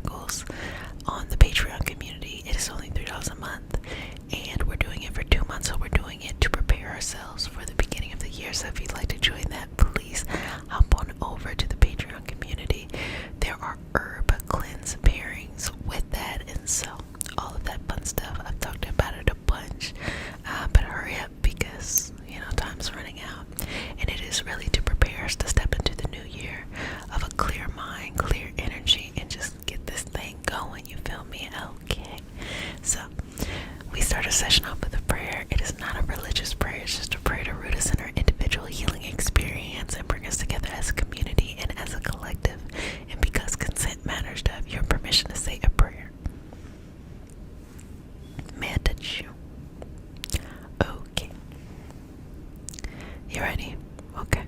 miracles on the Patreon community. It is only $3 a month, and we're doing it for 2 months. So we're doing it to prepare ourselves for the beginning of the year. So if you'd like to join that, please hop on over to the Patreon community. There are herb cleanse pairings with that, and so all of that fun stuff. I've talked about it a bunch, but hurry up because time's running out, and it is really to prepare us to step into the new year of a clear mind, clear energy, and just get this thing going. You feel me? Okay. So we start a session off with a prayer. It is not a religious prayer. It's just a prayer to root us in our individual healing experience and bring us together as a community and as a collective. And because consent matters, to have your permission to say a prayer. May I touch you? Okay. You ready? Okay.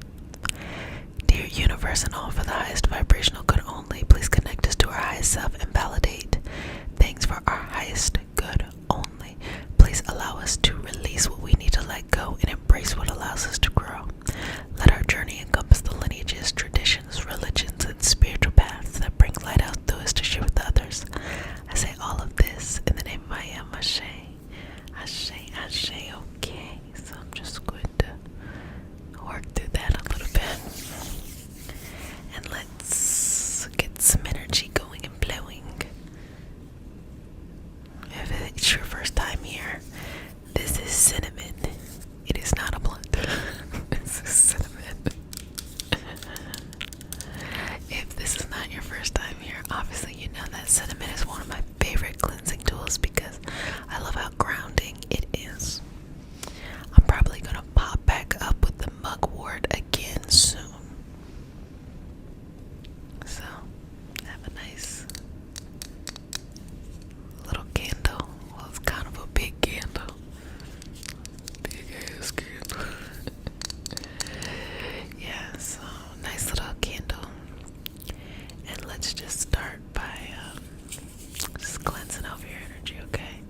Dear universe and all for the highest vibrational good only, please connect us to our highest self and validate things for our highest good only. Please allow us to release what we need to let go and embrace what allows us to grow. Let our journey encompass the lineages, traditions, religions, and spiritual paths that bring light out to us to share with others. I say all of this in the name of I am Ashe. Ashe, Ashe, okay. So I'm just going to work through that a little bit. And let's get some energy going and flowing. If it's your first time here, this is cinnamon. It is not a blunt. This is cinnamon. If this is not your first time here, obviously you know that cinnamon is one of my favorite cleansing tools because I love how grounding it is. I'm probably going to pop back up with the mugwort again soon. So, have a nice little candle. Well, it's kind of a big candle. Big ass candle. Yeah, so nice little candle. And let's just start by just cleansing over your energy, okay?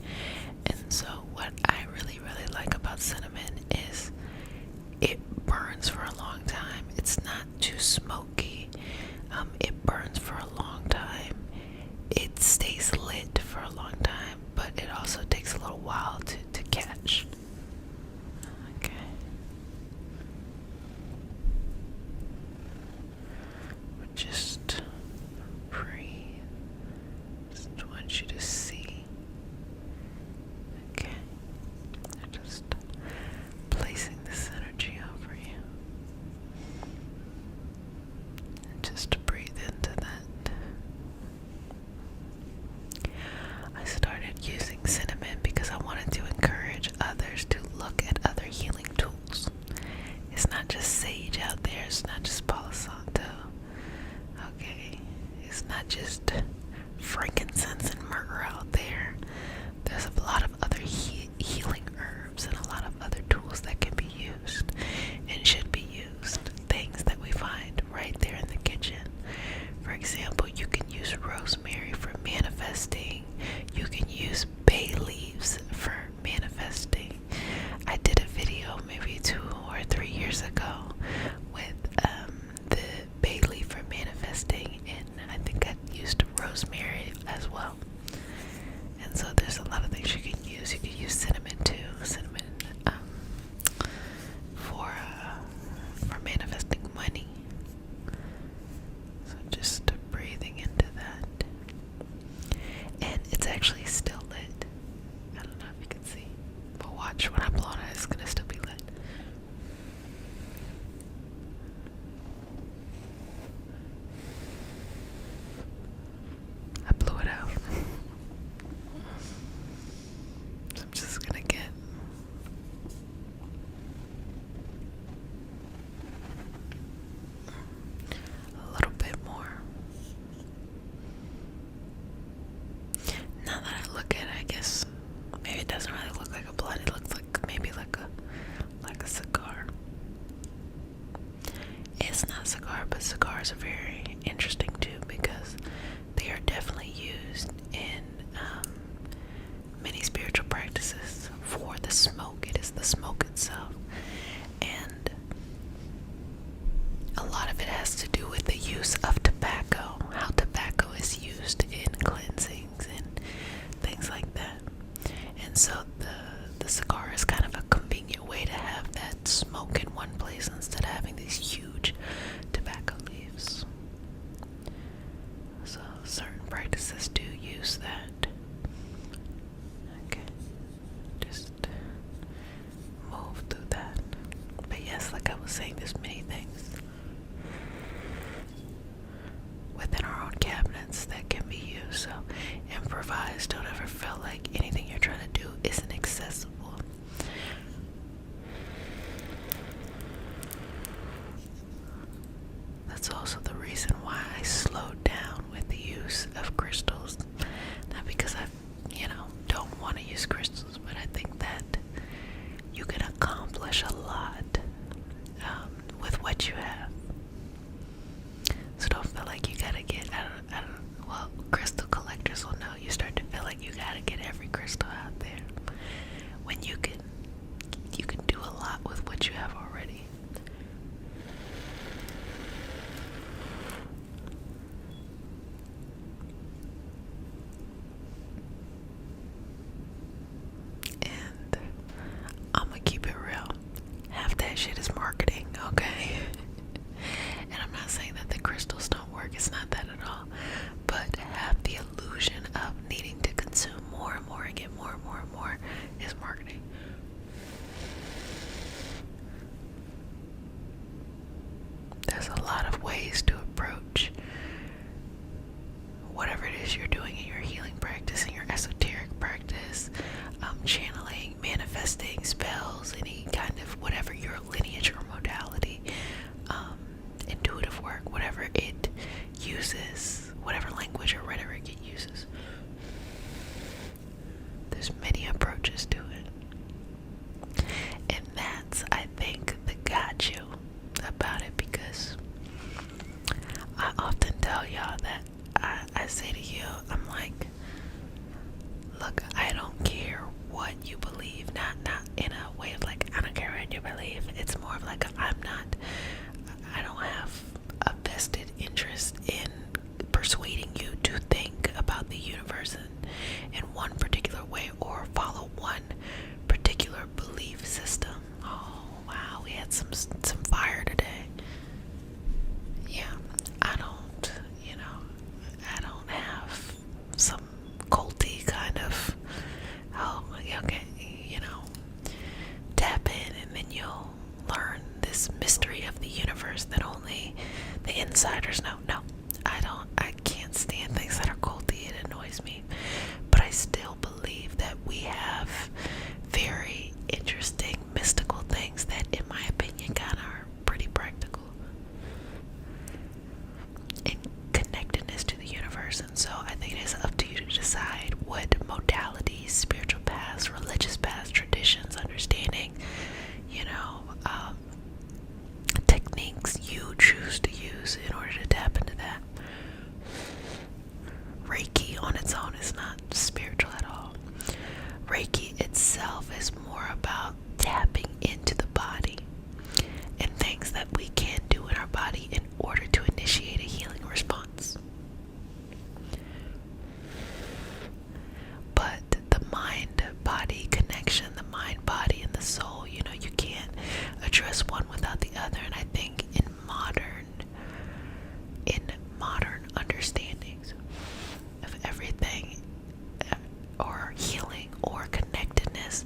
And so what I really like about cinnamon is it burns for a long time. It's not too smoky. It burns for a long time. It stays lit for a long time, but it also takes a little while to catch. Okay. Just breathe. Just want you to see. Okay. I'm just placing this energy over you. And just breathe into that. I started using cinnamon because I wanted to encourage others to look at other healing tools. It's not just sage out there. It's not just Palo Santo. Okay. It's not just frankincense and myrrh out there. There's a lot of other healing herbs and a lot of other tools that can be used and should be used. Things that we find right there in the kitchen. For example, you can use rosemary for manifesting. You can use bay leaves for manifesting. I did a video maybe 2 or 3 years ago with the bay leaf for manifesting, and I think I used rosemary as well. And so there's a lot of things you can use. You can use cinnamon too. Cinnamon for manifesting money. So just breathing into that. And it's actually still lit. I don't know if you can see. But watch when I blow on it, it's gonna still be lit. I blew it out. use that. Okay, just move through that. But yes, like I was saying, there's many things within our own cabinets that can be used. So improvise. Don't ever feel like anything you're trying to do isn't accessible. That's also the reason why I slowed down with the use of crystals. Not because I, don't want to use crystals, but I think that you can accomplish a lot with what you have. So don't feel like you gotta get, well, crystal collectors will know. You start to feel like you gotta get every crystal out there when you can do a lot with what you have already. And I'm gonna keep it real. Half that shit is marketing, okay? And I'm not saying that the crystals don't work, it's not that at all. But have the illusion of needing to consume more and more and get more and more and more is marketing. There's a lot of ways to approach whatever it is you're doing in your healing practice, in your esoteric practice, channeling, manifesting, spells, any kind of whatever your lineage or modality, intuitive work, whatever it uses, whatever language or rhetoric it uses. There's many approaches to it. And that's, I think, the got you about it, because I often tell y'all that I say to you, I'm like, look, I don't care what you believe, not in a way of like, I don't care what you believe. It's more of like, I don't have a vested interest in persuading you to think about the universe in one particular way or follow one particular belief system. Oh wow, we had some fire today. Yeah, I don't have some culty kind of, okay, tap in and then you'll learn this mystery of the universe that only the insiders know. No, I can't stand things that are culty. It annoys me. But I still believe that we have very interesting mystical things that, in my opinion, kind of are pretty practical. And connectedness to the universe. And so I think it is up to you to decide what modalities, spiritual paths, religious paths, traditions, understanding, techniques you choose to use in order to tap into that. Reiki on its own is not spiritual at all. Reiki itself is more about tapping into the body and things that we can do in our body in order to initiate a healing response. But the mind-body connection, the mind-body and the soul, you can't address one without the other. And I think in modern understandings of everything, or healing or connectedness,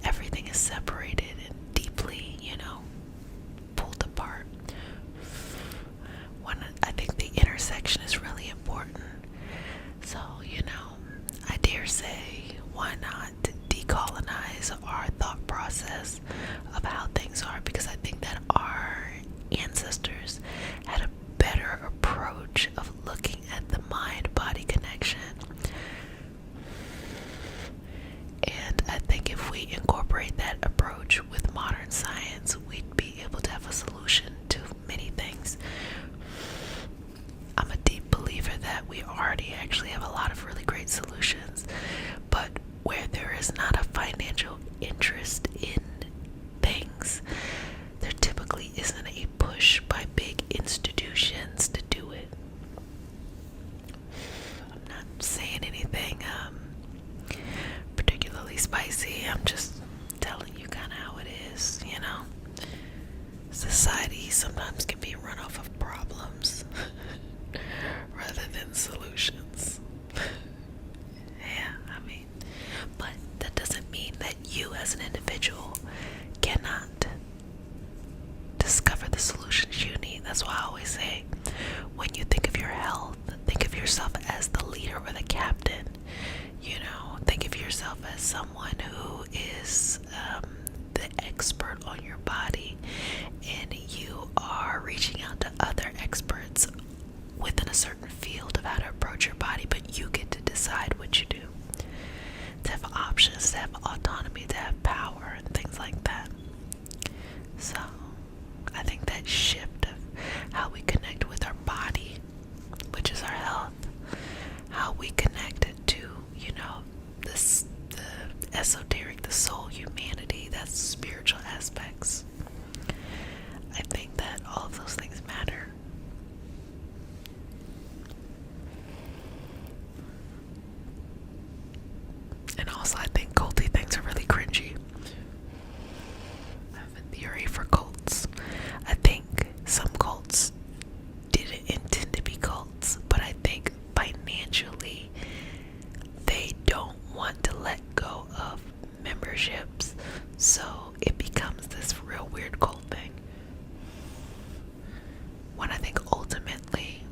everything is separated and deeply, pulled apart. I think the intersection is really important. So, I dare say, why not decolonize our thought process of how things are? Because I think that our ancestors had a better approach of looking at the mind-body connection. And I think if we incorporate that approach with modern science, we'd be able to have a solution to many things. I'm a deep believer that we already actually have a lot of really great solutions, but where there is not a financial interest in things, there typically isn't a push by big institutions to do it. I'm not saying anything particularly spicy. I'm just telling you kind of how it is, Society sometimes can be run off of problems rather than solutions. within a certain field of how to approach your body, but you get to decide what you do. To have options, to have autonomy, to have power, and things like that. So, I think that shift of how we connect with our body, which is our health, how we connect it to, the esoteric, the soul, humanity, that's spiritual aspects. I think that all of those things matter. And also, I think culty things are really cringy. I have a theory for cults. I think some cults didn't intend to be cults, but I think financially they don't want to let go of memberships, so it becomes this real weird cult thing. When I think ultimately,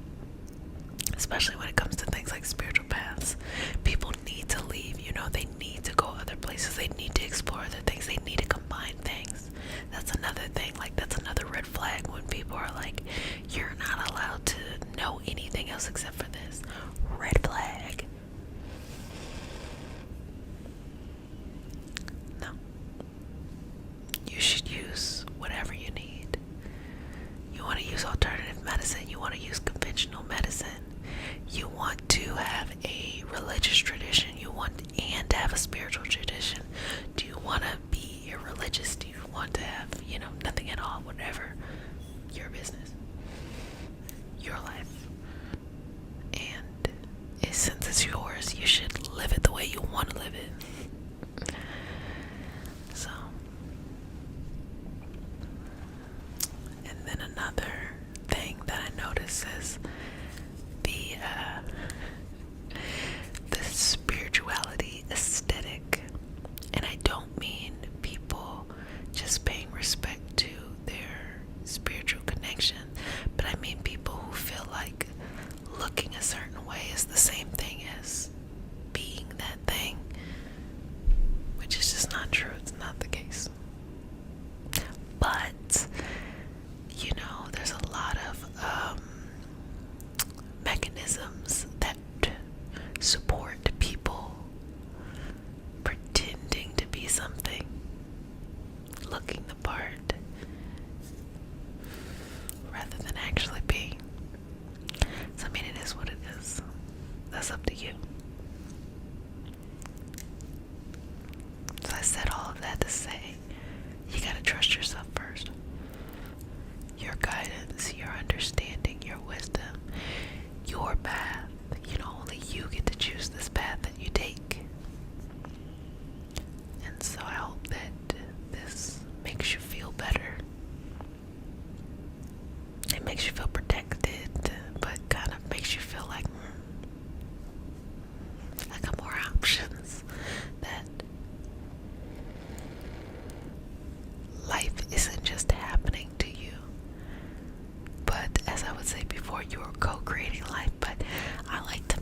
especially when it comes to things like spiritual paths, people need to leave. They need to go other places. They need to explore other things. They need to combine things. That's another thing. Like, that's another red flag when people are like, you're not allowed to know anything else except for this. Red flag. No. You should use whatever you need. You want to use alternative medicine. You want to use conventional medicine. You want to have a religious tradition. You want and have a spiritual tradition. Do you want to be irreligious? Do you want to have, nothing at all? Whatever. Your business. Your life. And since it's yours, you should live it the way you want to live it. So. And then another thing that I notice is the spirituality aesthetic. And I don't mean people just paying respect to their spiritual connection, but I mean people who feel like looking a certain way is the same thing as being that thing, which is just not true. It's not the case. But there's a lot of mechanisms that support people pretending to be something, looking the part, rather than actually being. So, it is what it is. That's up to you. So I said all of that to say, you gotta trust yourself first. Your guidance, your understanding, your wisdom, your path. Only you get to choose this path that you take. And so I hope that this makes you feel better. It makes you feel protected, but kind of makes you feel like I got more options. That life isn't just happening to you, but as I would say before, you are co-creating life. But I like to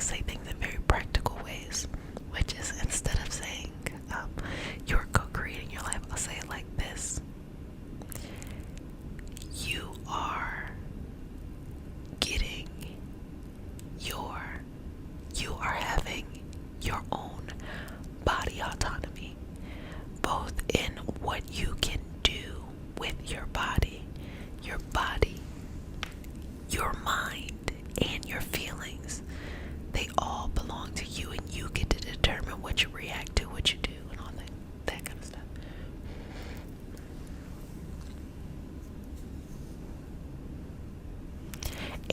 say things in very practical ways, which is, instead of saying you're co-creating your life, I'll say it like this: you are having your own body autonomy, both in what you can do with your body, your mind, and your feelings. They all belong to you, and you get to determine what you react to, what you do, and all that kind of stuff.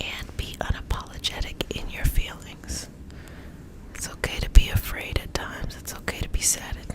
And be unapologetic in your feelings. It's okay to be afraid at times. It's okay to be sad at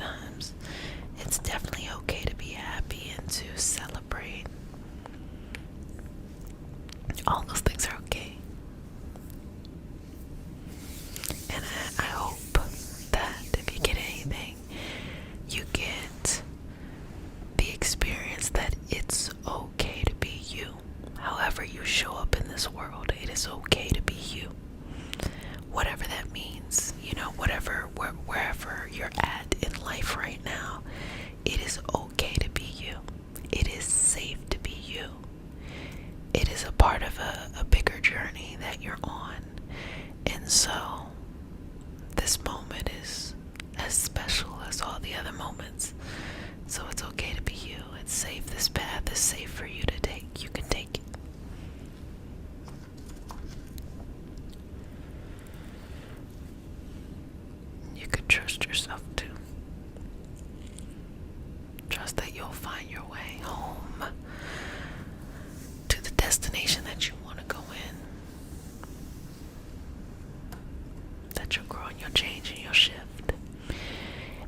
grow and you'll change and you'll shift.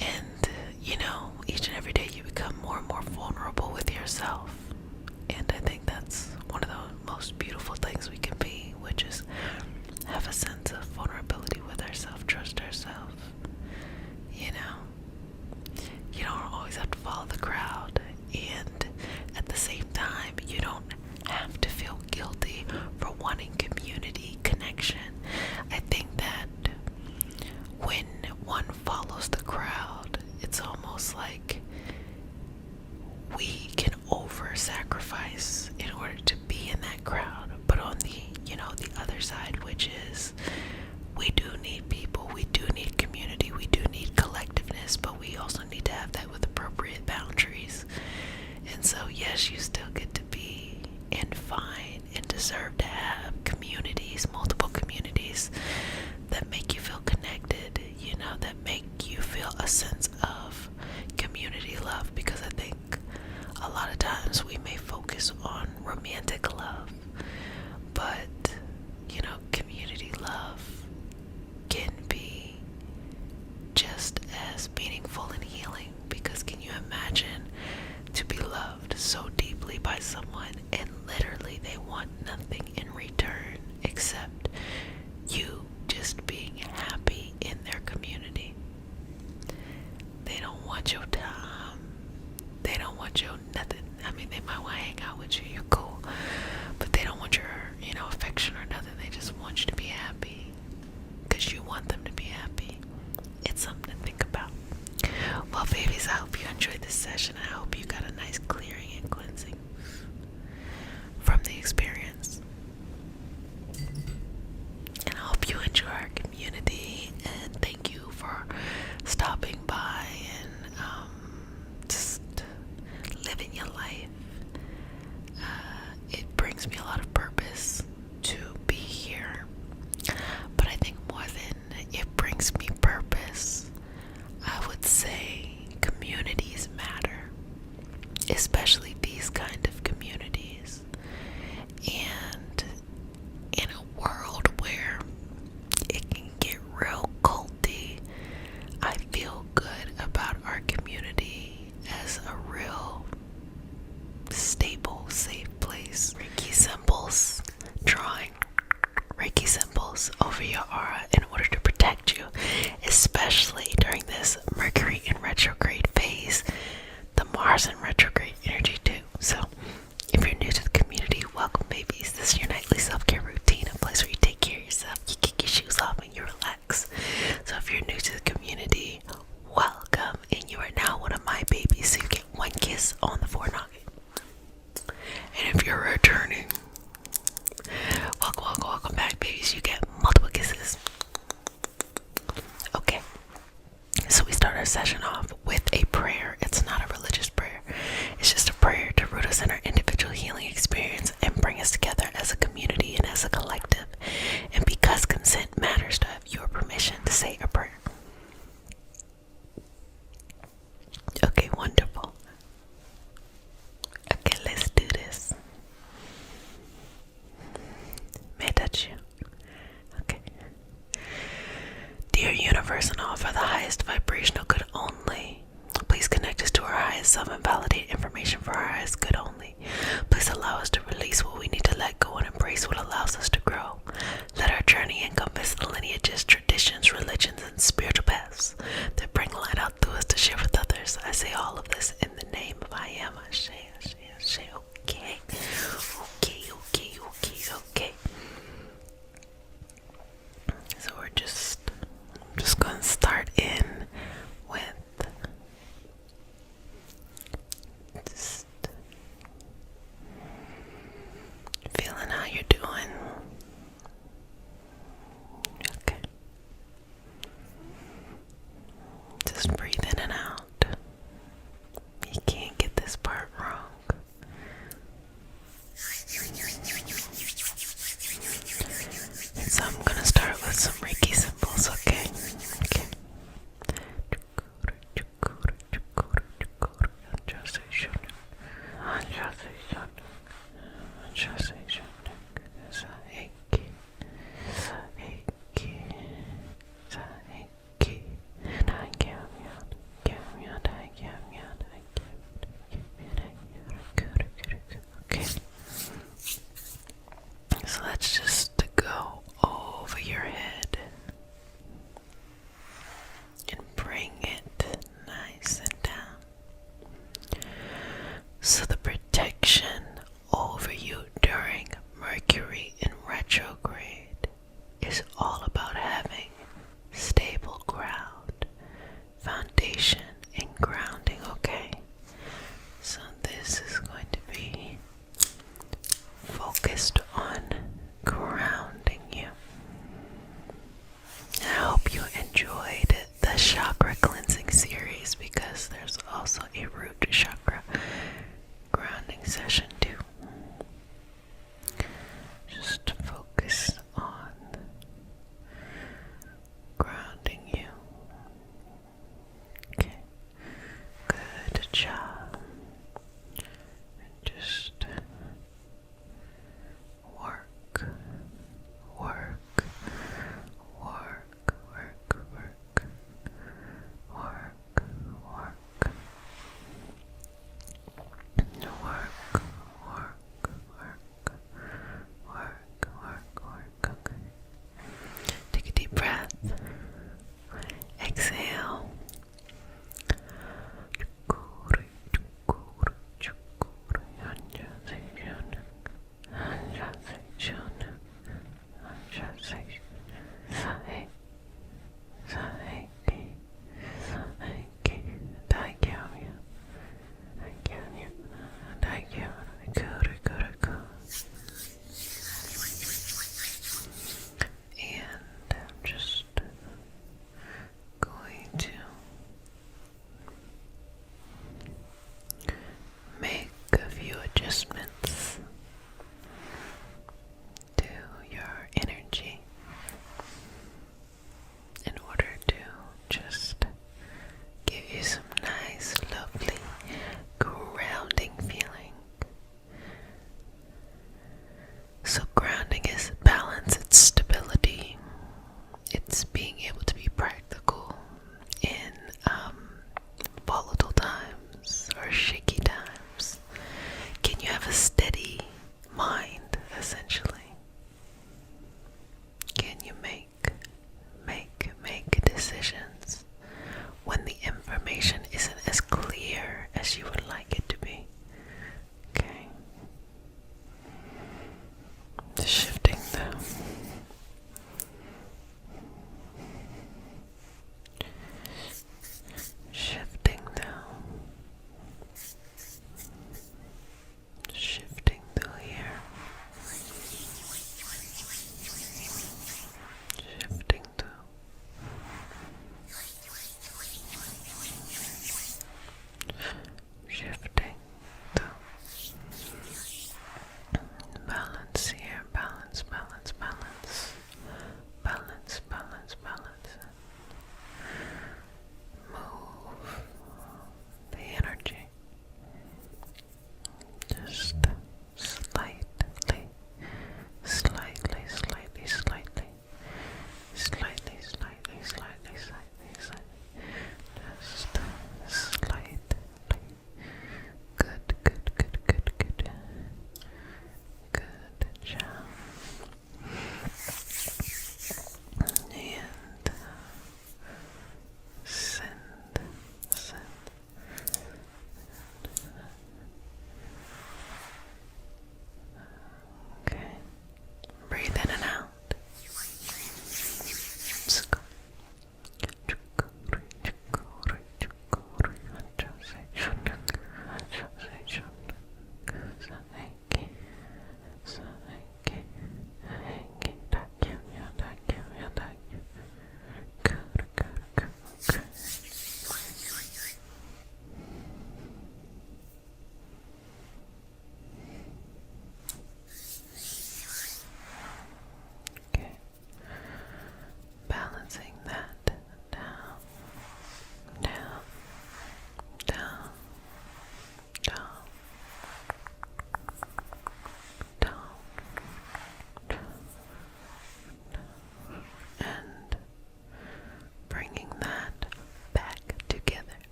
And, each and every day you become more and more vulnerable with yourself. And I think that's one of the most beautiful things we can be, which is have a sense of vulnerability with ourselves, trust ourselves. You don't always have to follow the crowd, and at the same time, you don't have to feel guilty for wanting community connection. I think that when one follows the crowd, it's almost like we can over-sacrifice in order to be in that crowd. But on the other side, which is we do need people, we do need community, we do need collectiveness, but we also need to have that with appropriate boundaries. And so yes, you still get to be and find and deserve to have communities, multiple communities that make you feel connected, that make you feel a sense of community love, because I think a lot of times we may focus on romantic love, but community love can be just as meaningful and healing, because can you imagine to be loved so deeply by someone and literally they want nothing in return except you just being happy in their community? They don't want your time. They don't want your nothing. I mean, they might want to hang out with you. You're cool. But they don't want your, affection or nothing. They just want you to be happy because you want them to be happy. It's something to think about. Well, babies, I hope you enjoyed this session. I hope you got a nice clearing and cleansing from the experience. And I hope you enjoy our community. And thank you for stopping by and just living your life. It brings me a lot of purpose to be here. But I think more than it brings me purpose, I would say communities matter, especially these kind of communities. And in a world where it can get real culty, I feel good about our community as a real stable, safe place. Reiki symbols, drawing Reiki symbols over your aura in order to protect you, especially during this Mercury in retrograde phase, the Mars in retrograde energy too. So if you're new to the community, welcome, babies. This is your nightly self-care routine, a place where you take care of yourself, you kick your shoes off, and you relax. So if you're new to the community, welcome, and you are now one of my babies, so you get one kiss on the forehead. And if you're returning, welcome back, babies. You get multiple kisses. Okay, so we start our session off with a prayer. It's not a religious prayer. It's just a prayer to root us in our individual healing experience and bring us together as a community and as a collective. And because consent matters, to have your permission to say a prayer. Okay, wonderful. Okay, let's do this. May I touch you? Okay. Dear universe and all for the highest vibrational good only, please connect us to our highest self and validate information for our highest good only. Please allow us to release what we need to let go and embrace what allows us to grow. Let our journey encompass the lineages, traditions, religions, and spiritual paths that bring light out through us to share with others. I say all of this in the name of I am. Ashe, ashe, ashe. Okay. Okay. So we're just going to start in with just feeling how you're doing. Okay.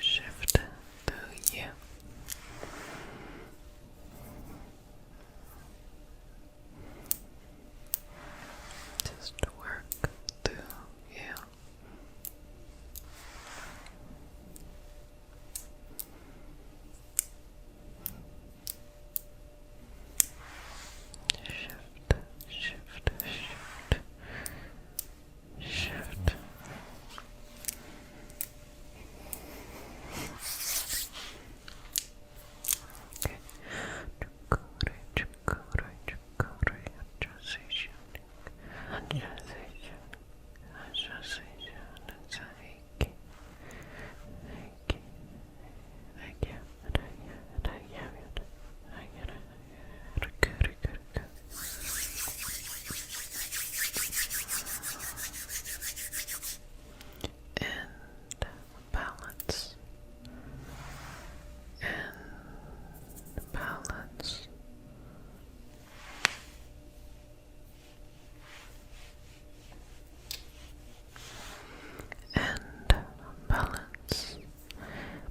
Shift through you. Just work through you. Shift.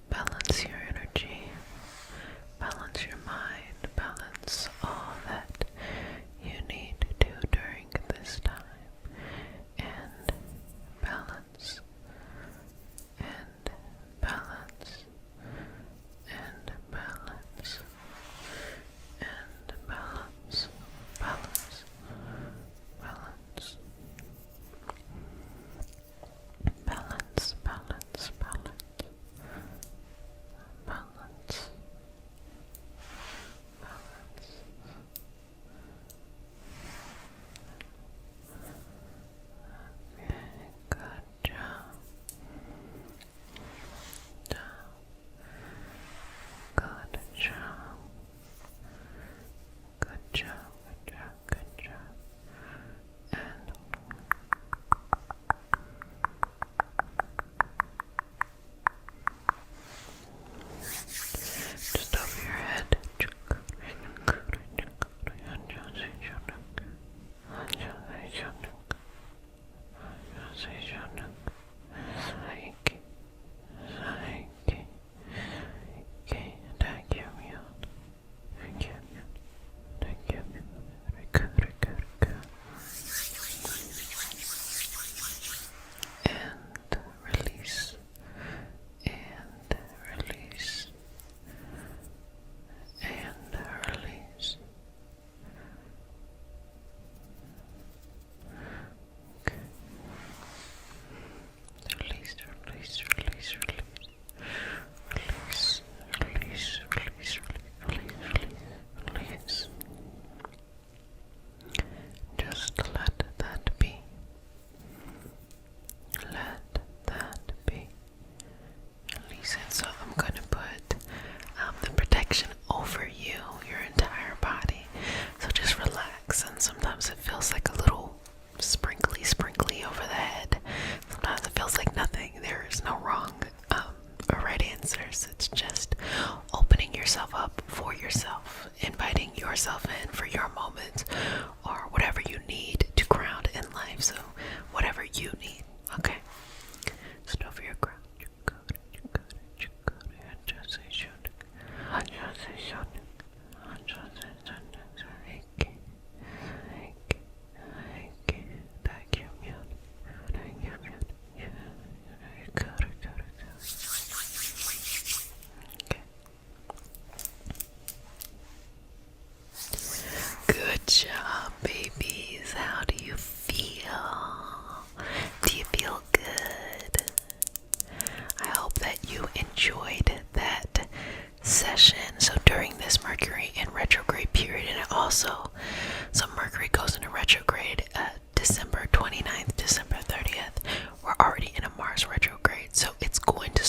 Balance your energy, balance your mind, balance all that you need to do during this time, and balance, and balance, and balance, and balance, balance, balance. Balance, balance, balance, balance, balance. Okay, good job. Good job. Good job, good job, good job. And just over your head. And release. And release. And release. Okay. Release, release, release, release. Release, release, release, release, release, release. Just let that be. Let that be. Release it. So I'm going to put the protection over you, your entire body. So just relax, and sometimes it feels like a little sprinkly over the head. Sometimes it feels like nothing. There is no wrong or right answers. It's just opening yourself up for yourself, inviting yourself in for your moment, or whatever you need to ground in life. So whatever you need, okay? Just over your ground. Good job, babies. How do you feel? Do you feel good? I hope that you enjoyed that session. So during this Mercury in retrograde period, and also, so Mercury goes into retrograde December 29th, December 30th. We're already in a Mars retrograde, so it's going to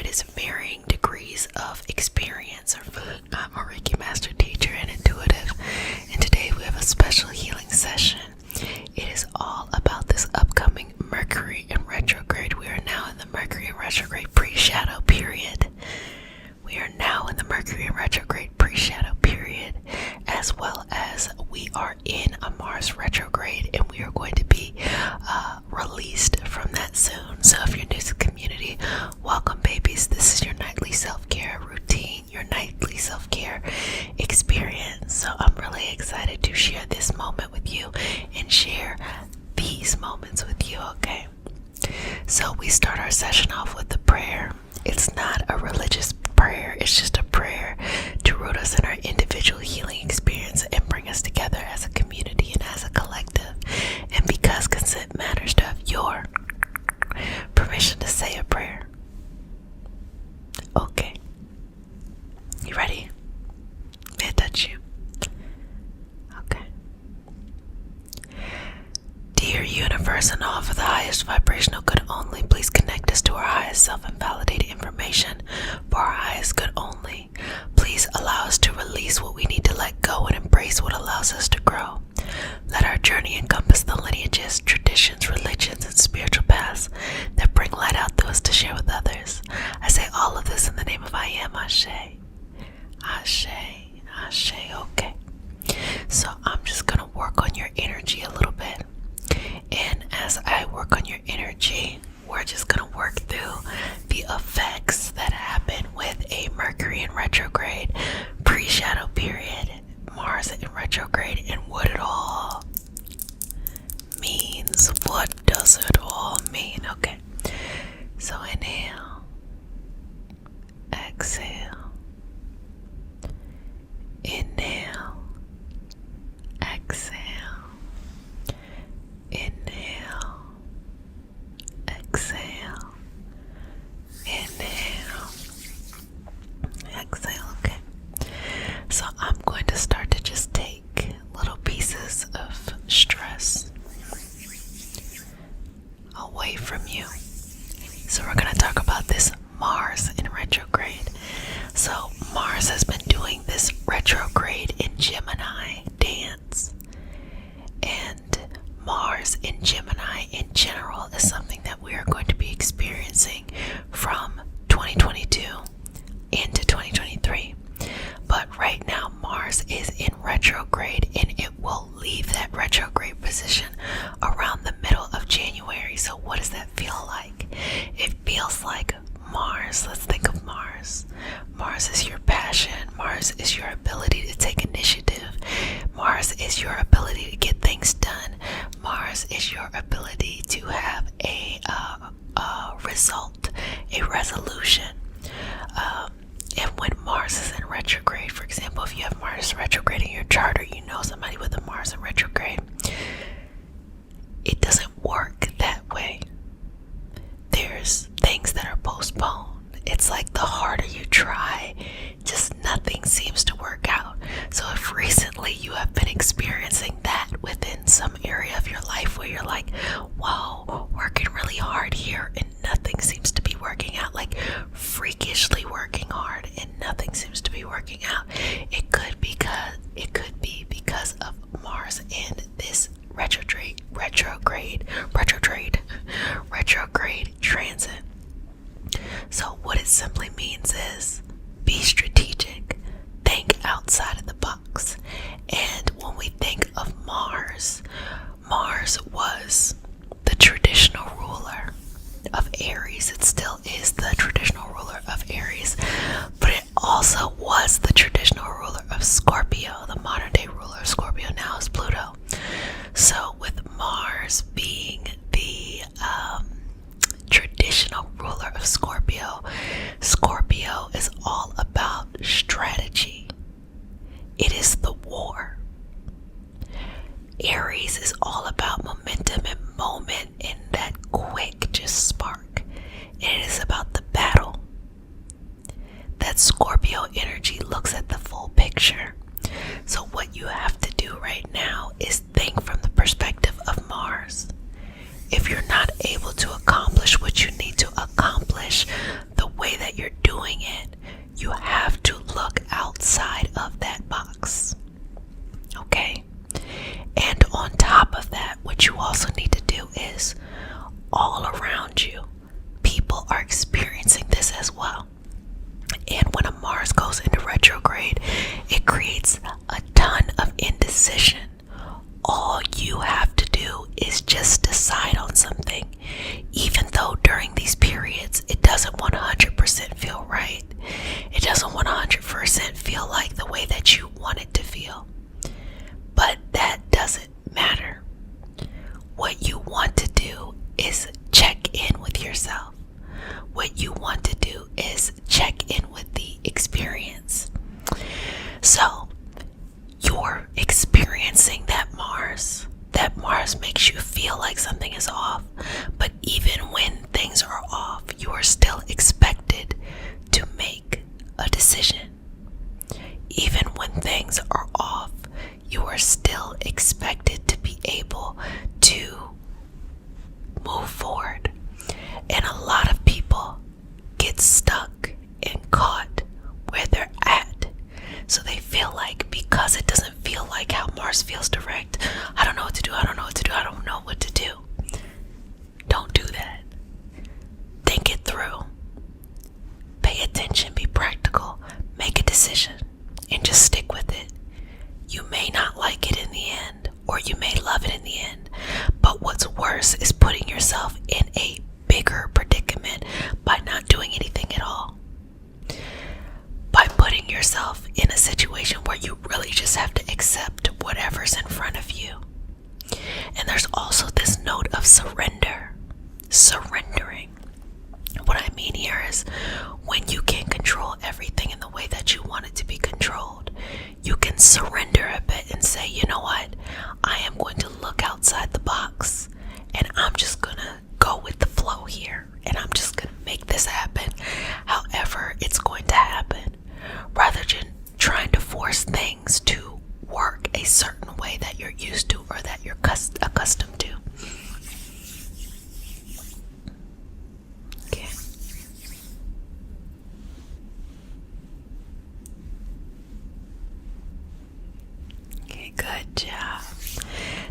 is varying degrees of experience. I'm a Reiki master teacher and intuitive, and today we have a special healing session. It is all about this upcoming Mercury in retrograde. We are now in the Mercury in retrograde pre-shadow period. We are now in the Mercury in retrograde pre-shadow period, as well as we are in a Mars retrograde, and we are going to be released from that soon. So if you're new to the community, welcome, babies. This is your nightly self-care routine, your nightly self-care experience. So I'm really excited to share this moment with you and share these moments with you, okay? So we start our session off with a prayer. It's not a religious prayer, it's just a prayer to root us in our individual healing experience and bring us together as a community and as a collective. And because consent matters, to have your permission to say a prayer. Okay. You ready? May I touch you? Okay. Dear universe and all for the highest vibrational good only, please connect us to our highest self and validate information for our highest good only. Please allow us to release what we need to let go and embrace what allows us to grow. Let our journey encompass the lineages, traditions, religions, and spiritual paths that bring light out to us to share with others. I say all of this in the name of I am Ashe. Ashe, Ashe, okay. So I'm just going to work on your energy a little bit. And as I work on your energy, we're just going to work through the effects that happen with a Mercury in retrograde, pre-shadow period, Mars in retrograde, and what it all means. What does it all mean? Okay. So inhale, exhale, inhale, exhale. Inhale, exhale, inhale, exhale, okay. So I'm going to start to just take little pieces of stress away from you. So we're going to talk about this Mars in retrograde. So Mars has been doing this retrograde in Gemini dance. And Mars in Gemini in general is something that we are going to be experiencing from 2022 into 2023. But right now Mars is in retrograde, and it will leave that retrograde position around the middle of January. So what does that feel like? It feels like Mars. Let's think of Mars. Mars is your passion. Mars is your ability to take initiative. Mars is your ability to get things done. Mars is your ability to have a result, a resolution. And when Mars is in retrograde, for example, if you have Mars retrograde in your chart, or you know somebody with a Mars in retrograde, it doesn't work that way. There's things that are postponed. It's like the harder you try, just nothing seems to work out. So if recently you have been experiencing that within some area of your life where you're like, wow, working really hard here and nothing seems to be working out, like freakishly working hard and nothing seems to be working out, it could be because of Mars and this retrograde transit. So what it simply means is be strategic, think outside of the box. And when we think of Mars, Mars was the traditional ruler of Aries. It still is the traditional ruler of Aries, but it also was the traditional ruler of Scorpio. The modern day ruler of Scorpio now is Pluto. So with Mars being the traditional ruler of Scorpio, Scorpio is all about strategy. It is the war. Aries is all about momentum and moment and that quick just spark. It is about the battle. That Scorpio energy looks at the full picture. So what you have to do right now is think from the perspective of Mars. If you're not able to accomplish what you need to accomplish, the way that you're doing it, you have to look outside of that box. Okay? And on top of that, what you also need to do is, all around you, people are experiencing this as well. And when a Mars goes into retrograde, it creates a ton of indecision. All you have to do is just decide on something, even though during these periods it doesn't 100% feel right. It doesn't 100% feel like the way that you want it to feel. But that doesn't matter. What you want to do is check in with yourself. What you want to do is check in with the experience. So, you're experiencing that Mars. That Mars makes you feel like something is off. But even when things are off, you are still expected to make a decision. Even when things are off, you are still expected to be able to move forward. And a lot of people get stuck and caught where they're at. So they feel like, because it doesn't feel like how Mars feels direct, I don't know what to do, I don't know what to do, I don't know what to do. Don't do that. Think it through. Pay attention, be practical, make a decision, and just stick with it. You may not like it in the end, or you may love it in the end, but what's worse is putting yourself in a bigger predicament by not doing anything at all. By putting yourself in a situation where you really just have to accept whatever's in front of you. And there's also this note of surrender. Surrendering. What I mean here is, when you can control everything in the way that you want it to be controlled, you can surrender a bit and say, you know what, I am going to look outside the box, and I'm just going to go with the flow here, and I'm just going to make this happen however it's going to happen, rather than trying to force things to work a certain way that you're used to or that you're accustomed to. Okay. Okay, good job.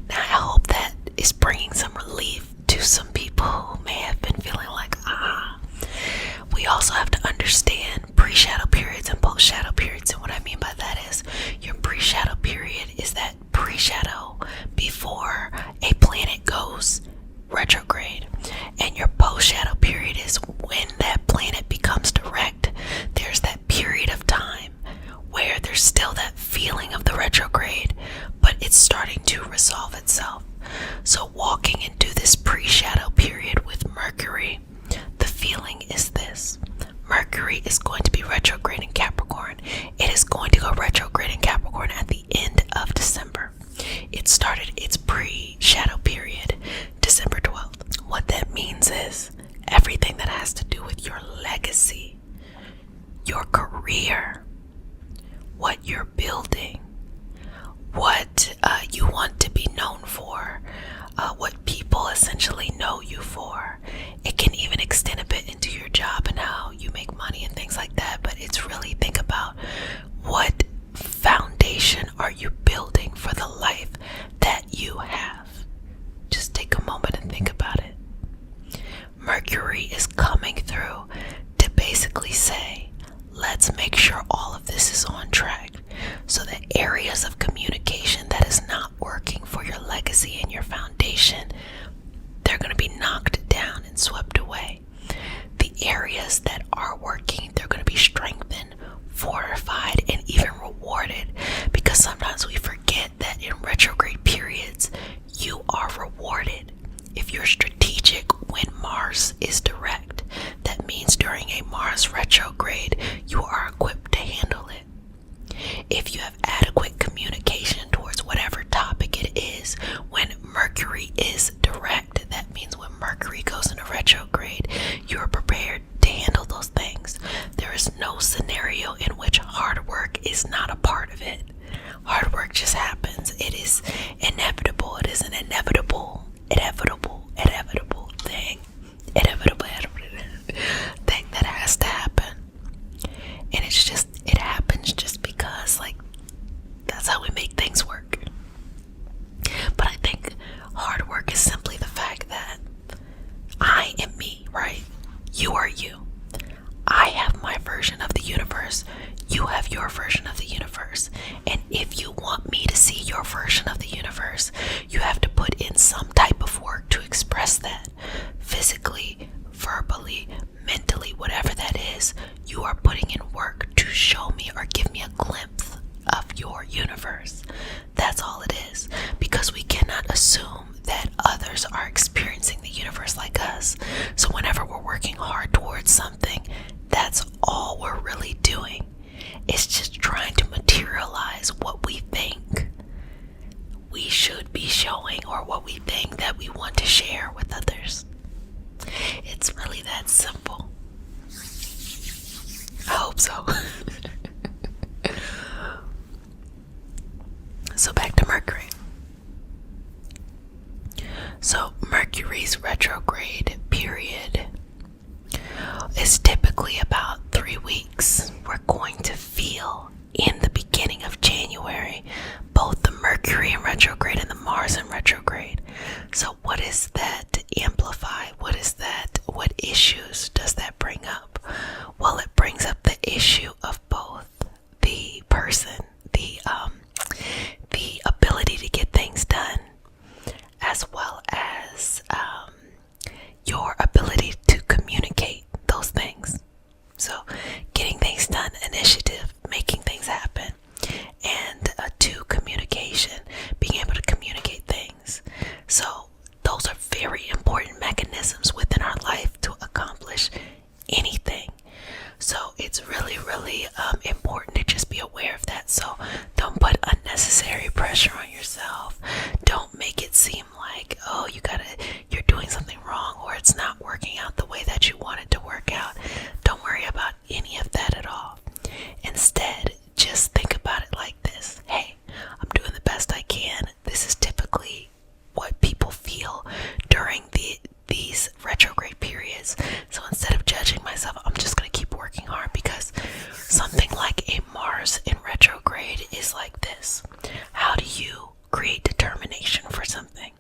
Now I hope that is bringing some relief to some people who may have been feeling like, we also have to understand pre-shadow periods and post-shadow periods. And what I mean by that is, your pre-shadow period is that pre-shadow before a planet goes retrograde. And your post-shadow period is when that planet becomes direct. There's that period of time where there's still that feeling of the retrograde, but it's starting to resolve itself. So walking into this pre-shadow period with Mercury, the feeling is this. Mercury is going to be retrograde in Capricorn. It is going to go retrograde in Capricorn at the end of December. It started its pre-shadow period December 12th. What that means is, everything that has to do with your legacy, your career, what you're building, what you want to be known for, what people essentially know you for. It can even extend a bit into your job and how you make money and things like that, but it's really, think about, what foundation are you building for the life that you have? Just take a moment and think about it. Mercury is coming through to basically say, let's make sure all of this is on track, so that areas of communication that is not working for your legacy and your foundation, they're going to be knocked down and swept away. The areas that are working, they're going to be strengthened, fortified, and even rewarded, because sometimes we forget that in retrograde periods, you are rewarded. If you're strategic when Mars is direct, that means during a Mars retrograde, you are equipped to handle it. If you have adequate communication towards whatever topic it is, when Mercury is direct, that means when Mercury goes into retrograde, you are prepared to handle those things. There is no scenario in which hard work is not a part of it. Hard work just happens. It is inevitable. It is an inevitable thing. Inevitable thing that has to You have your version of the universe. And if you want me to see your version of the universe, you have to put in some type of work to express that. Physically, verbally, mentally, whatever that is, you are putting in work to show me or give me a glimpse of your universe. That's all it is. Because we cannot assume that others are experiencing the universe like us. So whenever we're working hard towards something, that's all we're really doing. It's just trying to materialize what we think we should be showing, or what we think that we want to share with others. It's really that simple. I hope so. So back to Mercury. So Mercury's retrograde period is typically about 3 weeks. We're going to feel in the beginning of January both the Mercury in retrograde and the Mars in retrograde. So what is that amplify? What is that? What issues does that bring up? Well, it brings up the issue of both the person, the ability to get things done, as well as your ability to communicate those things. So getting things done, initiative, making things happen, and to communication, being able to communicate things. So those are very important mechanisms within our life to accomplish anything. So it's really, really important to just be aware of that. So don't put unnecessary pressure on yourself. Don't make it seem like, oh, you're doing something wrong, or it's not working out the way that you want it to work out. Don't worry about any of that at all. Instead, just think about it like this. Hey, I'm doing the best I can. This is typically what people feel during these retrograde periods. So instead of judging myself, I'm just going to keep working hard, because something like a Mars in retrograde is like this. How do you create determination for something?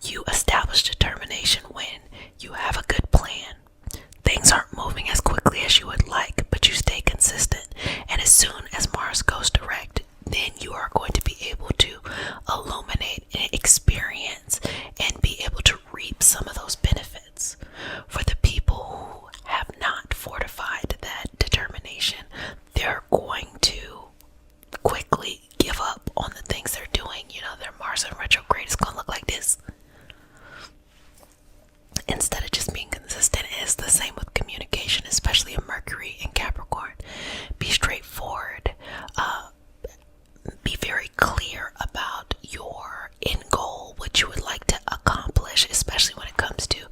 You establish determination when you have a good plan. Things aren't moving as quickly as you would like, but you stay consistent. And as soon as Mars goes direct, then you are going to be able to illuminate and experience and be able to reap some of those benefits. For the people who have not fortified that determination, they're going to quickly give up on the things they're doing. Their Mars in retrograde is going to look like this. Instead of just being consistent, it's the same with communication, especially a Mercury in Capricorn. Be straightforward. Be very clear about your end goal, what you would like to accomplish, especially when it comes to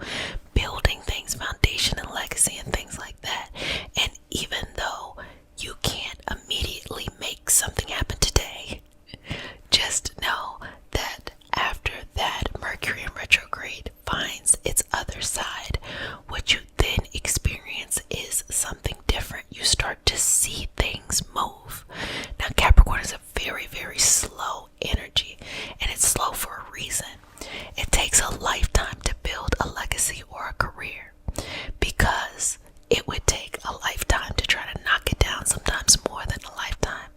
building things, foundation and legacy and things like that. And even though you can't immediately make something happen today, just know that after that Mercury in retrograde finds its other side, what you then experience is something different. You start to see things move. Now, Capricorn is a very, very slow energy, and it's slow for a reason. It takes a lifetime to build a legacy or a career, because it would take a lifetime to try to knock it down, sometimes more than a lifetime.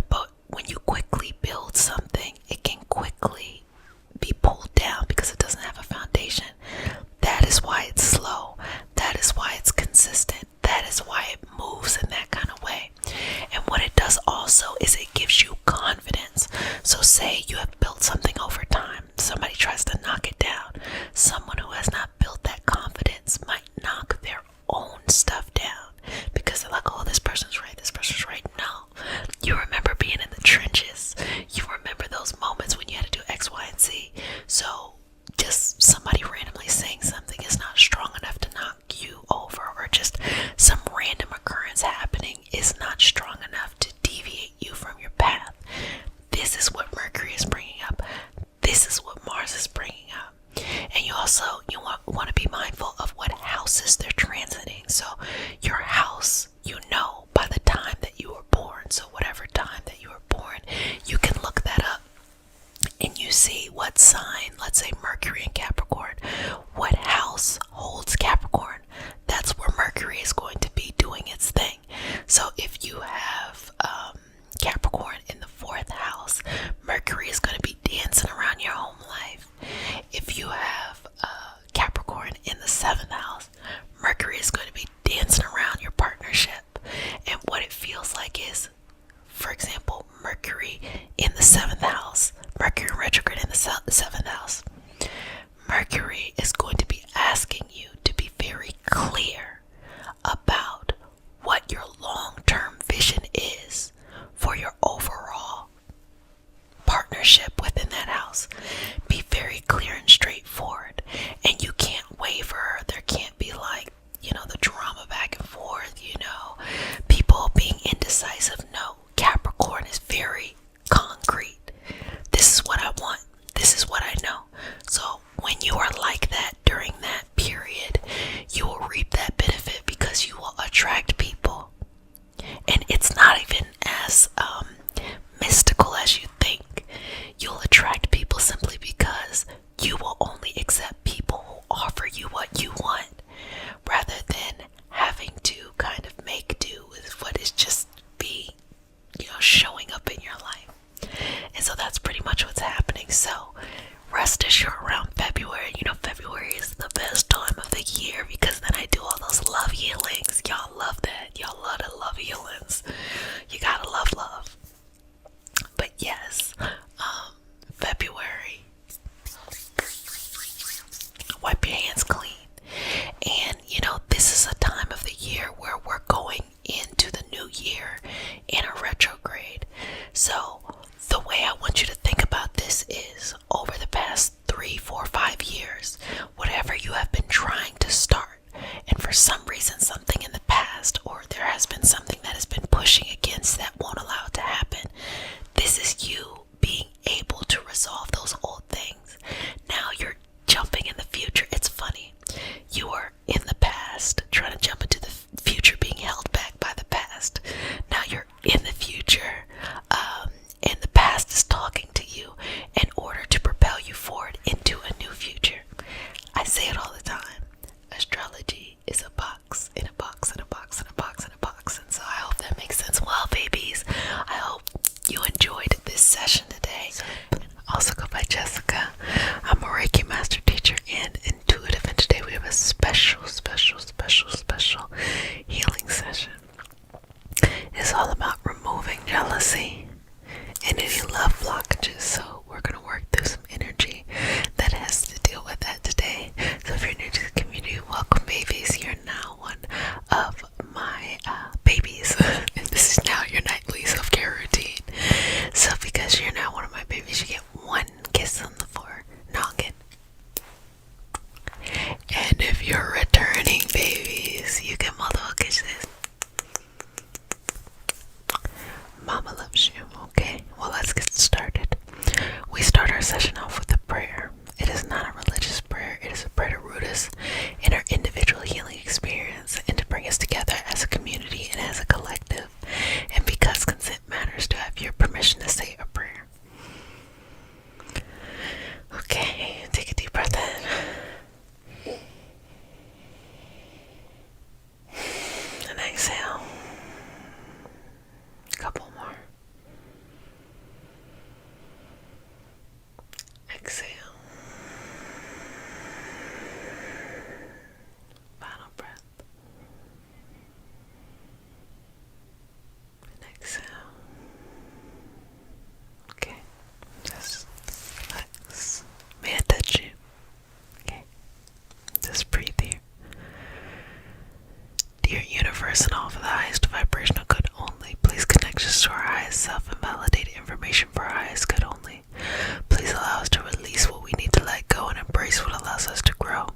But when you quickly build something, it can quickly be pulled down because it doesn't have a foundation. That is why it's slow. That is why it's consistent. That is why it moves in that kind of way. as mystical as you think. You'll attract people simply because you will only accept people who offer you what you want, rather than having to kind of make do with what is just being, showing up in your life. And so that's pretty much what's happening. So rest assured, around February, February is the best time of the year because then I do all those love healings. Y'all love that. Y'all love the love healings. You gotta love. But yes, February, wipe your hands clean. And this is a time of the year where we're going into the new year in a retrograde. So the way I want you to think about this is, over the past 3, 4, 5 years, whatever you have been trying to start, and for some reason something in the past, or there has been something that has been pushing against that won't allow it to happen, this is you being able to resolve those old things. Now you're jumping in the future. It's funny. You are in the past trying to jump into the future, being held back by the past. Now you're in the future, and the past is talking to you in order to propel you forward into a new future. I say it all the time. Astrology is a box in a box in a box in a box in a box. And so I hope that makes sense. Well, babies, I hope you enjoyed this session today. I also go by Jessica. I'm a Reiki master teacher and intuitive, and today we have a special healing session. It's all about removing jealousy and any love blockages. So we're going to work through some energy that has to deal with that today. So if you're new to the community, welcome, babies. You're now one of my babies. And this is now your nightly self-care routine. So because you're now one of my babies, you get one kiss on the forehead. And if you're returning babies, you get multiple kisses. Mama loves you, okay? Well, let's get started. We start our session off with a prayer. It is not a religious prayer. It is a prayer to root us in our individual healing experience and to bring us together as a community and as a collective. And because consent matters, to have your permission to say a prayer. Okay, take a deep breath in. And exhale. A couple more. Exhale. Final breath. And exhale. Okay. Just relax. May I touch you? Okay. Just breathe here. Dear universe and all for the highest vibrational good only, please connect us to our highest self and validate information for our highest good only. Please allow us to release what we need to let go and embrace what allows us to grow.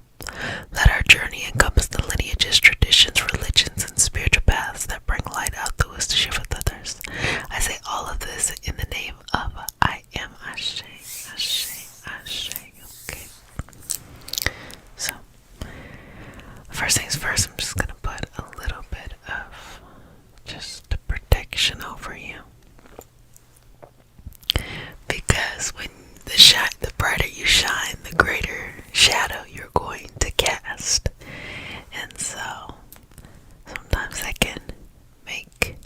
Let our journey encompass the lineages, traditions, religions, and spiritual paths that bring light out through us to share with others. I say all of this in the name of I am Ashe, Ashe, Ashe. Okay. So, first things first, I'm just going to put a little bit of just protection over you. Because when the brighter you shine, the greater shadow you're going to cast. And so, sometimes that can make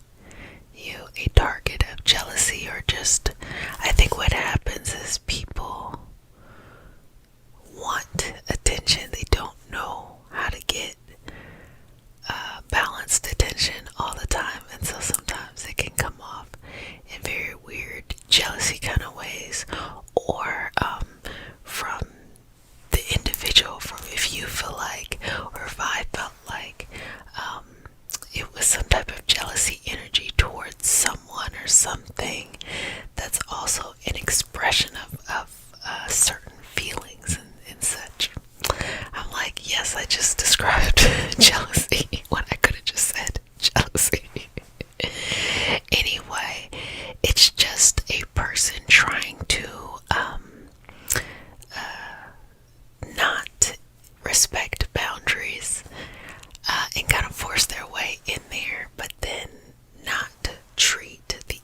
you a target of jealousy, or just, I think what happens is people want attention. They don't know how to get balanced attention all the time, and so sometimes it can come off in very weird jealousy kind of ways, or from the individual, from if you feel like, or if I felt like it was some type of jealousy energy towards someone or something that's also an expression of certain feelings and such. I'm like, yes, I just described jealousy when I could have just said jealousy. Anyway, it's just a person trying to not respect boundaries and kind of force their way in there, but then not treat the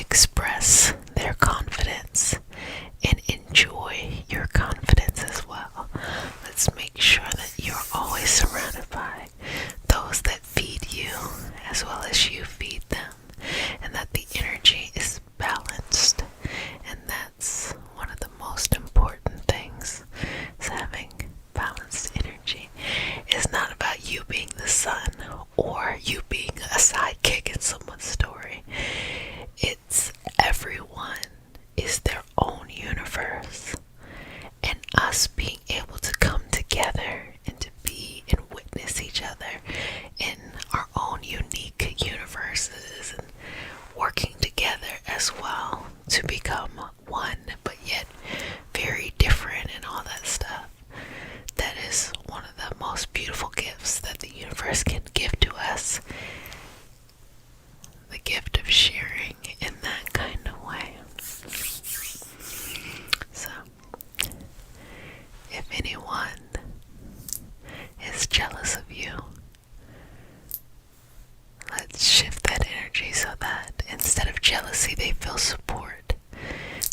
express their confidence and enjoy your confidence as well. Let's make sure that you're always surrounded by those that feed you as well as you feed them, and that the energy is balanced. And that's one of the most important things, is having balanced energy. It's not about you being the sun or you being a sidekick in someone's story. It's everyone is their own universe, and us being able to come together and to be and witness each other in our own unique universes and working together as well to become one, but yet very different and all that stuff. That is one of the most beautiful gifts that the universe can give to us. The gift of sharing in that kind of way. So, if anyone is jealous of you, let's shift that energy so that instead of jealousy, they feel support.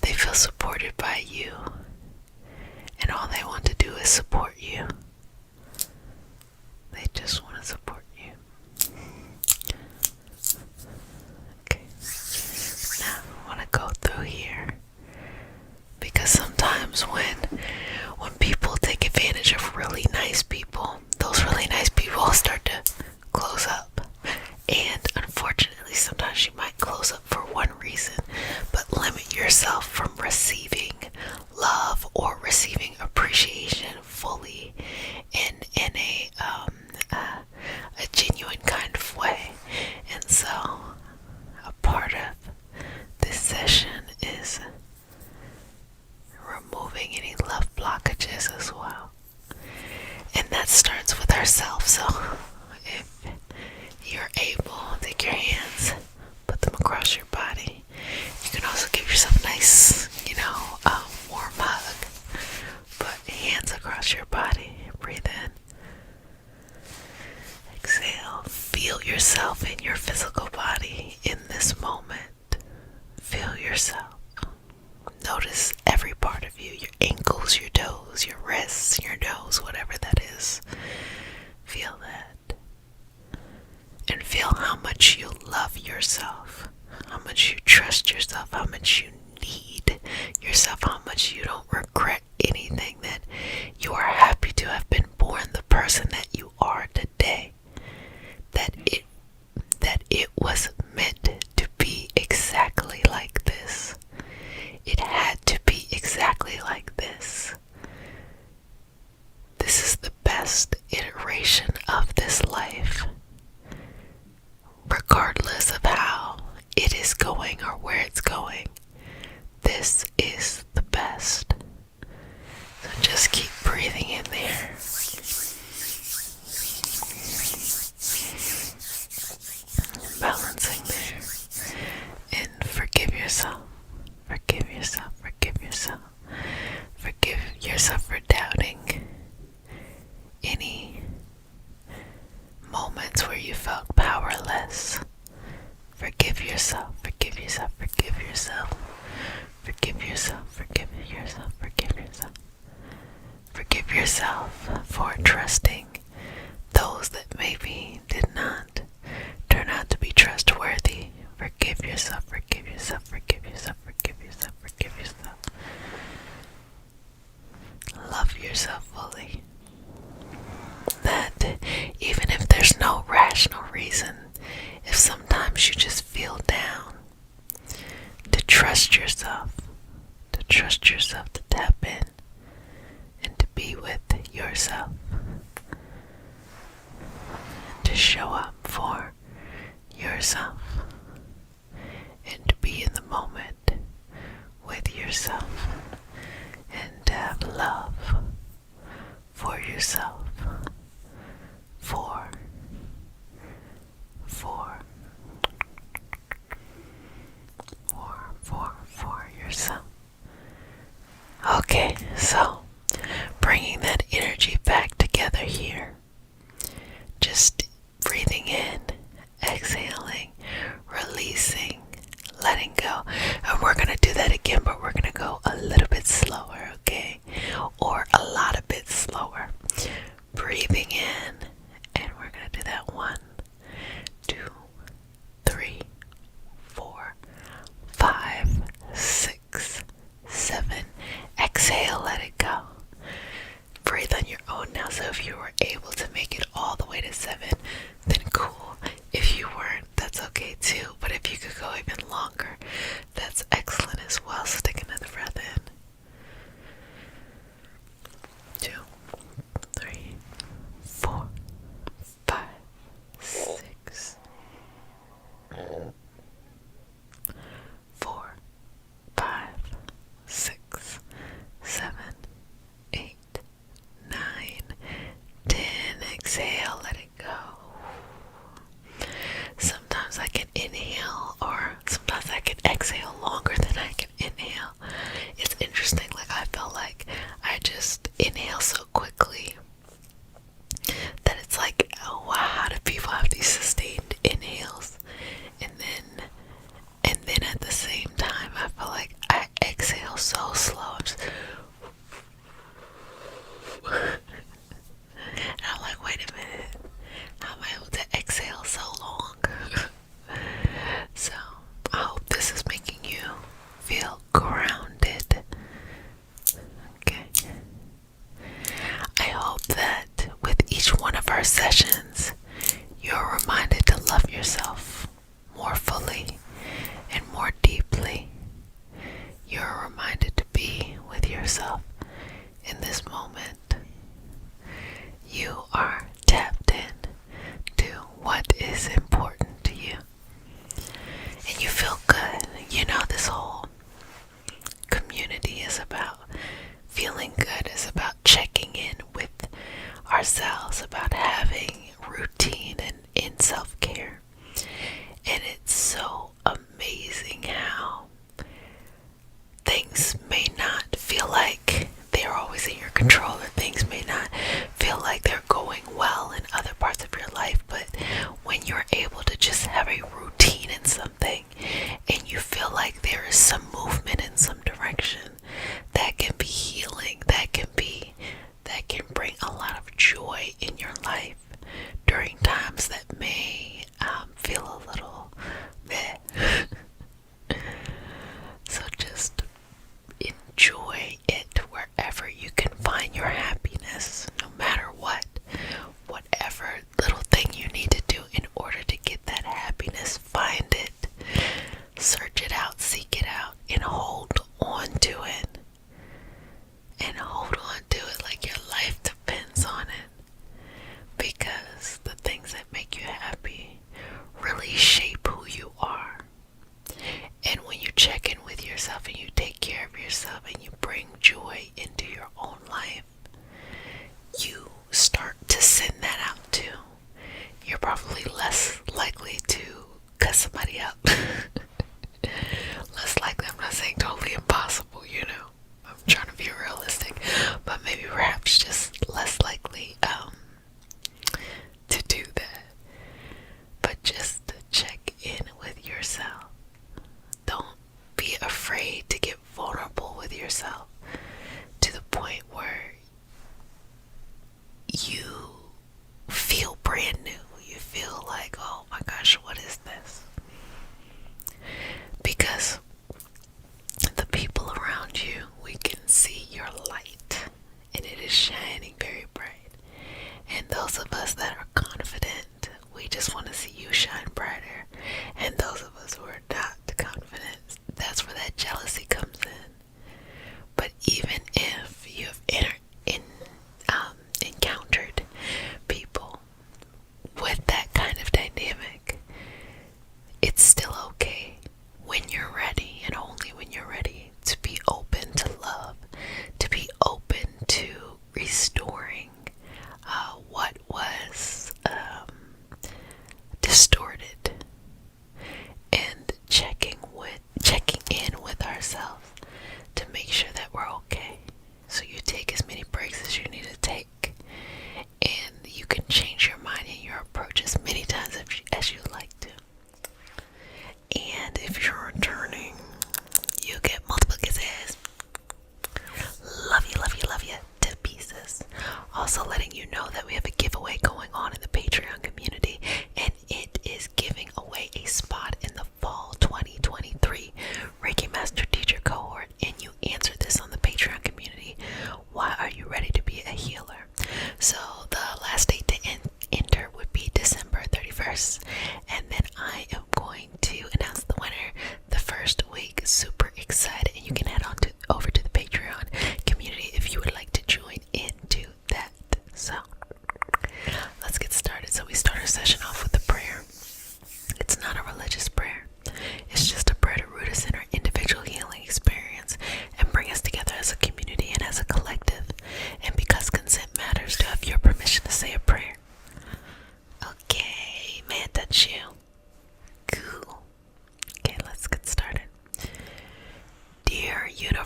They feel supported by you, and all they want to do is support you. They just want to support you. Okay. Now I want to go through here, because sometimes when people take advantage of really nice people, those really nice people start to close up. And unfortunately, sometimes you might close up for one reason, but limit yourself from receiving love or receiving appreciation fully in a genuine kind of way. And so a part of this session is removing any love blockages as well. And that starts with ourselves. So if you're able, take your hands, put them across your body. You can also give yourself a nice, warm hug. Put hands across your body. Breathe in. Exhale. Feel yourself in your physical body in this moment. Feel yourself. Notice every part of you, your ankles, your toes, your wrists, your nose, whatever that is. Feel that. And feel how much you love yourself, how much you trust yourself, how much you need yourself, how much you don't regret anything, that you are happy to have been born the person that you are today, that it was meant to be exactly like this. It had to be exactly like this. This is the best iteration of this life, regardless of how it is going or where it's going. This is the best. So just keep breathing in there. Balancing there. And forgive yourself. Forgive yourself. Forgive yourself. Forgive yourself for doubting any moments where you felt powerless. Forgive yourself. Forgive yourself. Forgive yourself. Forgive yourself. Forgive yourself. Forgive yourself. Forgive yourself for trusting those that maybe did not turn out to be trustworthy. Forgive yourself. Forgive yourself. Forgive yourself. Forgive yourself. Forgive yourself. Love yourself fully. That even if there's no rational reason, if sometimes you just feel down, to trust yourself, to tap in and to be with yourself, and to show up for yourself, and to be in the moment with yourself, and to have love for yourself, for yourself. Okay, so bringing that energy back together here, just breathing in, exhaling, again, but we're gonna go a little bit slower, okay? Or a lot of bit slower. Breathing in, and we're gonna do that 1, 2, 3, 4, 5, 6, 7. Exhale, let it go. Breathe on your own now. So if you were able to make it all the way to 7, then cool. If you weren't, that's okay too. But if you could go even longer, that's excellent as well. So take another breath in. 2, 3, 4, 5, 6, 4, 5, 6, 7, 8, 9, 10. Exhale, let it go. Sometimes I can inhale, or sometimes I can exhale longer than I can inhale. It's interesting, like I felt like I just inhale so quickly that it's like, oh wow, how do people have these sustained inhales? And then at the same time, I feel like I exhale so slow. I'm just and I'm like, wait a minute, how am I able to exhale so long? So I hope this is making you feel grounded. Okay. I hope that with each one of our sessions, you're reminded to love yourself more fully and more deeply. You're reminded to be with yourself in this moment. You are tapped in to what is important to you. And you feel good. You know, this whole community is about feeling good, is about checking in with ourselves, about having routine and in self-care. And it's so amazing how things may not feel like they're always in your control, or things may not feel like they're going well in other parts of your life, but when you're able to just have a routine in something and you feel like there is some movement in some direction, that can be healing, that can bring a lot of joy in your life during times that may feel a little meh. So just enjoy it wherever you can find your happiness, no matter what. Whatever little thing you need to do in order to get that happiness, find it, search it out, seek it out, and hold on to it. And hold on to it like your life depends on it. Because the things that make you happy really shape who you are. And when you check in with yourself and you take care of yourself and you bring joy into your own life, you start to send that out too. You're probably less likely to cuss somebody out. Less likely, I'm not saying totally impossible, you know. I'm trying to be realistic, but maybe perhaps just less likely to do that. But just to check in with yourself. Don't be afraid to get vulnerable with yourself to the point where you feel brand new. You feel like, oh my gosh, what is this? Because the people around you, we can see your light, and it is shining very bright. And those of us that are confident, we just want to see you shine brighter. And those of us who are not confident, that's where that jealousy comes in. But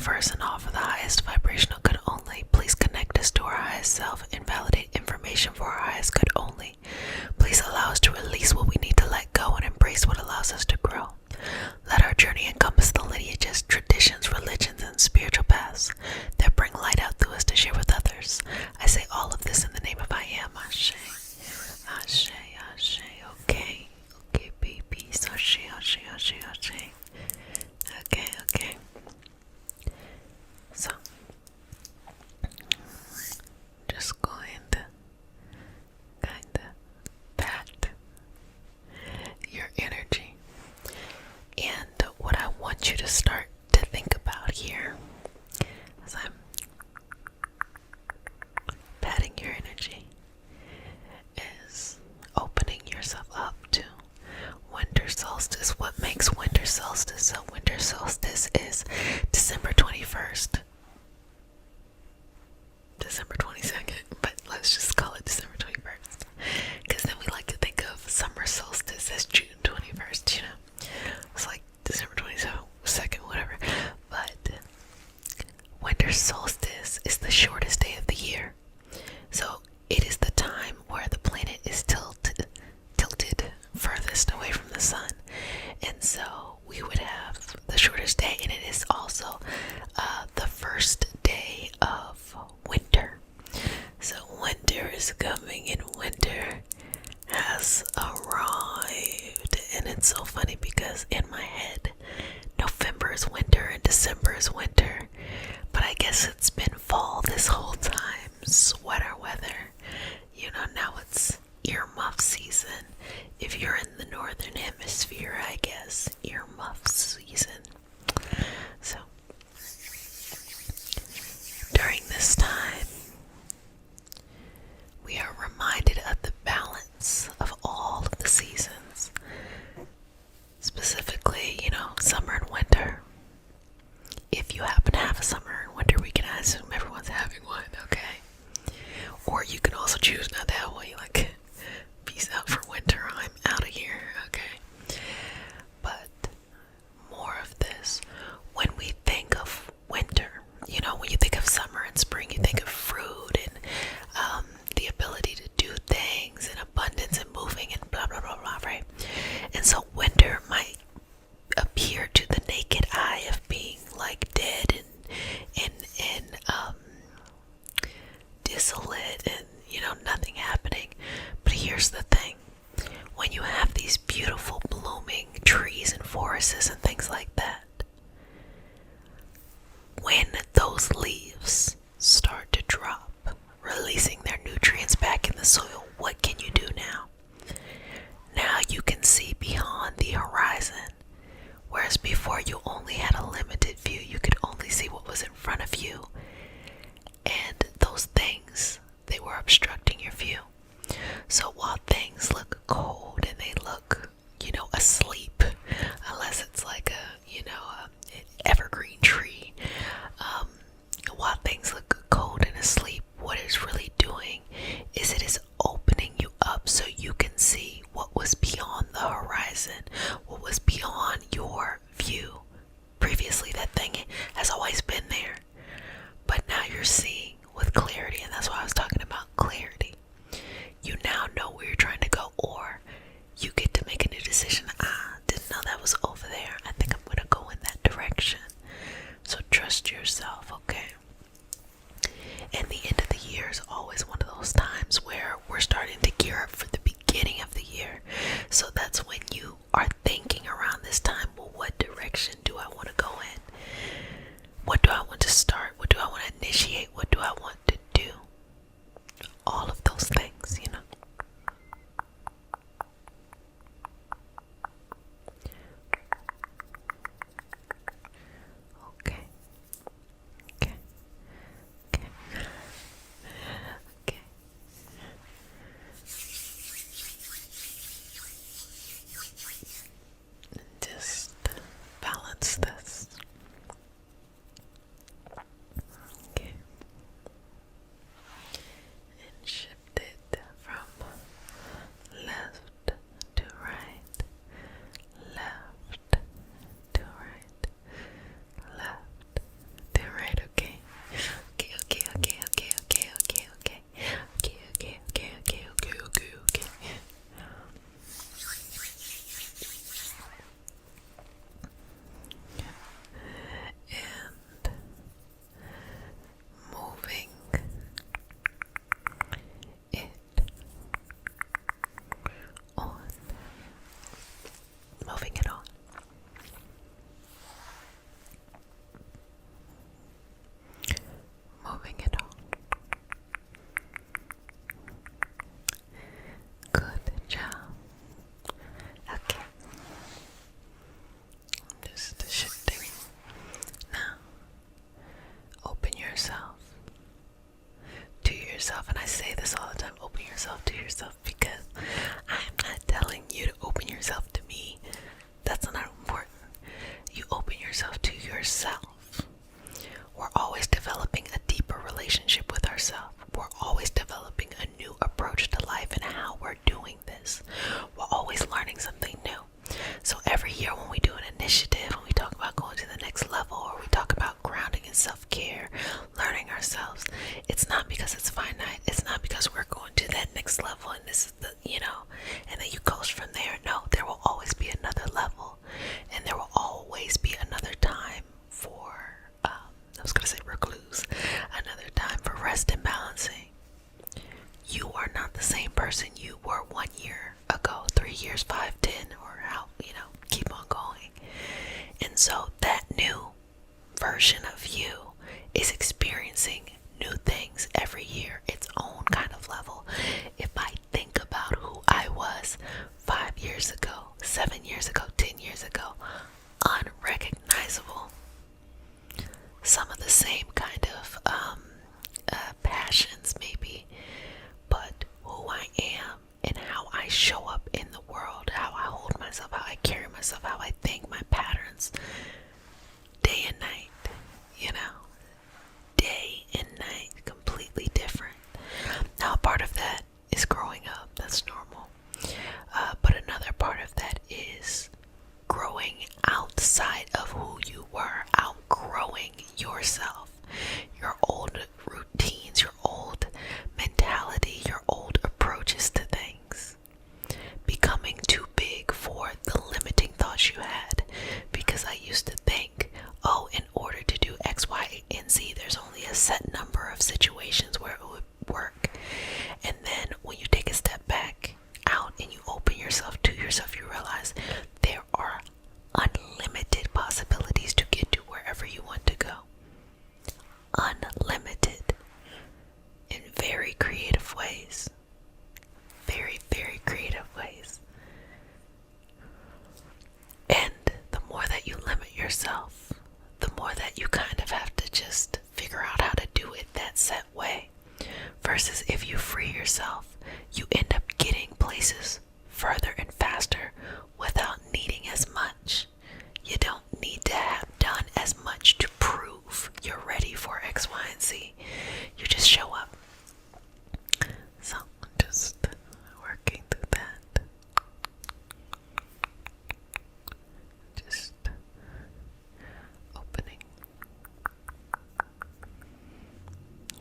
universe and offer the highest vibrational good only. Please connect us to our highest self and validate information for our highest good only. Please allow us to release what we need to let go and embrace what allows us to grow. Let our journey encompass the lineages, traditions, religions, and spiritual paths that bring light out through us to share with others. I say all of this in the name of I am. Ashe. Ashe, Ashe. Okay. Okay, babies. Ashe, Ashe, Ashe, Ashe. Okay, okay. So, just going to kind of pat your energy. And what I want you to start to think about here as I'm patting your energy is opening yourself up to winter solstice. What makes winter solstice? So winter solstice is December 21st. December 22nd, but let's just call it December 21st. Because then we like to think of summer solstice as June 21st, you know? It's like December 22nd, whatever. But winter solstice is the shortest day of the year. So it is the time where the planet is tilted furthest away from the sun. And so we would have the shortest day, and it is also the first day of winter. So winter is coming, and winter has arrived. And it's so funny because in my head, November is winter and December is winter, but I guess it's been fall this whole time. Sweater weather, you know. Now it's earmuff season. If you're in the northern hemisphere, I guess earmuff season. So during this time, we are reminded of the balance of all of the seasons, specifically, you know, summer and winter. If you happen to have a summer and winter weekend, I assume everyone's having one, okay? Or you can also choose not to have one. You like, peace out for winter, I'm out of here, okay? But more of this. When we think of winter, you know, when you think of summer and spring, you think of fruit and the ability to do things and abundance and moving and blah, blah, blah, blah, right? And so winter might appear to the naked eye of being like dead and desolate and, you know, nothing happening. But here's the thing. When you have these beautiful blooming trees and forests and things like that, when those leaves start to drop, releasing their nutrients back in the soil, what can you do now? Now you can see beyond the horizon. Whereas before you only had a limited view, you could only see what was in front of you. And those things, they were obstructing your view. So while things look cold and they look, you know, asleep, unless it's like a, you know, an evergreen tree, while things look cold and asleep, what it's really doing is it is opening you up so you can see what was beyond the horizon, what was beyond your view. Previously, that thing has always been there, but now you're seeing with clarity, and that's why I was talking about clarity. You now know where you're trying to go, or you get to make a new decision. Didn't know that was over there. I think I'm gonna go in that direction. So trust yourself, okay? And the end of the year is always one of those times where we're starting to gear up for the beginning of the year. So that's when you are thinking around this time, well, what direction do I want to go in? What do I want to start? What do I want to initiate? What do I want to do? All of those things, you know. Okay. Okay. Okay. Okay. yourself to yourself, because I'm not telling you to open yourself to me. That's not important. You open yourself to yourself. We're always developing a deeper relationship with ourselves. We're always developing a new approach to life and how we're doing this. We're always learning something new. So every year when we do an initiative, when we talk about going to the next level, or we talk about grounding and self-care, learning ourselves, it's not because it's finite. It's not because we're going to that next level and this is the, and then you coast from there. No, there will always be another level, and there will always be another time for, I was going to say recluse, another time for rest and balancing. You are not the same person you were 1 year ago, 3 years, 5, 10, or how, keep on going. And so that new version of you is experiencing new things every year, its own kind of level. If I think about who I was 5 years ago, 7 years ago, 10 years ago, unrecognizable. Some of the same kind of passions maybe, but who I am and how I show up in the world, how I hold myself, how I carry myself, how I think, my patterns, day and night, day and night, completely different. Now, part of that is growing up, that's normal, but another part of that is growing outside of who you were, outgrowing yourself, your old routines, your old mentality, your old approaches to things, becoming too big for the limiting thoughts you had. Because I used to think, oh, in order to do X, Y, and Z, there's only a set number of situations where it would work. And then when you take a step back out and you open yourself to yourself, you realize there are unlimited possibilities to get to wherever you want to go. Unlimited. In very creative ways. Very, very creative ways. And the more that you limit yourself, the more that you kind of have to just figure out how to do it that set way. Versus if you free yourself, you end up getting places further and faster without needing as much. You don't need to have done as much to prove you're ready for X, Y, and Z. You just show up. So I'm just working through that. Just opening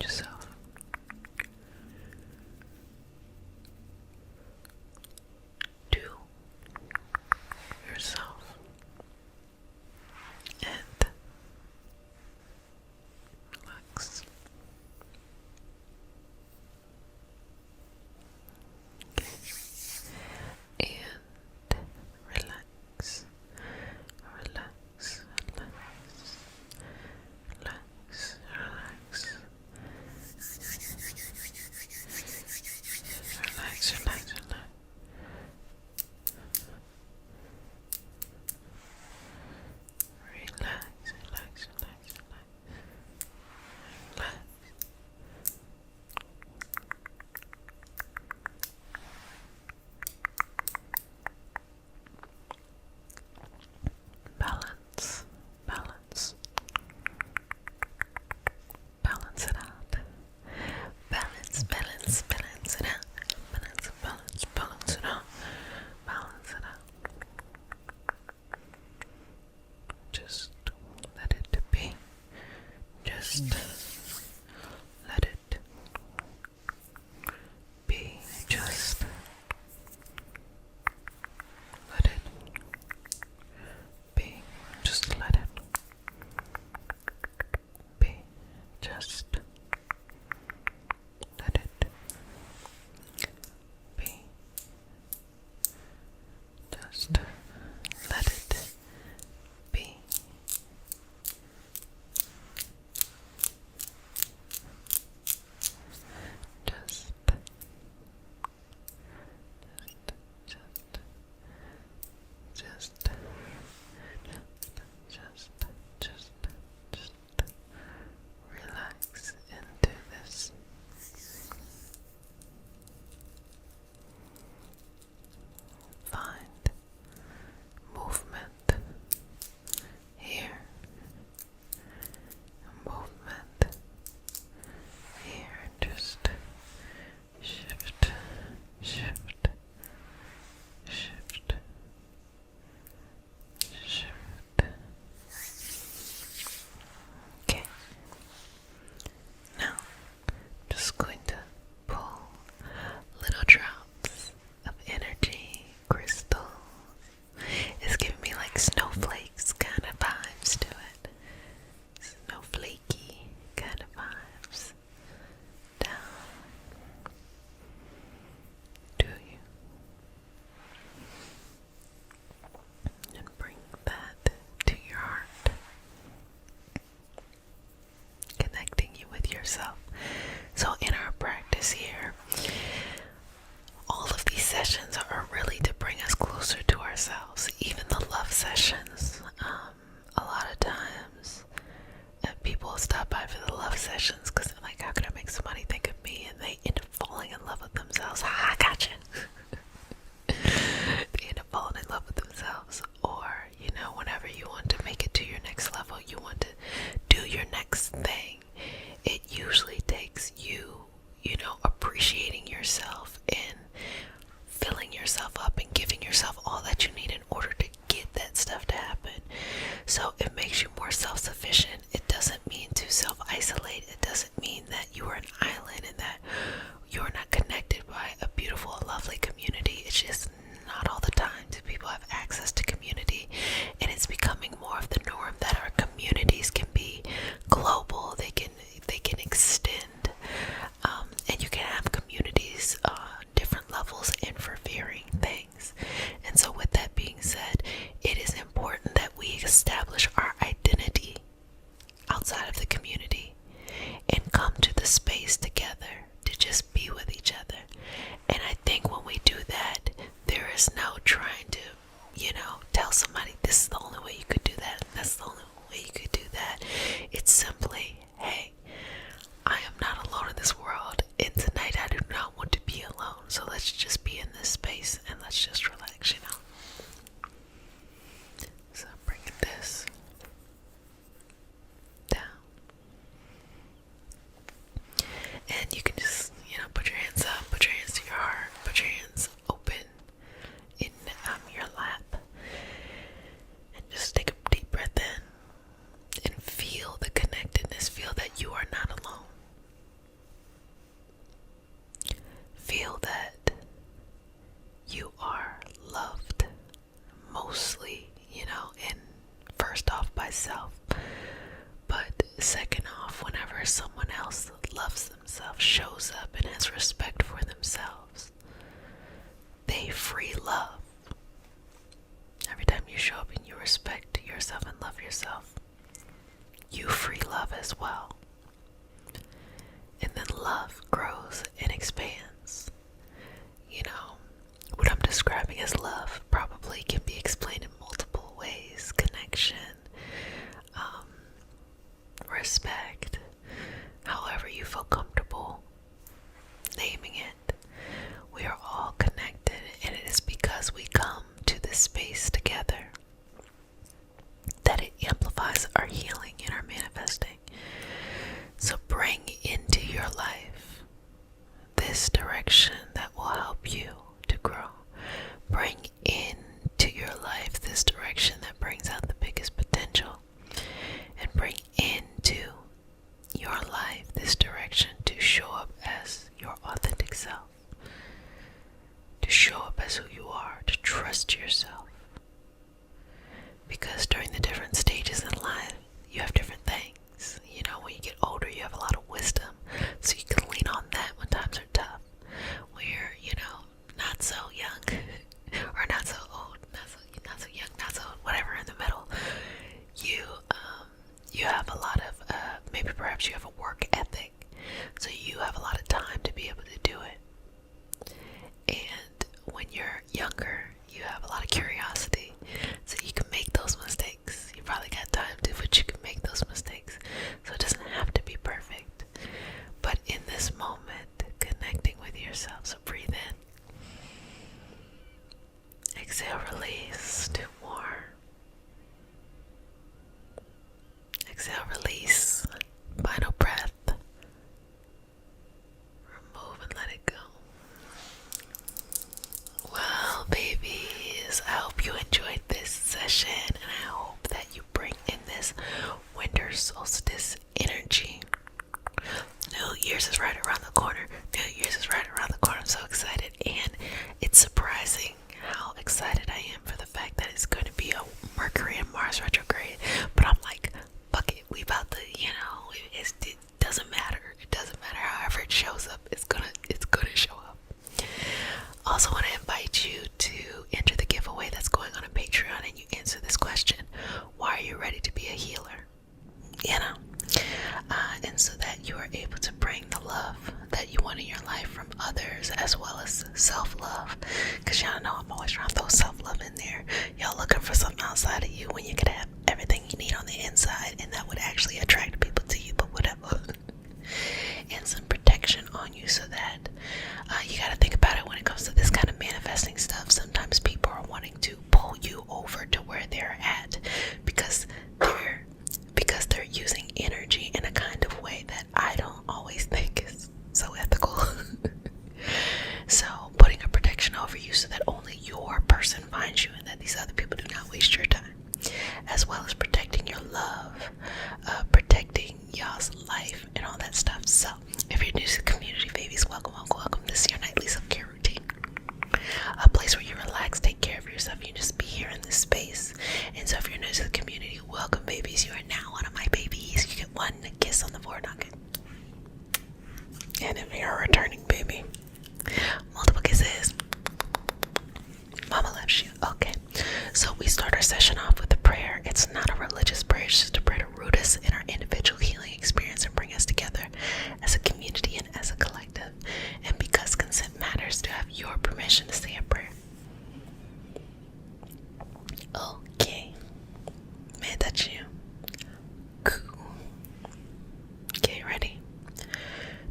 yourself. To yourself. And relax. Okay. And relax. Relax. Relax. Relax. Relax. Relax, relax, relax. Relax, relax, relax, relax. Relax. Balance, balance. Balance it out. Balance, balance, balance it out. Balance, balance, balance it out. Balance it out. Just let it be. Just let it be. Just let it be. Just let it be. Just let it be. Just let it be. So it makes you more self-sufficient. It doesn't mean to self-isolate. It doesn't mean that you are an island and that you're not connected by a beautiful and lovely community. It's just not all the time do people have access to community, and it's becoming more of the norm that our communities can be global. They can extend, and you can have communities different levels and for varying things. And so with that being said, it is important that we establish our identity outside of the community and come to the space together to just be with each other. And I think when we do that, there is no trying to, tell somebody this is the only way you could do that, that's the only way you could do that. It's simply, hey, I am not alone in this world, and tonight I do not want to be alone, so let's just be in this space and let's just relax, So I'm bringing this down. And you can just, put your hands up, put your hands to your heart, put your hands open in your lap. And just take a deep breath in and feel the connectedness. Feel that you are not alone. Feel that you are loved, mostly, and first off by self. But second off, whenever someone else loves themselves, shows up, and has respect for themselves, they free love. Every time you show up and you respect yourself and love yourself, you free love as well. And then love grows and expands. What I'm describing as love probably can be explained in multiple ways. Connection, respect, however you feel comfortable naming it. We are all connected, and it is because we come to this space together that it amplifies our healing and our manifesting. So bring into your life this direction that will help you to grow. Bring into your life this direction that brings out the biggest potential. And bring into your life this direction to show up as your authentic self. To show up as who you are, to trust yourself. Because during the different stages in life, you have different things. When you get older, you have a lot of wisdom, so you can lean on that when times are tough. When you're, not so young, or not so old, not so young, not so whatever in the middle, you have a lot of, maybe perhaps you have a work ethic, so you have a lot of time to be able to do it. And when you're younger, you have a lot of curiosity, so you can make those mistakes. You probably got time to, but you can make those mistakes. So it doesn't have to be perfect. But in this moment, connecting with yourself. So breathe in. Exhale, release. 2 more. Exhale, release. Final breath. Remove and let it go. Well, babies, I hope you enjoyed this session, and I hope that you bring in this winter solstice energy. New Year's is right around the corner. I'm so excited, and it's surprising how excited I am for the fact that it's going to be a Mercury and Mars retrograde. But I'm like, fuck it, we about to, it doesn't matter. It doesn't matter. However it shows up, it's gonna show up. Also want to invite you to enter the giveaway that's going on Patreon, and you answer this question: why are you ready to be a healer? And so that you are able to bring the love that you want in your life from others, as well as self-love. Because y'all know I'm always trying to throw self-love in there. Y'all looking for something outside of you when you could have everything you need on the inside, and that would actually attract people to you, but whatever. And some protection on you, so that you got to think about it when it comes to this kind of manifesting stuff. Sometimes people are wanting to pull you over to where they're at because they're using energy in a kind of way that I don't always think is so ethical. So putting a protection over you so that only your person finds you, and that these other people do not waste your time, as well as protecting love, protecting y'all's life and all that stuff. So if you're new to the community, babies, welcome, welcome, welcome. This is your nightly self-care routine, a place where you relax, take care of yourself, you just be here in this space. And so if you're new to the community, welcome, babies. You are now one of my babies. You get one kiss on the forehead. And if you're a returning baby, multiple kisses. Mama loves you. Okay, so we start our session off with a prayer. It's not a religious prayer, it's just a prayer to root us in our individual healing experience and bring us together as a community and as a collective. And because consent matters, to have your permission to say a prayer. Okay, man, that's you. Cool. Okay, ready?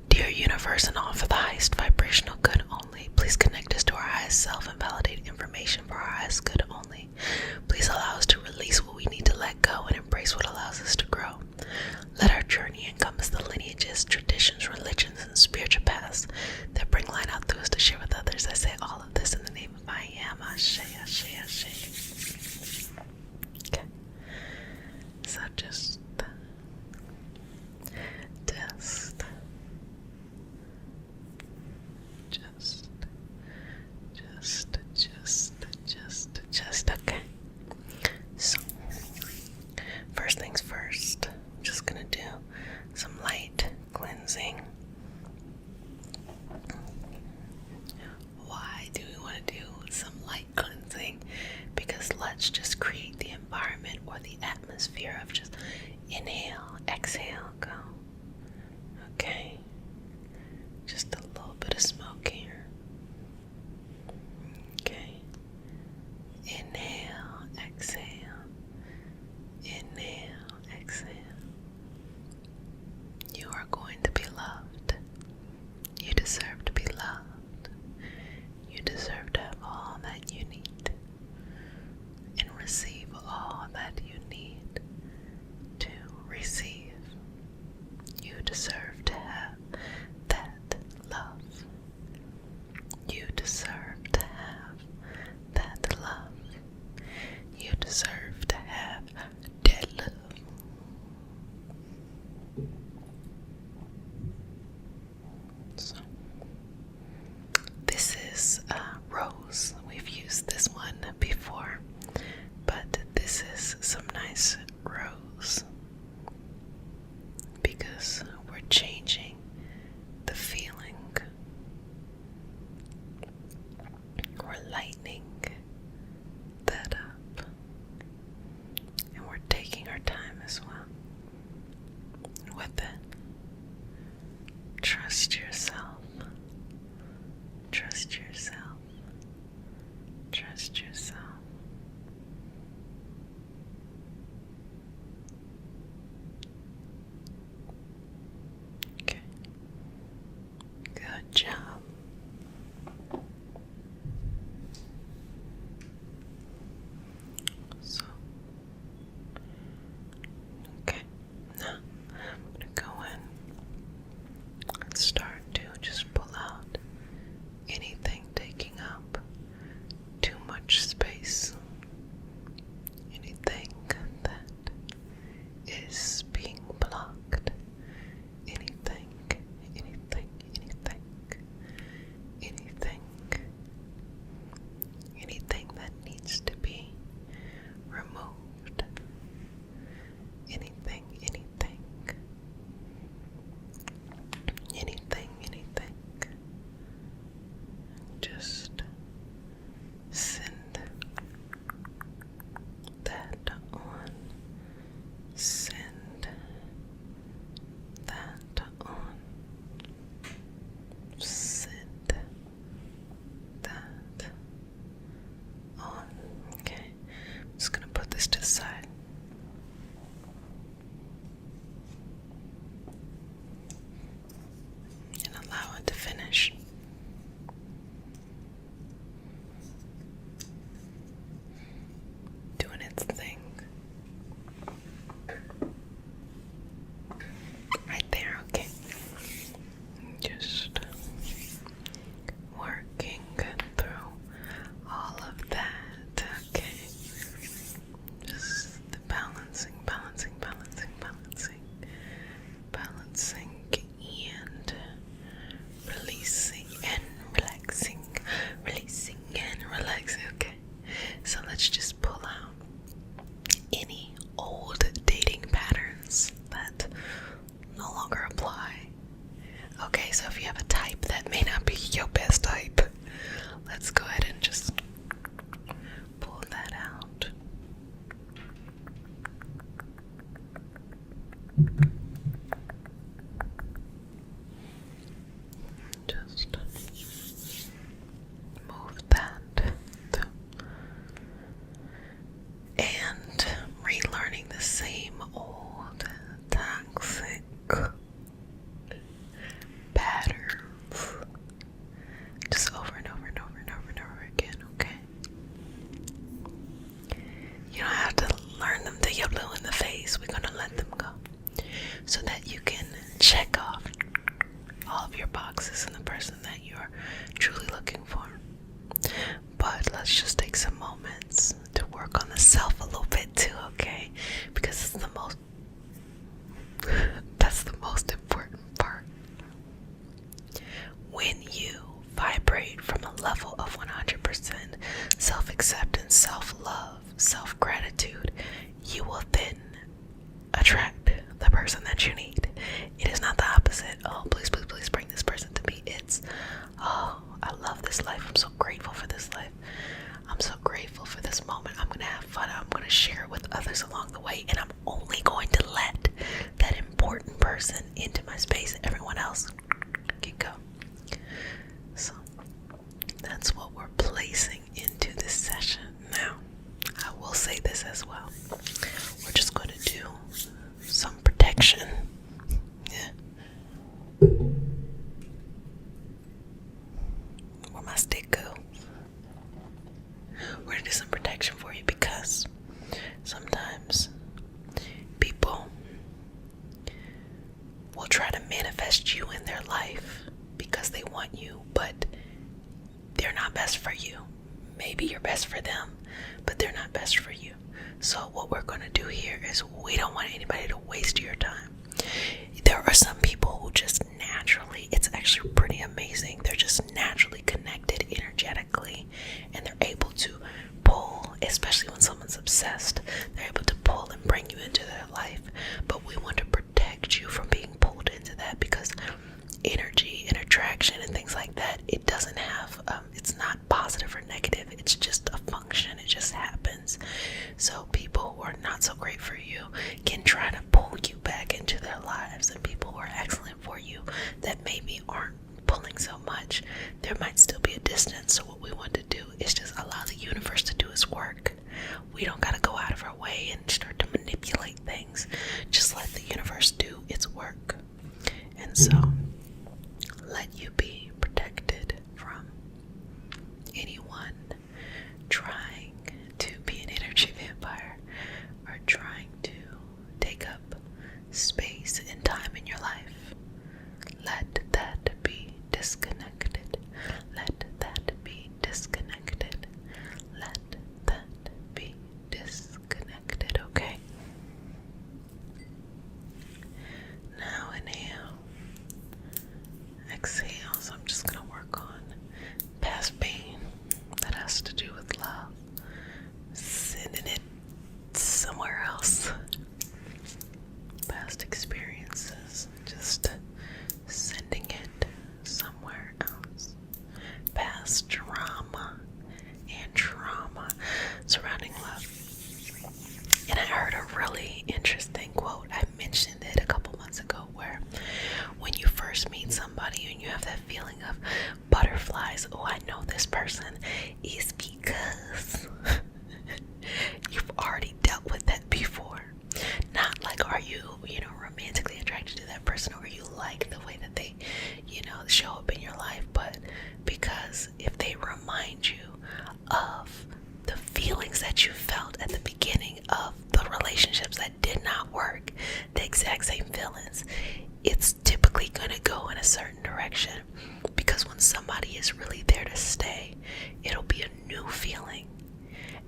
Dear universe and all for the highest vibrational good only, please connect us to our highest self and validate information for our highest good only. Please allow us to release what we need to let go and embrace what allows us to grow. Let our journey encompass the lineages, traditions, religions, and spiritual paths that bring light out through us to share with others. I say all of this in the name of I am. Ashe, ashe, ashe. Okay. So just okay. So, first things first, I'm just gonna do some light cleansing. Why do we want to do some light cleansing? Because let's just create the environment or the atmosphere of just inhale, exhale, go. Okay. Just a little bit of smoke here. Okay. Inhale, exhale. Inhale, exhale. You are going to be loved. You deserve to be loved. You deserve to have all that you need and receive all that you need to receive. space. We're going to let them go so that you can check off all of your boxes and the person that you're truly looking for. But let's just take some moments to work on the self a little bit too, okay? Because it's that's the most important part. When you vibrate from a level of 100% self-acceptance, self-love, self-gratitude, you will then attract the person that you need. It is not the opposite. Oh, please, please, please bring this person to me. It's, oh, I love this life. I'm so grateful for this life. I'm so grateful for this moment. I'm going to have fun. I'm going to share it with others along the way. And I'm only going to let that important person into my space. Everyone else can go. So that's what we're placing into this session. Now, I will say this as well. We're just going to do some protection. Yeah. Where my stick go? We're going to do some protection for you because sometimes people will try to manifest you in their life because they want you, but they're not best for you. Maybe you're best for them, but they're not best for you. So what we're going to do here is we don't want anybody to waste your time. There are some people who just naturally, it's actually pretty amazing, they're just naturally connected energetically, and they're able to pull, especially when someone's obsessed, they're able to pull and bring you into their life. But we want to protect you from being pulled into that, because energy and attraction and things like that, it doesn't have, it's not positive or negative, it's just a function, it just happens. So people who are not so great for you can try to pull you back into their lives, and people who are excellent for you that maybe aren't pulling so much, there might still be a distance. So what we want to do is just allow the universe to do its work. We don't got to go out of our way and start to manipulate things. Just let the universe do its work. And so let you be protected from anyone trying to be an energy vampire or trying to take up space and time in your life. Let that be disconnected. Let that be disconnected. Let that be disconnected, okay? Now inhale. Exhale. So I'm just going to work on past pain that has to do with love. Sending it somewhere else. Past experiences. Just sending it somewhere else. Past drama and trauma surrounding love. And I heard a really interesting quote. I mentioned it a couple months ago, where when you first meet somebody and you have that feeling of butterflies, oh, I know this person, is because you've already dealt with that before. Not like, are you, romantically attracted to that person, or you like the way that they, show up in your life, but because if they remind you of the feelings that you felt at the beginning of the relationships that did not work, the exact same feelings, it's typically going to go in a certain direction. Because when somebody is really there to stay, it'll be a new feeling,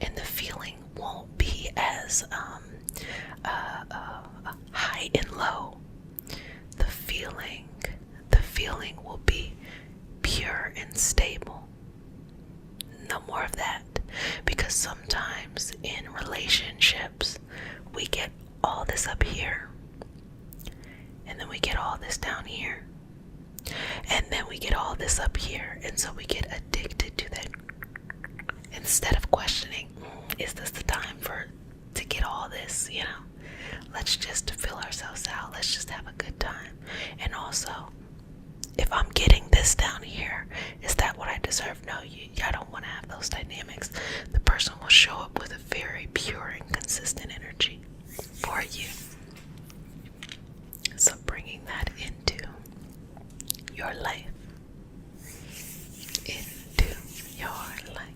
and the feeling won't be as high and low. The feeling will be pure and stable. No more of that. Because sometimes in relationships, we get all this up here, and then we get all this down here, and then we get all this up here, and so we get addicted to that. Instead of questioning, is this the time to get all this, let's just fill ourselves out, let's just have a good time. And also, if I'm getting this down here, is that what I deserve? No, I don't want to have those dynamics. The person will show up with a very pure and consistent energy for you. So bringing that into your life, into your life,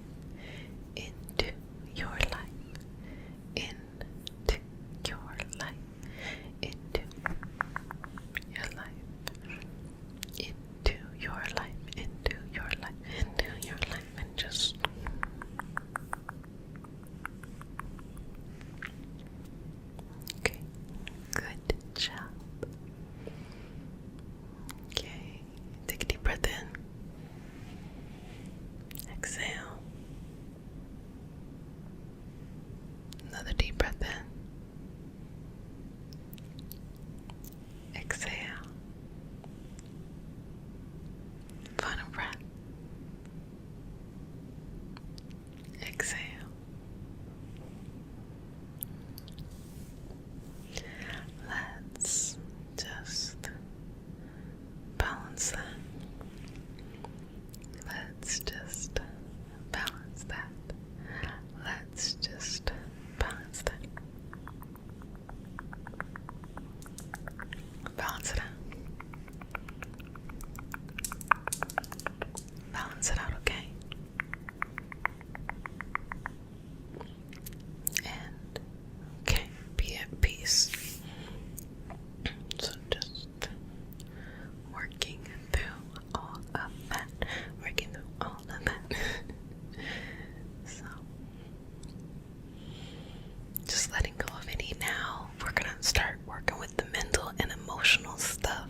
into your life, into your life. balance it out. Balance it out, okay? And, okay, be at peace. So just working through all of that. Working through all of that. So, just letting go of any now. We're gonna start working with the mental and emotional stuff.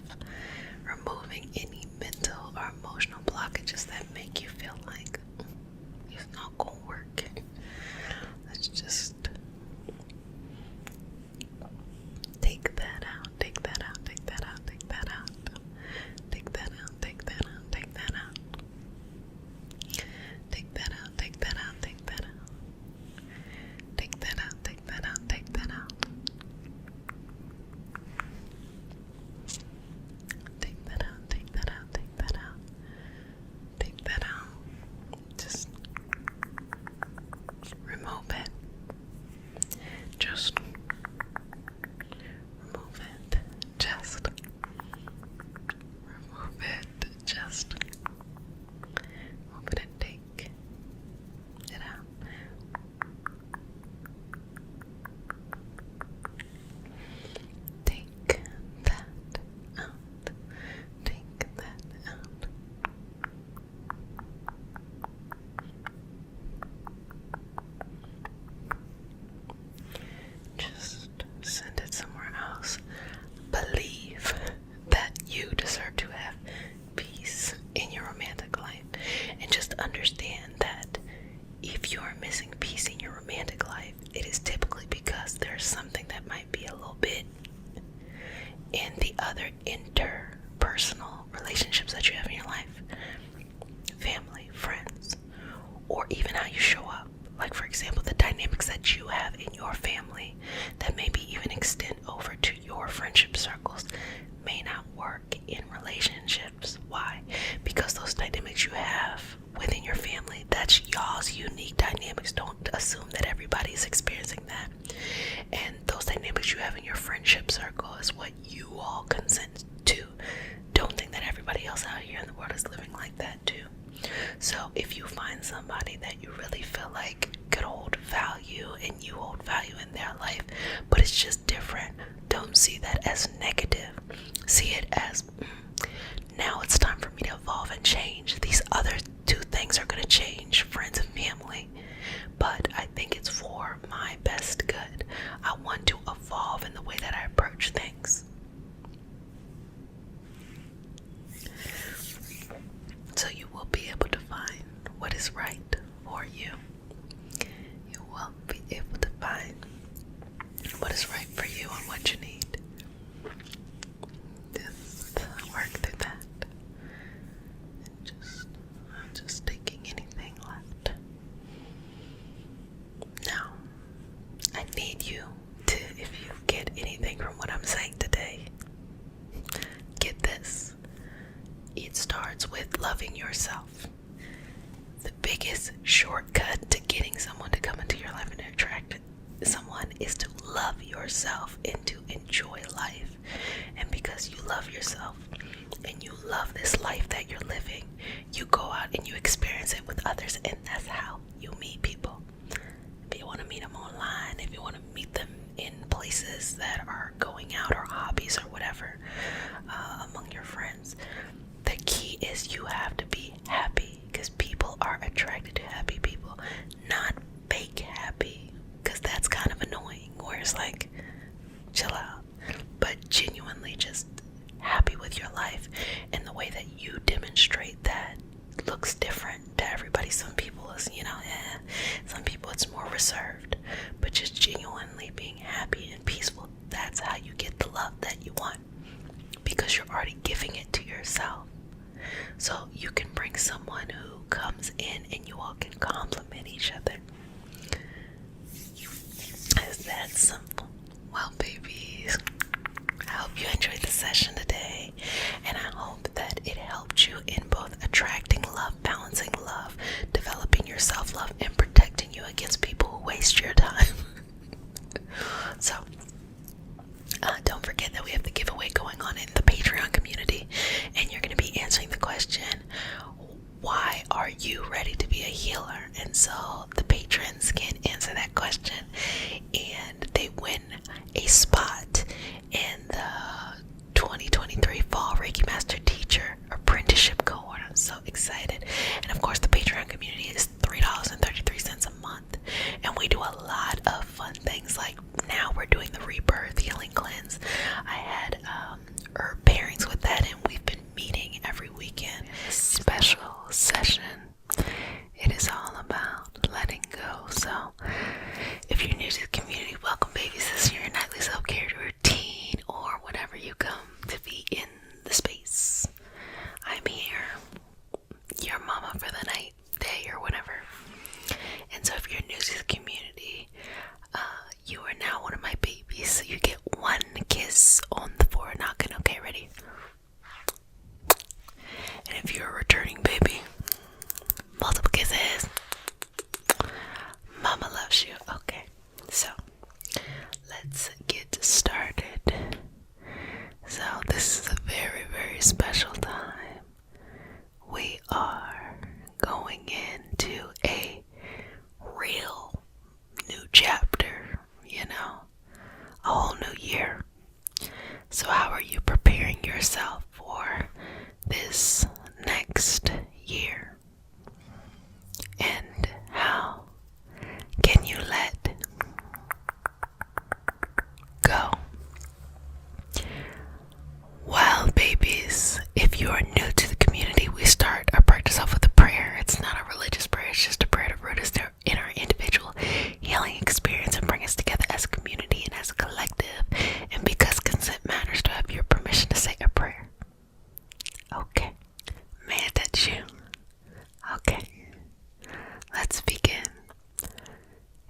Removing any mental or emotional blockages that make you feel like it's not gonna work. Let's just take that out, take that out, take that out, take that out. Take that out, take that out, take that out. Take that out, take that out, take that out. Take that out, take that out, take that out. Take that out, take that out, take that out. Take that out. Just remove it. Just remove it. Just remove it. Just remove it and take it out. Take that out. Take that out. Just send it somewhere else. Believe that you deserve to have peace in your romantic life. And just understand that if you are missing peace in your romantic life, it is typically because there's something that might be a little bit in the other interpersonal relationships that you have in your life. Family, friends, or even how you show up. Like, for example, the dynamics that you have in your family that maybe even extend over to your friendship circles may not work in relationships. Why? Because those dynamics you have within your family, that's y'all's unique dynamics. Don't assume that everybody's experiencing that. And those dynamics you have in your friendship circle is what you all consent to. Don't think that everybody else out here in the world is living like that too. So if you find somebody that you really feel like could hold value and you hold value in their life, but it's just different, don't see that as negative. See it as, now it's time for me to evolve and change. These other two things are going to change, friends and family, but I think it's for my best good. I want to evolve in the way that I approach things. So you will be able to find what is right for you. You will be able to find what is right for you and what you need. Just work through that. And I'm just taking anything left. Now, I need you to, if you get anything from what I'm saying today, get this. It starts with loving yourself. The biggest shortcut to getting someone to come into your life and attract someone is to love yourself and to enjoy life. And because you love yourself and you love this life that you're living, you go out and you experience it with others, and that's how you meet people. If you want to meet them online, if you want to meet them in places that are going out or hobbies or whatever, among your friends, the key is you have to be happy, because people are attracted to happy people, not fake happy, because that's kind of annoying, where it's like, chill out, but genuinely just happy with your life. And the way that you demonstrate that looks different to everybody. Some people is, some people it's more reserved, but just genuinely being happy and peaceful, that's how you get the love that you want, because you're already giving it to yourself. So you can bring someone who comes in and you all can compliment each other. It's that simple. Well, babies, I hope you enjoyed the session today, and I hope that it helped you in both attracting love, balancing love, developing your self-love, and protecting you against people who waste your time. So, don't forget that we have the giveaway going on in the question, why are you ready to be a healer? And so the patrons can answer that question, and they win a spot in the 2023 Fall Reiki Master Teacher Apprenticeship Cohort. I'm so excited. And of course, the Patreon community is $3.33 a month, and we do a lot of fun things. Like now we're doing the Rebirth Healing Cleanse. I had herb pairings with that, and we've been meeting every weekend. Special session. It is all about letting go. So if you're new to the community, welcome, babies. This is your nightly self-care routine, or whenever you come to be in the space. I'm here, your mama for the night, day, or whatever. And so if you're new to the community, you are now one of my babies. So you get one kiss on the forehead knocking. Okay, ready? And if you're a returning baby, multiple kisses. Mama loves you. Okay, so let's get started. So this is a very, very special time. We are going into a real new chapter, a whole new year. So how are you preparing yourself for this next year? And how can you let go? Well, babies, if you are new to the community, we start our practice off with a prayer. It's not a religious prayer, it's just a prayer to root us in our individual healing experience and bring us together as a community and as a collective. And because consent matters, do I have your permission to say a prayer? Okay. May I touch you? Okay. Let's begin.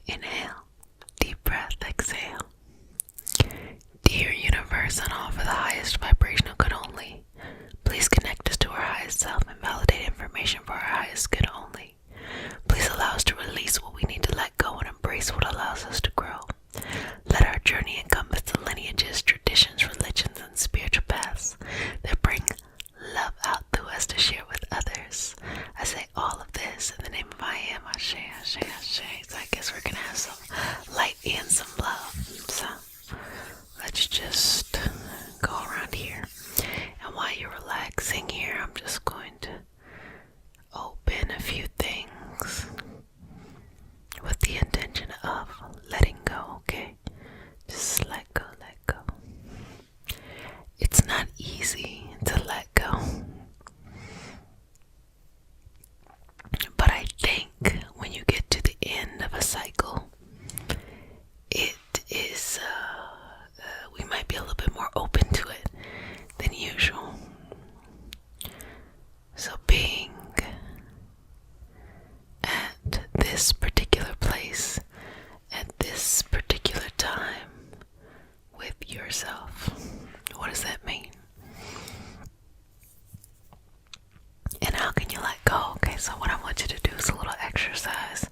Inhale. Deep breath. Exhale. Dear universe, and all for the highest vibrational good only, please connect us to our highest self and validate information for our highest good only. Please allow us to release what we need to let go and embrace what allows us to grow. Let our journey encompass the lineages, traditions, religions, and spiritual paths that bring love out through us to share with others. I say all of this in the name of I am, Ashe, Ashe, Ashe. So I guess we're going to have some light and some love. So let's just go around here. And while you're relaxing here, I'm just going to open a few things with the intention of letting go, okay? Just let go, let go. It's not easy to let go. But I think when you get to the end of a cycle, it is, we might be a little bit more open to it than usual. So being at this particular place, at this particular time with yourself, what does that mean? And how can you let go? Okay, so what I want you to do is a little exercise.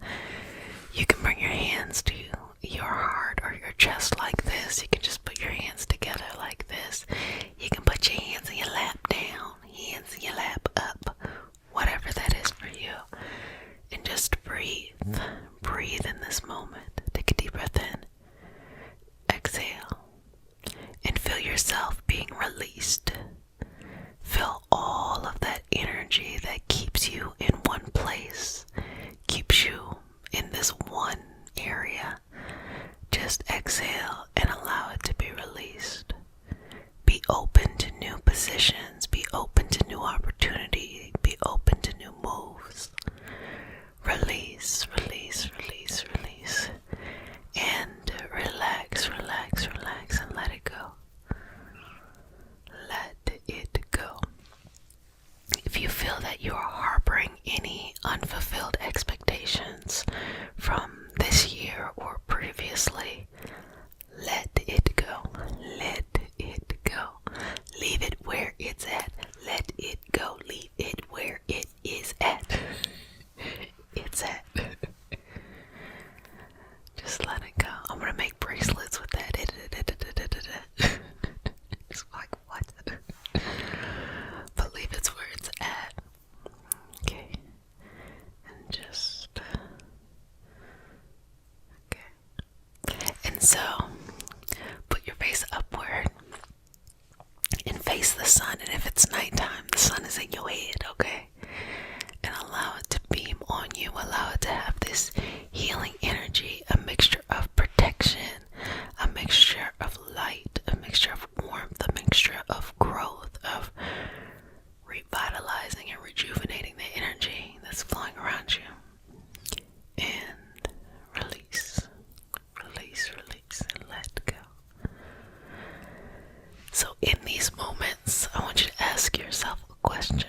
You can bring your hands to your heart or your chest like this. You can just put your hands together like this. You can put your hands in your lap down, hands in your lap up, whatever that is for you. And just breathe. Breathe in this moment. Take a deep breath in. Exhale. And feel yourself being released. Feel all of that energy that keeps you in one place, keeps you in this one area. Just exhale and allow it to be released. Be open to new positions. Be open to new opportunity. Be open to new moves. Release, release, release, release. And relax, relax, relax, and let it go. Let it go. If you feel that you are harboring any unfulfilled expectations from this year or previously, let it go. Let it go. Leave it where it's at. Let it go. Leave it where it is at. It's at. Just let it go. I'm gonna make bracelets with that. It's like, what? But leave it where it's at. And if it's nighttime, the sun is in your head, okay? And allow it to beam on you. Allow it to have this healing energy, a mixture of protection, a mixture of light, a mixture of warmth, a mixture of growth, of revitalizing and rejuvenating the energy that's flowing around you. And release, release, release, and let go. So in these moments, I want you to ask yourself a question.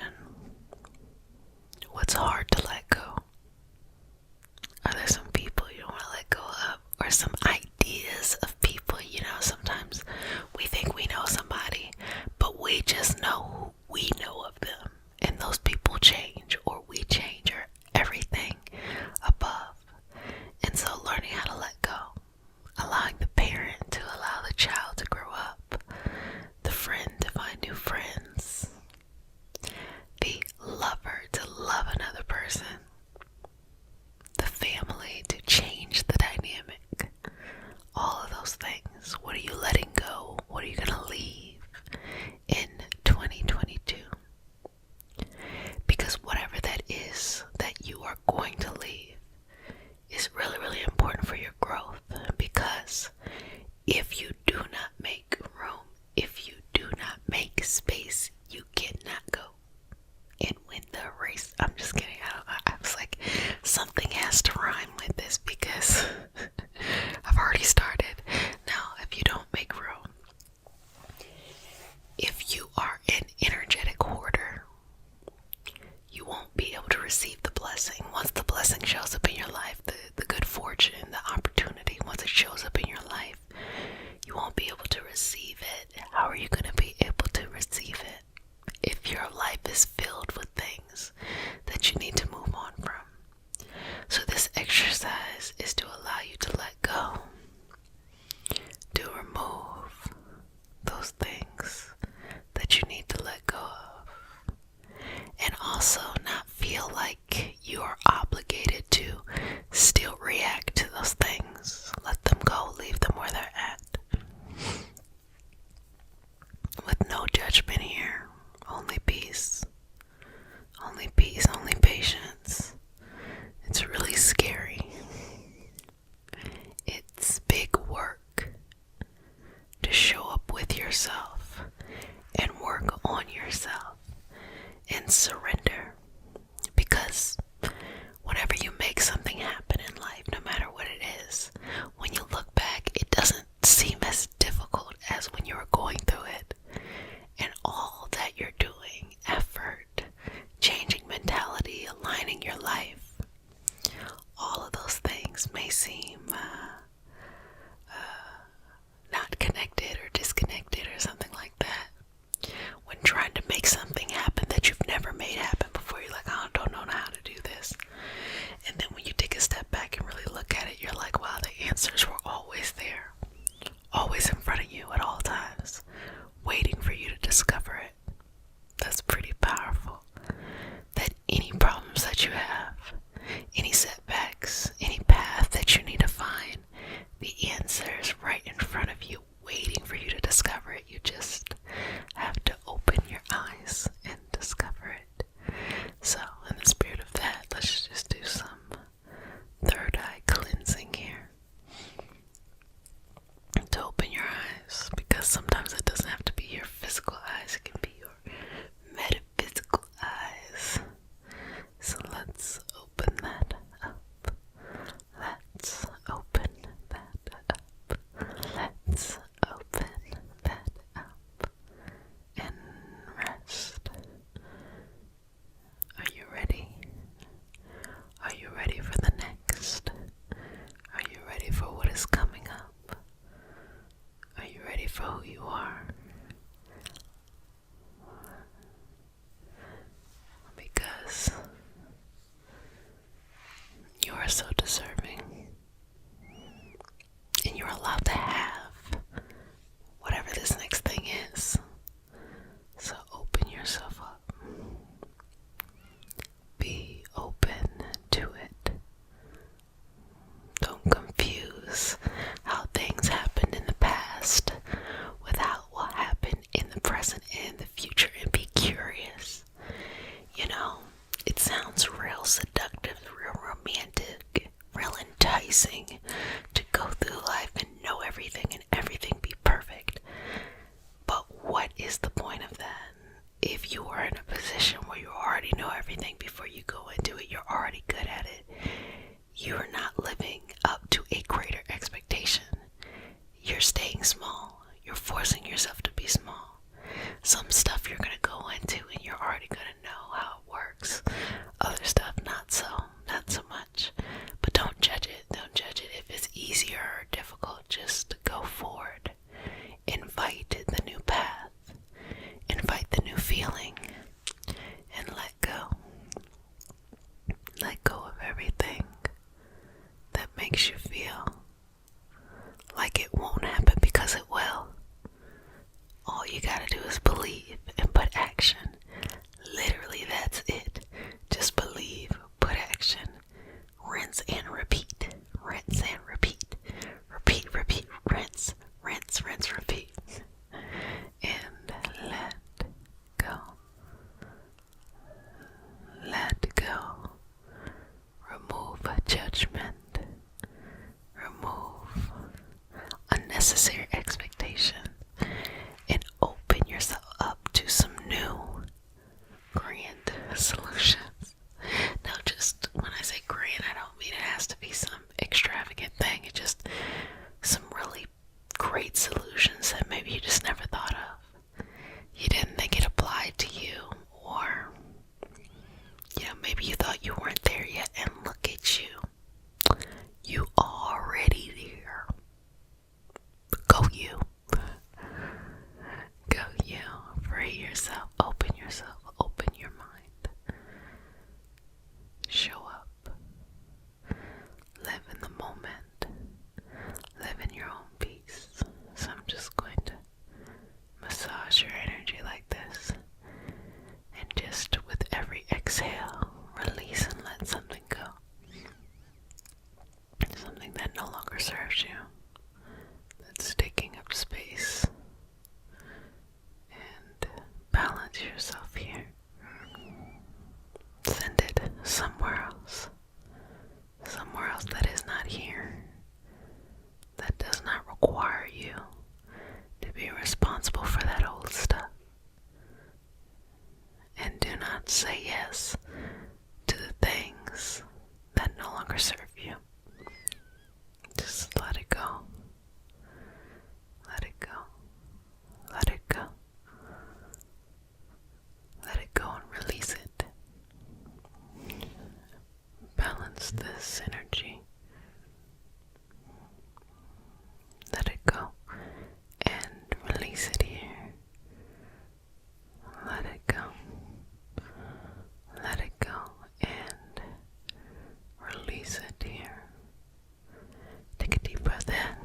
What's hard to let go? Are there some people you don't want to let go of? Or some ideas of people? You know, sometimes we think we know somebody, but we just know who we know of them. And those people change, or we change, or everything above. And so learning how to let go. Allowing the parent to allow the child to grow up. The friend to find new friends. The lover to love another person. The family to change the dynamic. All of those things. What are you letting go? What are you going to leave in 2022? Because whatever that is that you are going to leave is really, really important for your growth. Because if you do not make room, if you do not make space, you cannot go and win the race. I'm just kidding. I was like, something has to rhyme with this because I've already started. Now, if you don't make room, if you are an energetic hoarder, you won't be able to receive the blessing. Once the blessing shows up in your life, the good fortune, the opportunity, once it shows up in your life, you won't be able to receive it. How are you going to be able to receive it if your life is filled with things that you need to move on from? So this exercise is to allow you to let go, to remove those things that you need to let go of, and also not feel like you are obligated to still react to those things. Let them go, leave them where they're at. With no judgment here, only peace, only patience. is the point of that. If you are in a position where you already know everything before you go into it, you're already good at it, you're not living up to a greater expectation. You're staying small. You're forcing yourself to be small. Some stuff you're going to go into and you're already going to know how it works. Other stuff, not so much. But don't judge it. Don't judge it if it's easier or difficult. Just go forward. Invite the new path. Invite the new feeling. And let go. Let go of everything that makes you feel like it won't happen, because it will. All you gotta do is believe and put action. Literally, that's it. Just believe, put action. Rinse and repeat. Rinse and repeat. Repeat, repeat, rinse, rinse, rinse, repeat. And let go. Let go. Remove judgment. Remove unnecessary expectation. And open yourself up to some new grand solutions. Now, just when I say grand, I don't mean it has to be some extravagant thing. It's just some really great solutions that maybe you just never thought of. You didn't think it applied to you, or maybe you thought you weren't there yet, and look at you. You already there. Go you. Go you. Free yourself. Open yourself. Open your mind. Show up. Live in the moment. Live in your own peace. So I'm just going to massage your energy like this. And just with every exhale, release and let something go. Something that no longer serves you. That's taking up space. And balance yourself here. Send it somewhere else. Somewhere else that is not here. That does not require you to be responsible for that old stuff. And do not say yes to the things that no longer serve you. Just let it go. Let it go. Let it go. Let it go and release it. Balance this energy. Let it go and release it here. Let it go. Let it go and release it here. Take a deep breath in.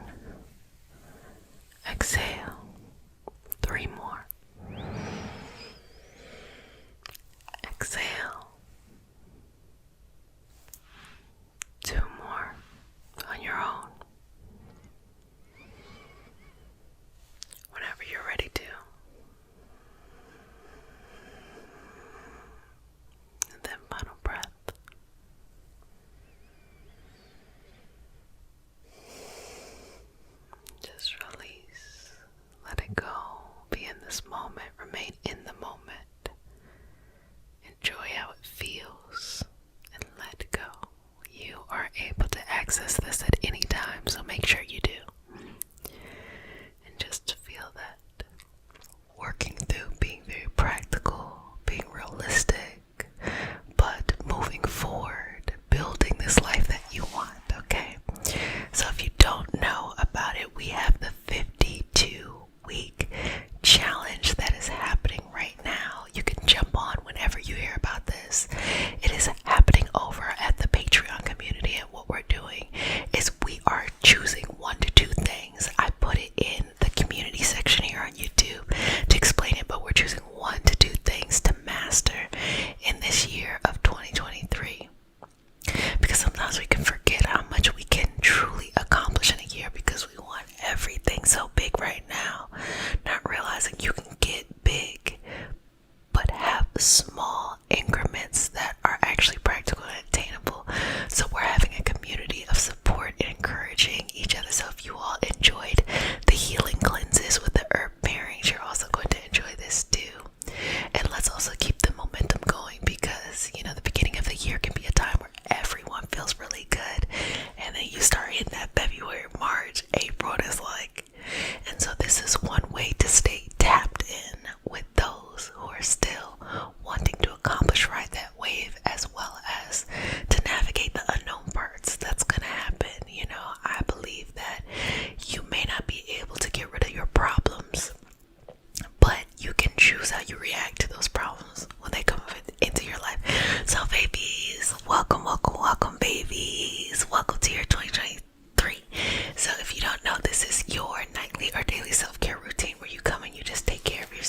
Exhale. 3 more. Exhale. 2 more on your own. Whenever you're ready to. And then final breath. Just release. Let it go. Be in this moment. Remain in the moment. Enjoy how it feels. And let go. You are able to access this at any time, so make sure you do. And just to feel that. Working through being very practical, being realistic, but moving forward, building this life that you want, okay? So if you don't know about it, we have the 52-week challenge that is happening right now. You can jump on whenever you hear about this. It is happening over at the Patreon community, and what we're doing is we are choosing 1 to 2 things. I put it in the community section here on YouTube to explain it, but we're choosing 1 to 2 things to master in this year of 2023. Because sometimes we can forget how much we can truly accomplish in a year because we want everything so big right now, not realizing you can get big, but have small increments that are actually practical and attainable. So we're having a community of support and encouraging each other. So if you all enjoyed the healing cleanses with the herb pairings, you're also going to enjoy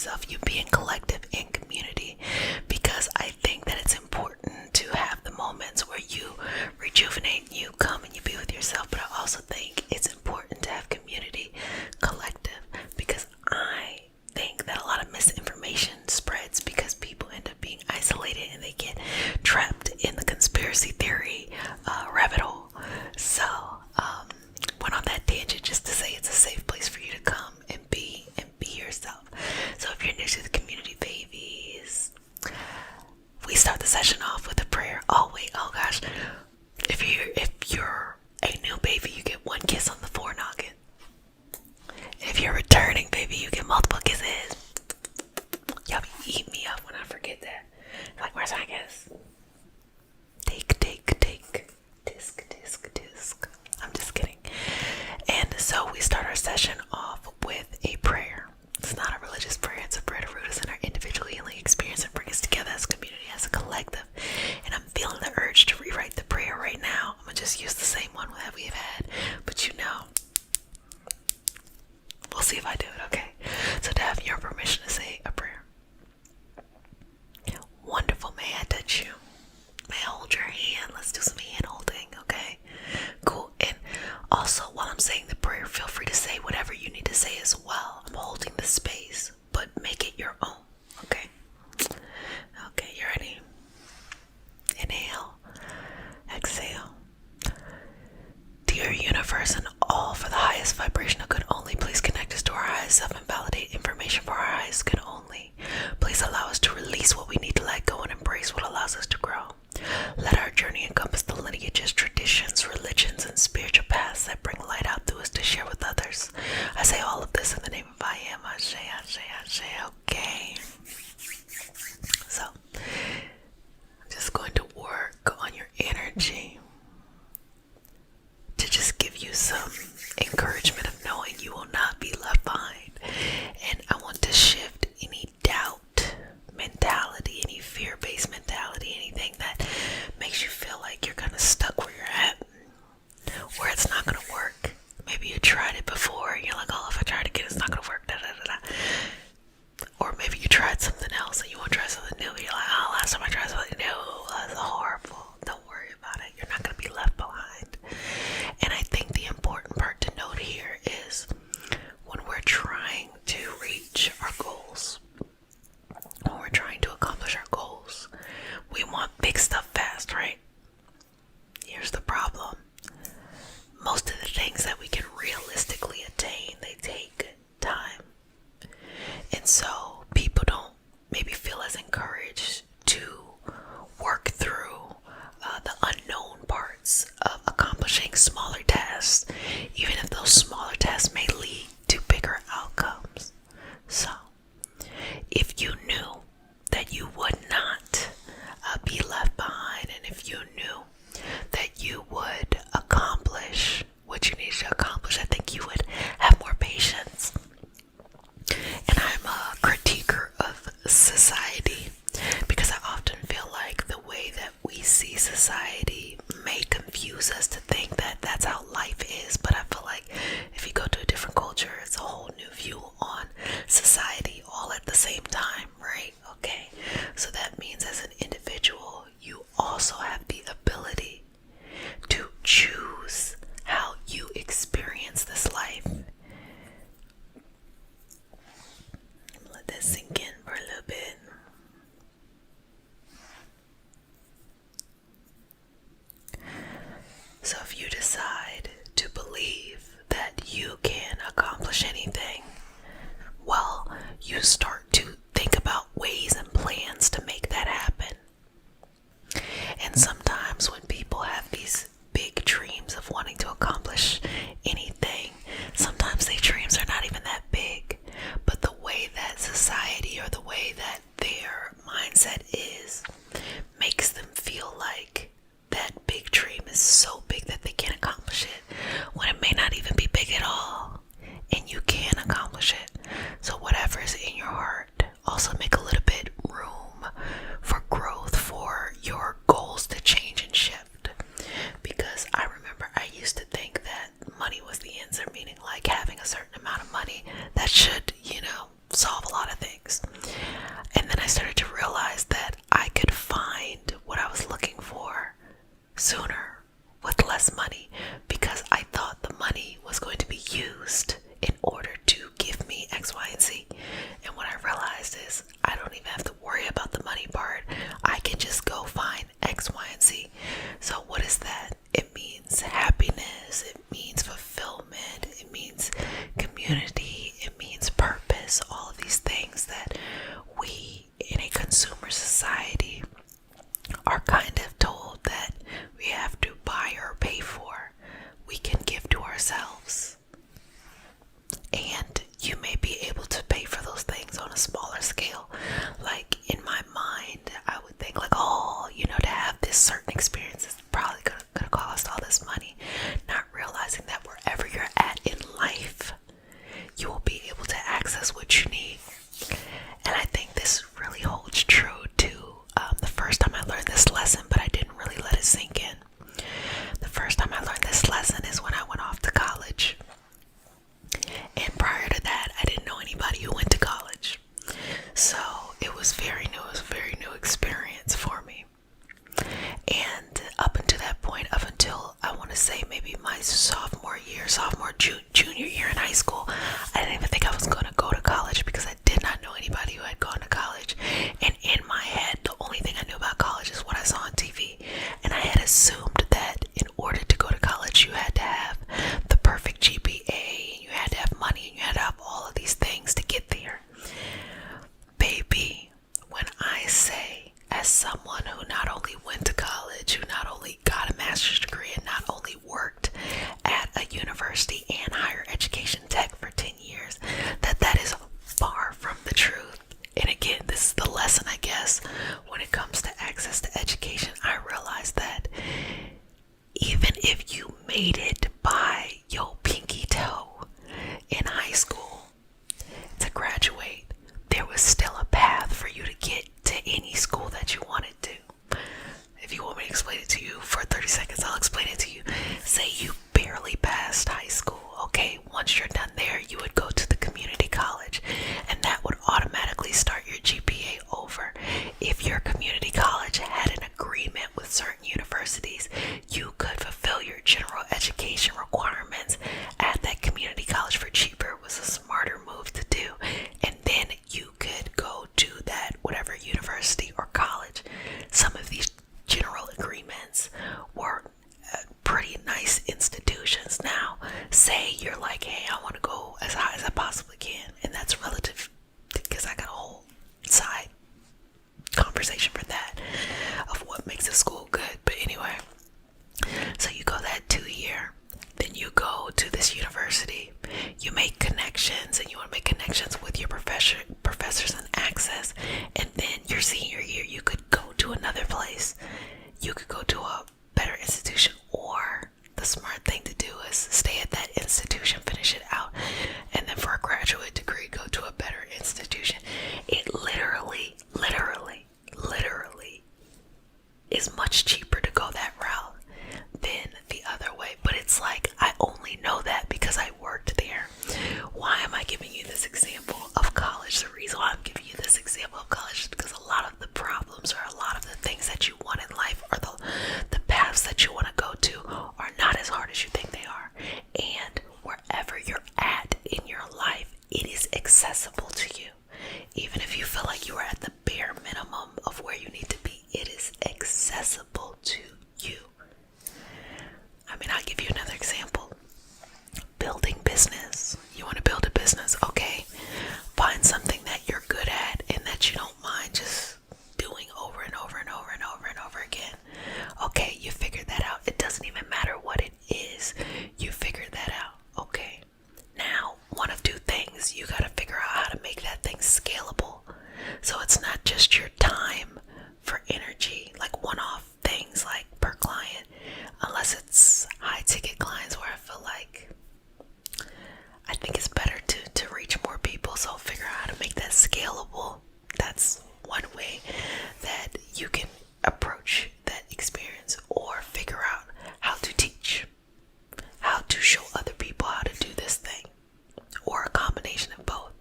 yourself, you being collective in community, because I think that it's important to have the moments where you rejuvenate, you come and you be with yourself, but I also think it's important to have community, collective, because I think that a lot of misinformation spreads because people end up being isolated and they get trapped in the conspiracy theory rabbit hole. So went on that tangent just to say it's a safe place for you to come and be yourself. So if you're new to the community, babies, we start the session off with a prayer. Oh wait, oh gosh, if you're a new baby, you get one kiss on the forenoggin. If you're returning, baby, you get multiple kisses. Y'all be eating me up when I forget that. Like, where's my kiss? Take. Disc. I'm just kidding. And so we start our session off with a prayer. It's not a religious prayer. It's a prayer to root us in our individual healing experience and bring us together as a community, as a collective. And I'm feeling the urge to rewrite the prayer right now. I'm going to just use the same one that we've had. But we'll see if I do it, okay? So to have your permission to say a prayer. Wonderful. May I touch you? May I hold your hand? Let's do some hand holding, okay? Cool. And also, while I'm saying the prayer, feel free to say whatever you need to say as well. I'm holding the space, but make it your own, okay? Okay, you ready? Inhale. Exhale. Dear universe and all for the highest vibration of good only, please connect us to our highest self and validate information for our highest good only. Please allow us to release what we need to let go and embrace what allows us to grow. Let our journey encompass the lineages, traditions, religions, and spiritual paths that bring light out to us to share with others. I say all of this in the name of I am. Ashe, okay. So, I'm just going to work on your energy to just give you some encouragement of knowing you will not be left behind. And I want to shift any doubt mentality, any fear-based mentality, anything that makes you feel like you're kind of stuck where you're at, where it's not going to work. Maybe you tried it before and you're like, oh, if I try it again, it's not going to work, Or maybe you tried something else and you want to try something new and you're like, oh, last time I tried something new, that's horrible. Don't worry about it. You're not going to be left behind. And I think the important part to note here is when we're trying to reach our goals, when we're trying to accomplish our goals, we want big stuff fast, right? Here's the problem. Most of the things that we can realistically attain, they take time. And so people don't maybe feel as encouraged to work through the unknown parts of accomplishing smaller tasks, even if those smaller tasks may lead to bigger outcomes. So, if you knew that you would not be left behind, and if you knew that you would accomplish what you need to accomplish, I think you would have more patience. And I'm a critiquer of society because I often feel like the way that we see society may confuse us to think that that's how life is. But I feel like if you go to a different culture, it's a whole new view on society all at the same time, right? Okay, so that means as an individual, you also have the ability to choose how you experience this life. Let that sink in for a little bit. So if you decide to believe that you can accomplish anything, well, you start to think about ways and plans to make that happen. And sometimes when people have these big dreams of wanting to accomplish anything, sometimes their dreams are not even that big, but the way that society or the way that their mindset is makes them feel like that big dream is so big that they can't accomplish it, when it may not even be big at all, and you can accomplish it. So whatever is in your heart, also make a little bit room for growth, for your goals to change and shift. Because I remember I used to think that money was the answer, meaning like having a certain amount of money that should, solve a lot of things. hated by your pinky toe in high school to graduate, there was still a path for you to get to any school that you wanted to. If you want me to explain it to you for 30 seconds, I'll explain it to you. Say you barely passed high school, okay? Once you're done there, you would go to the community college, and that would automatically start your GPA over. If your community college had an agreement with certain universities, you could fulfill your general education requirements at that community college for cheaper. It was a smarter move to do, and then you could go to that whatever university or college. Some of these general agreements were pretty nice institutions. Now, say you're like, hey, I want to go as high as I possibly can, and that's relative because I got a whole side conversation for that of what makes a school good. But anyway, so you go that 2-year, then you go to this university, you make connections, and you want to make connections with your professors and access, and then your senior year you could go to another place. You could go to a better institution, or the smart thing to do is stay at that institution, finish it out, and then for a graduate degree go to a better institution. It literally is much cheaper to go that route than the other way. But it's like, I only know that because I worked there. Why am I giving you this example of college? The reason why I'm giving you this example of college is because a lot of the problems, or a lot of the things that you want in life, or the paths that you want to go to, are not as hard as you think they are. And wherever you're at in your life, it is accessible to you. Even if you feel like you are at the bare minimum of where you need to be, it is accessible to you. I mean, I'll give you another example. Building business. You want to build a business, okay? Find something that you're good at and that you don't mind just doing over and over and over and over and over again. Okay, you figured that out. It doesn't even matter what it is. You figured that out, okay? Now, one of two things. You got to figure out how to make that thing scalable. So it's not just your time for energy, like one-off things like per client, unless it's high ticket clients where I feel like I think it's better to reach more people. So figure out how to make that scalable. That's one way that you can approach that experience, or figure out how to teach, how to show other people how to do this thing, or a combination of both.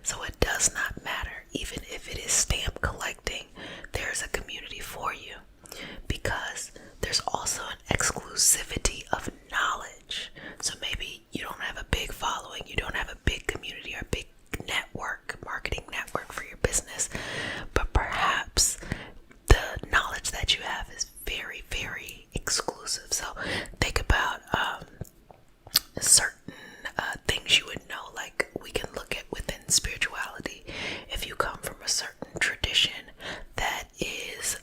So it does not matter, even if it is stamp collecting, there's a community for you, because there's also an exclusivity of knowledge. So maybe you don't have a big following, you don't have a big community or a big network, marketing network for your business, but perhaps the knowledge that you have is very, very exclusive. So think about certain things you would know, like we can look at within spirituality. If you come from a certain tradition that is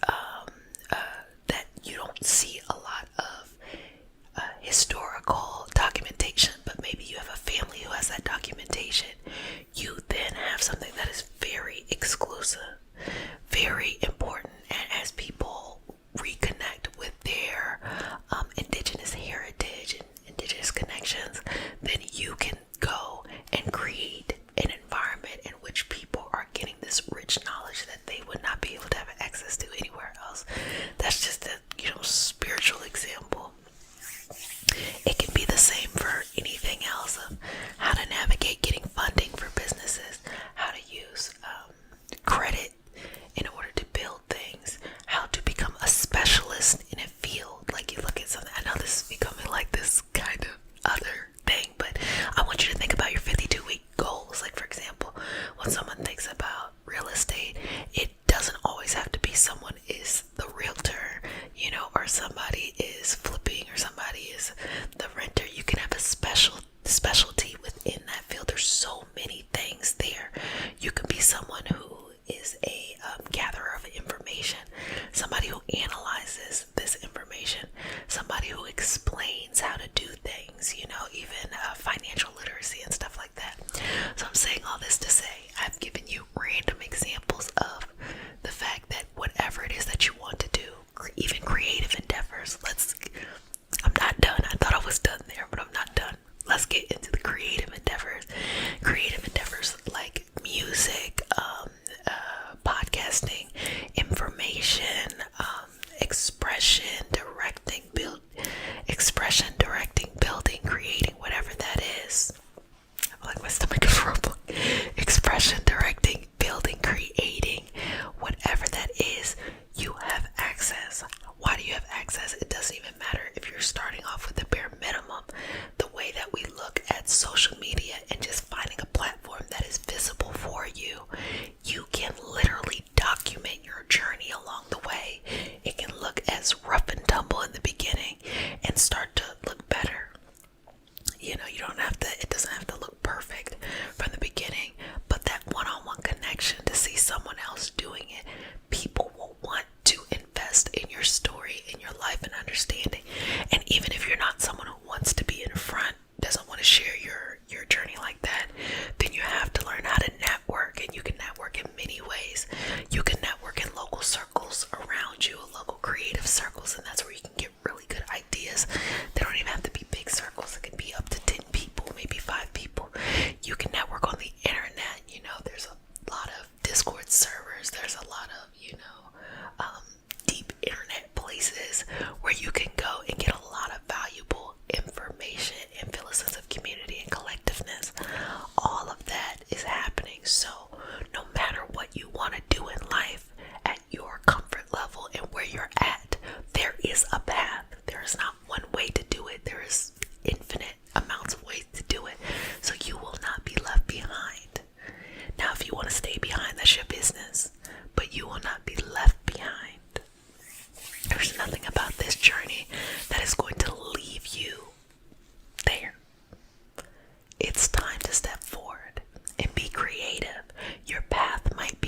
that you don't see a lot of historical documentation, but maybe you have a family who has that documentation, you then have something that is very exclusive, very important. And as people reconnect with their indigenous heritage and indigenous connections, then you can go and create an environment in which people are getting this rich knowledge that they would not be able to have access to anywhere else. That's just a spiritual example. It can be the same for anything else, of how to navigate getting funding for businesses, how to use credit in order to build things, how to become a specialist in a field. Like you look at something, I know this is becoming like this kind of other thing, but I want you to think about your 52-week goals. Like, for example, when someone thinks about real estate, it doesn't always have to be someone is the realtor, or somebody is flipping, or somebody is the renter. You can have a specialty within that field. There's so many things there. You can be someone who is a gatherer of information, somebody who analyzes this information, somebody who explains how to do things, even financial literacy and stuff like that. So I'm saying all this to say, I've given you random examples of the fact that whatever it is that you want to do, even creative endeavors, I'm not done. I thought I was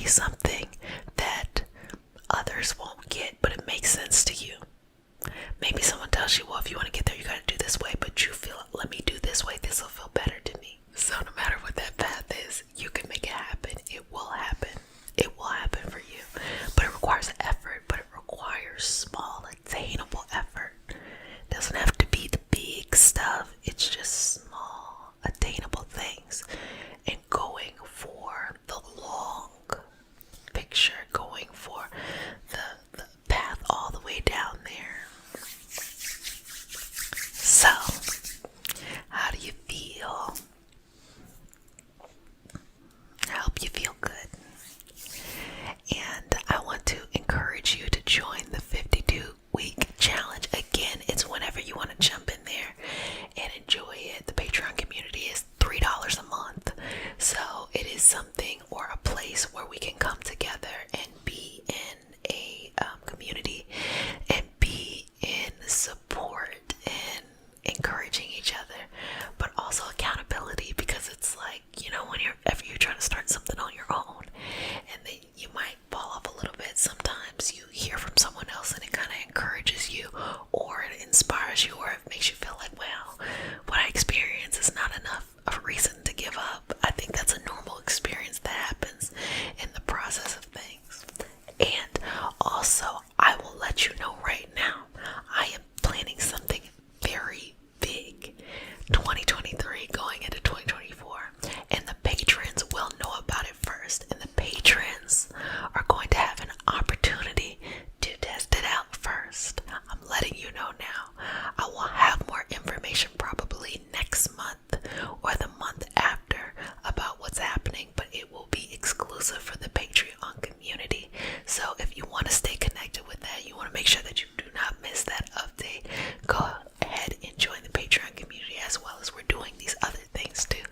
something that others won't get, but it makes sense to you. Maybe someone tells you, well, if you want to get there, you got to do this way, but you feel, let me do this way, this will feel better to me. So no matter what that path is, you can make it happen. It will happen. It will happen for you. But it requires effort, but it requires small, attainable effort. It doesn't have to be the big stuff. It's just small, attainable things. And going for the long picture, going for the path all the way down there. So, how do you feel? I hope you feel good. And I want to encourage you to join the 52-week challenge. Again, it's whenever you want to jump in there and enjoy it. The Patreon community is $3 a month. So it is something or a place where we can come together and be in a community and be in support and encouraging each other, but also accountability, because it's like, you know, whenever you're trying to start something on your own and then you might fall off a little bit, sometimes you hear from someone else and it kind of encourages you, or it inspires you, or it makes you feel like, well, what I experience is not enough of a reason to give up. I think that's a normal experience that happens in the process of things. And also, I will let you know right now, I am planning something very big, 2023 going into 2024, and the patrons will know about it first, and the patrons are going to have an opportunity to test it out first. I'm letting you know now. I will have more information probably next month or the month after about what's happening, but it will be exclusive for the Patreon community. So if you want to stay connected with that, you want to make sure that you do not miss that update, go ahead and join the Patreon community, as well as we're doing these other things too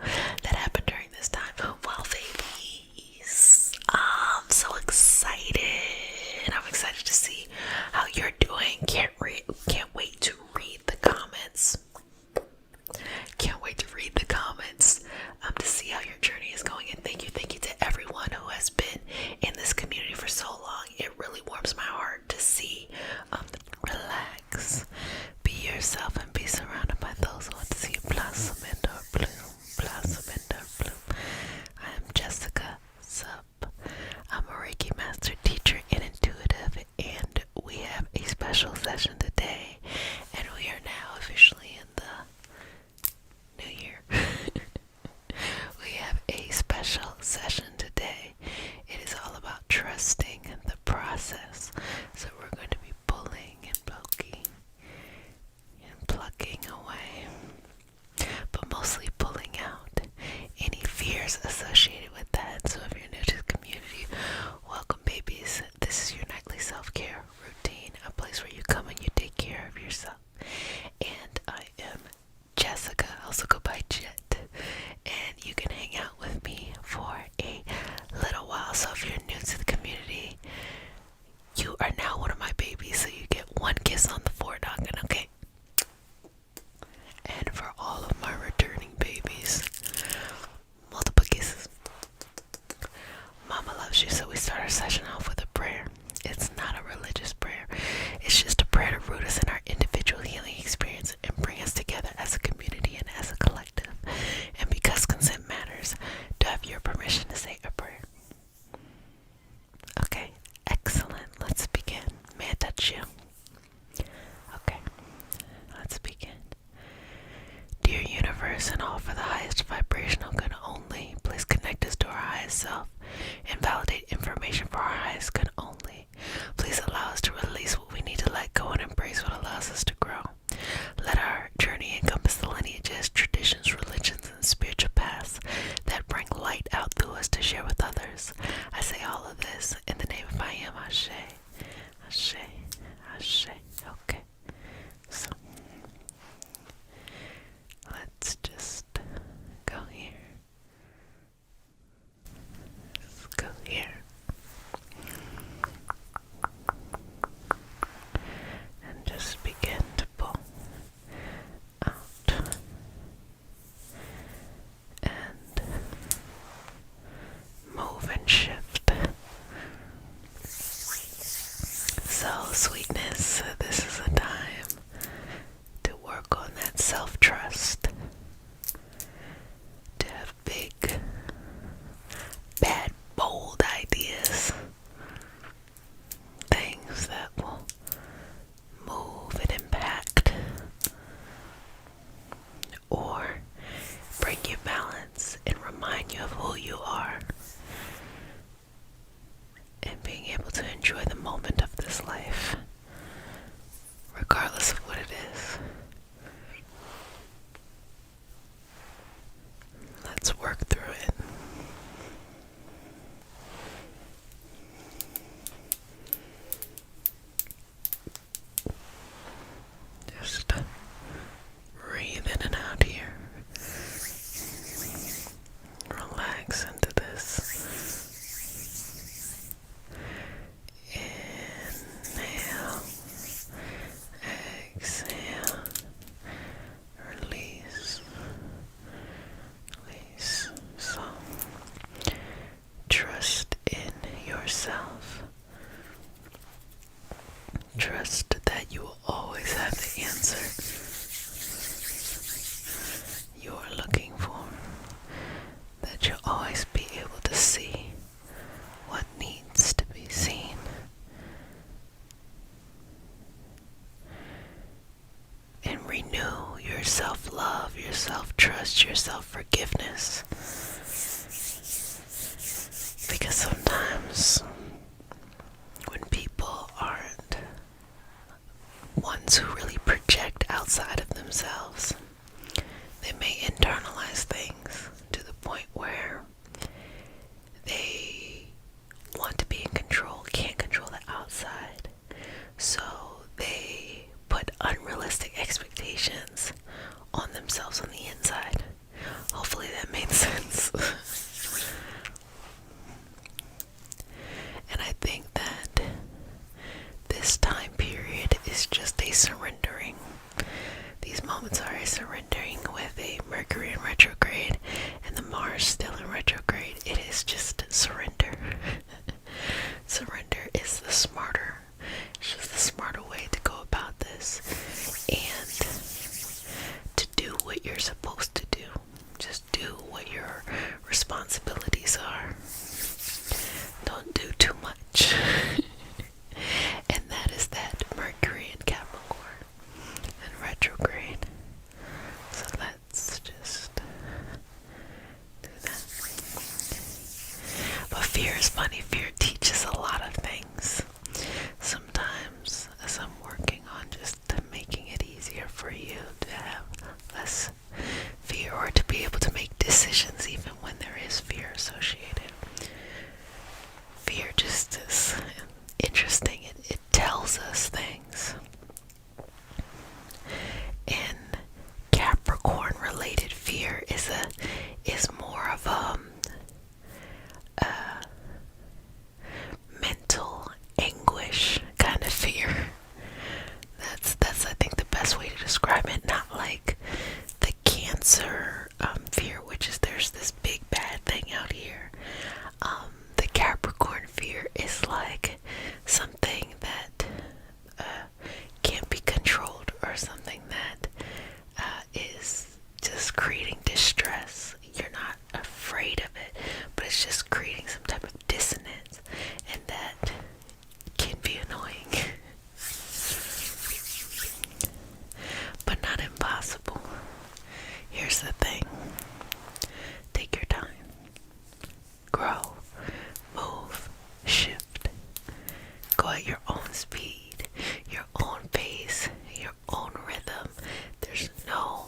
that happen during this time. Well, babies, I'm so excited. I'm excited to see how you're doing. Can't wait to read the comments. Can't wait to read the comments to see how your journey is going. And thank you to everyone who has been in this community for so long. It really warms my heart to see. Relax, be yourself, and be surrounded by those who want to see you blossom into a bloom, blossom into a bloom. I am Jessica Sup. I'm a Reiki master, teacher, and intuitive, and we have a special session today, and we are now officially in the new year. We have a special session today. It is all about trusting the process. So we're going to be pulling and poking and plucking away, but mostly pulling out any fears associated with that. So if you're new to the community, welcome, babies. This is your nightly self-care routine, a place where you come and you take care of yourself. And I am Jessica, also go by Jet, and you can hang out with me for a little while. So if you're new to the community, you are now one of my babies, so you get one kiss on the forehead, okay? And for all of my returning babies, multiple kisses. Mama loves you. So we start our session off with a prayer. It's not a religious prayer. It's just a prayer to root us in our individual healing experience and bring us together as a community and as a collective. And because consent matters, do I have your permission to say a prayer? Okay, excellent. Let's begin. May I touch you? Okay, let's begin. Dear universe, and all for the highest vibrational good only, please connect us to our highest self and validate information for our highest good only. Please allow us to release what we need to let go and embrace what allows us to grow. Let our journey encompass the lineages, traditions, religions, and spiritual paths that bring light out through us to share with others. I say all of this in the name of I Am. Ashe, Ashe, Ashe. Okay, so let's just go here. Let's go here. And just begin to pull out and move and shift able to enjoy the moment of this life, regardless of what it is. Let's work through it. Just breathe in and out here. Relax into this. Inhale. Exhale. Release. Release. So, trust in yourself. Trust that you will always have the answer you are looking for. That you'll always be able to see what needs to be seen. And renew your self-love, your self-trust, your self-forgiveness. Because sometimes when people aren't ones who really project outside of themselves, they may internalize things to the point where they want to be in control, can't control the outside. So they put unrealistic expectations on themselves on the inside. Hopefully that made sense. And I think that this time period is just a surrendering. These moments are a surrendering with a Mercury in retrograde and the Mars still in retrograde. It is just surrender. Surrender is the smarter. It's just the smarter way to go about this. And to do what you're supposed to do. Just do what your responsibilities are. Don't do too much. And that is that Mercury in Capricorn and retrograde. So let's just do that. But fear is funny. Fear teaches a lot of things. Sometimes, as I'm working on just making it easier for you to have less fear, or to be able to make decisions even when there is fear associated. Fear just is interesting. It tells us things. And Capricorn related fear is more of a mental anguish kind of fear. That's I think the best way to describe it. Not like the Cancer fear, which is there's this big bad thing out here. The Capricorn fear is like something that can't be controlled, or something that is just creating distress. You're not afraid of it, but it's just creating some type of dissonance, and that can be annoying. But not impossible. Here's the thing. Take your time. Grow. Move. Shift. Go at your own speed, your own pace, your own rhythm. There's no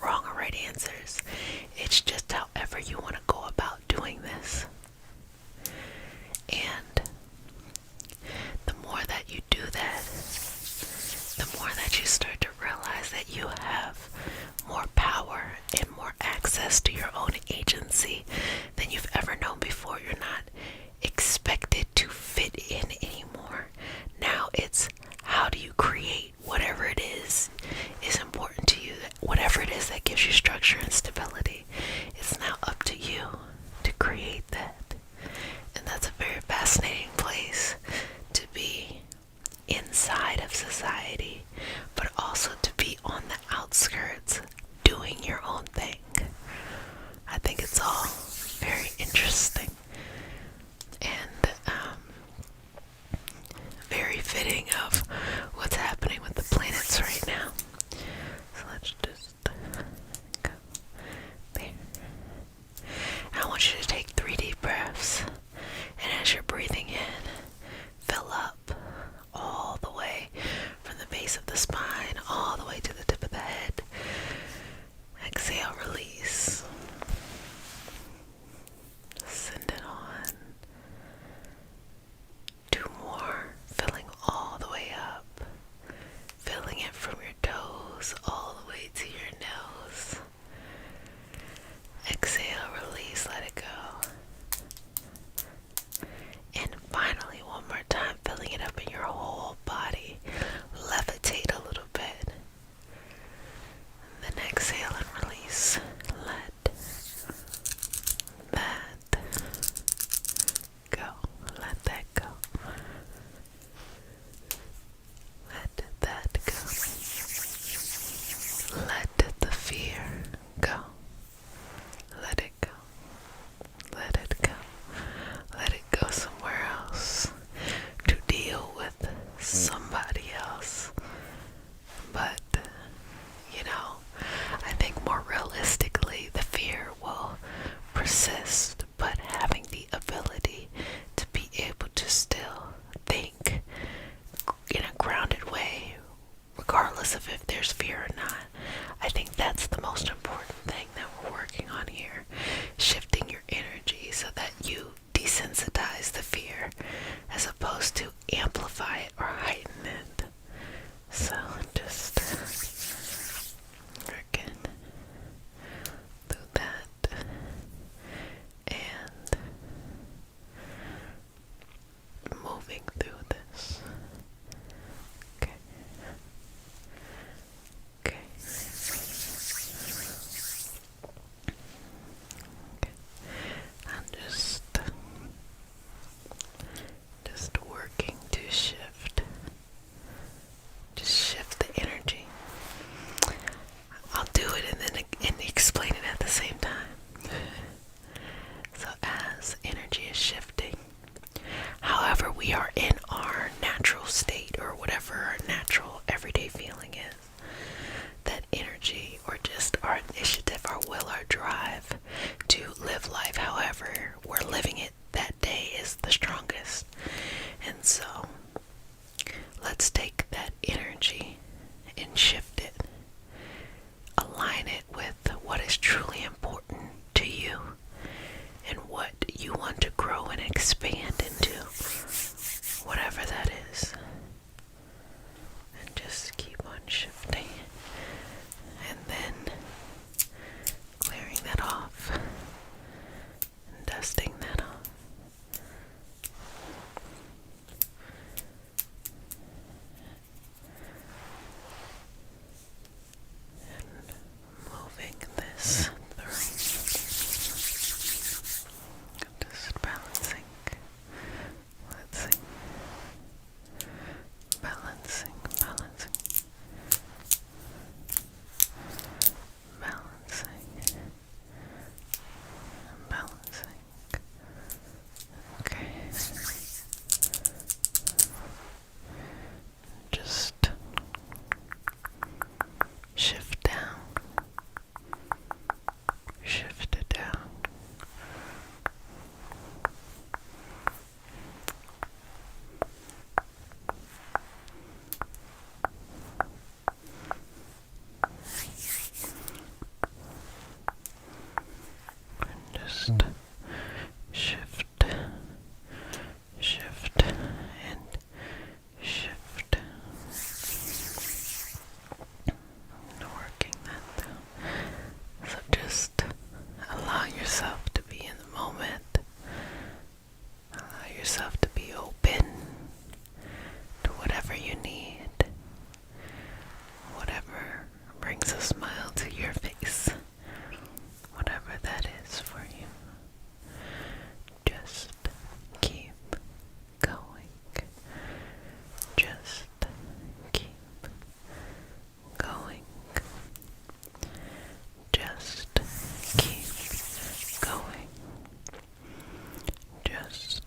wrong or right answers. It's just however you want to go about doing this. And the more that you do that, the more that you start to realize that you have more power and more access to your own agency than you've ever known before. You're not expected to fit in anymore. Now it's how do you create whatever it is important to you, whatever it is that gives you structure and stability. It's now up to you to create that. And that's a very fascinating place to be inside of society, but also to be on the outskirts doing your own thing. I think it's all very interesting and very fitting of what's happening with the planets right now. So let's just go there. And I want you to take 3 deep breaths, and as you're breathing in, And finally, one more time, filling it up in your whole body. Levitate a little bit. And then exhale and release. Let that go. Let that go. Let that go. Let the fear go. Let it go. Let it go. Let it go somewhere else to deal with somebody else. But, I think more realistically, the fear will persist, but having the ability to be able to still think in a grounded way, regardless of if there's fear or not. I think that's the most important thing that we're working on here. Shifting your energy so that you desensitize the fear as opposed to amplify it or heighten it. So just working through that and moving through this. Okay. Okay. I'm just working to shift. Just shift the energy. I'll do it and explain it at the same time. So as energy is shifting, however we are in our natural state or whatever our natural everyday feeling is, that energy or just our initiative, our will, our drive to live life however we're living it that day is the strongest. And so let's take that energy and shift it. Align it with what is truly important to you and what you want to grow and expand into, whatever that is. And just keep on shifting. And then clearing that off and dusting that off. Moving this through. Just balancing. Balancing. Balancing. Okay. Just shift down. Shift it down. And just shift, and shift. And working that down. So just allow yourself to be in the moment. Allow yourself to be open to whatever you need. Whatever brings a smile to your face. Whatever that is for you. Just keep going. Just keep going. Just keep going. Just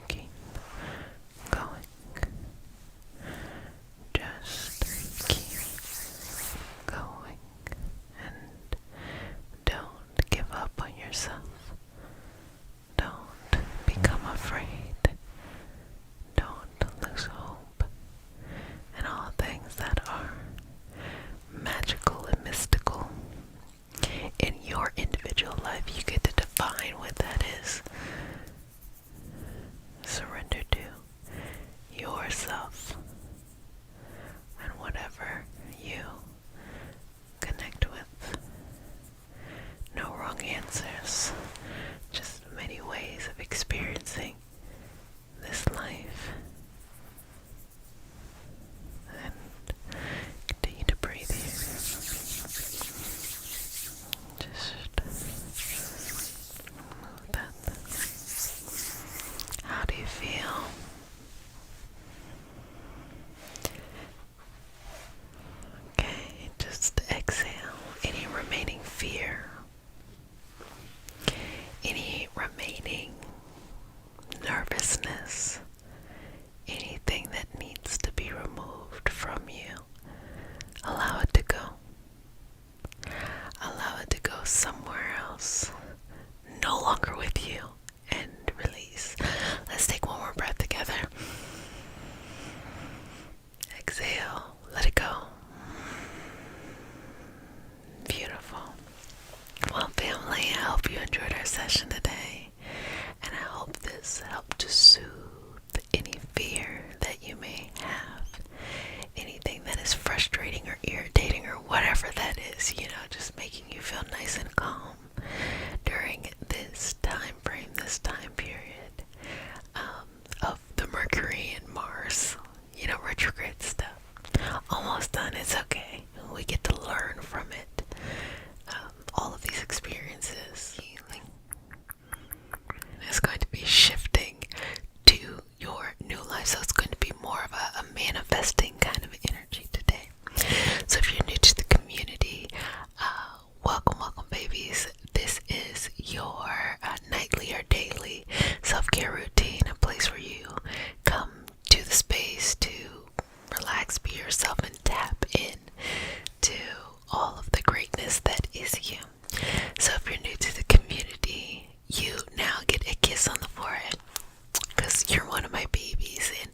keep darkness, anything that needs to be removed from you, allow it to go. Allow it to go somewhere else, no longer with you, and release. Let's take one more breath together. Exhale, let it go. Beautiful. Well, family, I hope you enjoyed our session today, and I hope this helped to soothe any fear that you may have, anything that is frustrating or irritating or whatever that is, just making you feel nice and calm during this time frame, this time period of the Mercury and Mars, retrograde stuff. Almost done. It's okay. We get to learn from it. All of these experiences, healing, is going to be shifting to your new life. So it's going to be more of a manifesting kind of energy today. So if you're new to the community, welcome babies. This is your nightly or daily self-care routine, a place where you come to the space to relax, be yourself, and tap in to all of the greatness that is you. So if you're new to the community, you now get a kiss on the forehead because you're one of my babies, and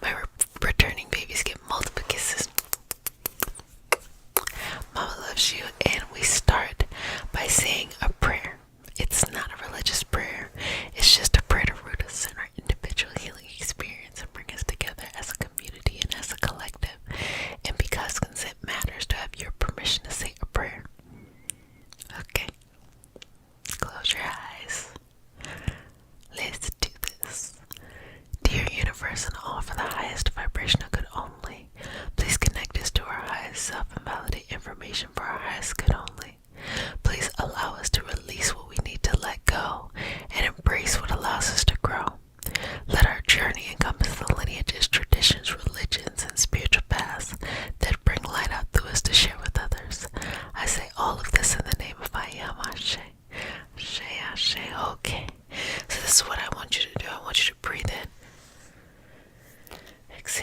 my returning babies get multiple kisses. Mama loves you, and we start by saying a prayer. It's not a religious prayer. It's just a prayer to root us in our individual healing experience and bring us together as a community and as a collective. And because consent matters, to have your permission to say a prayer. Okay. Close your eyes. Let's do this. Dear universe, and all for the highest vibrational good only, please connect us to our highest self and validate information for our highest good only. Please allow us to release what we need to let go and embrace what allows us to grow. Let our journey encompass the lineages, traditions, religions, and spiritual paths that bring light out through us to share with others. I say all of this in the name of I am Ashe. Ashe, Ashe. Okay. So this is what I want you to do. I want you to breathe in. Exhale.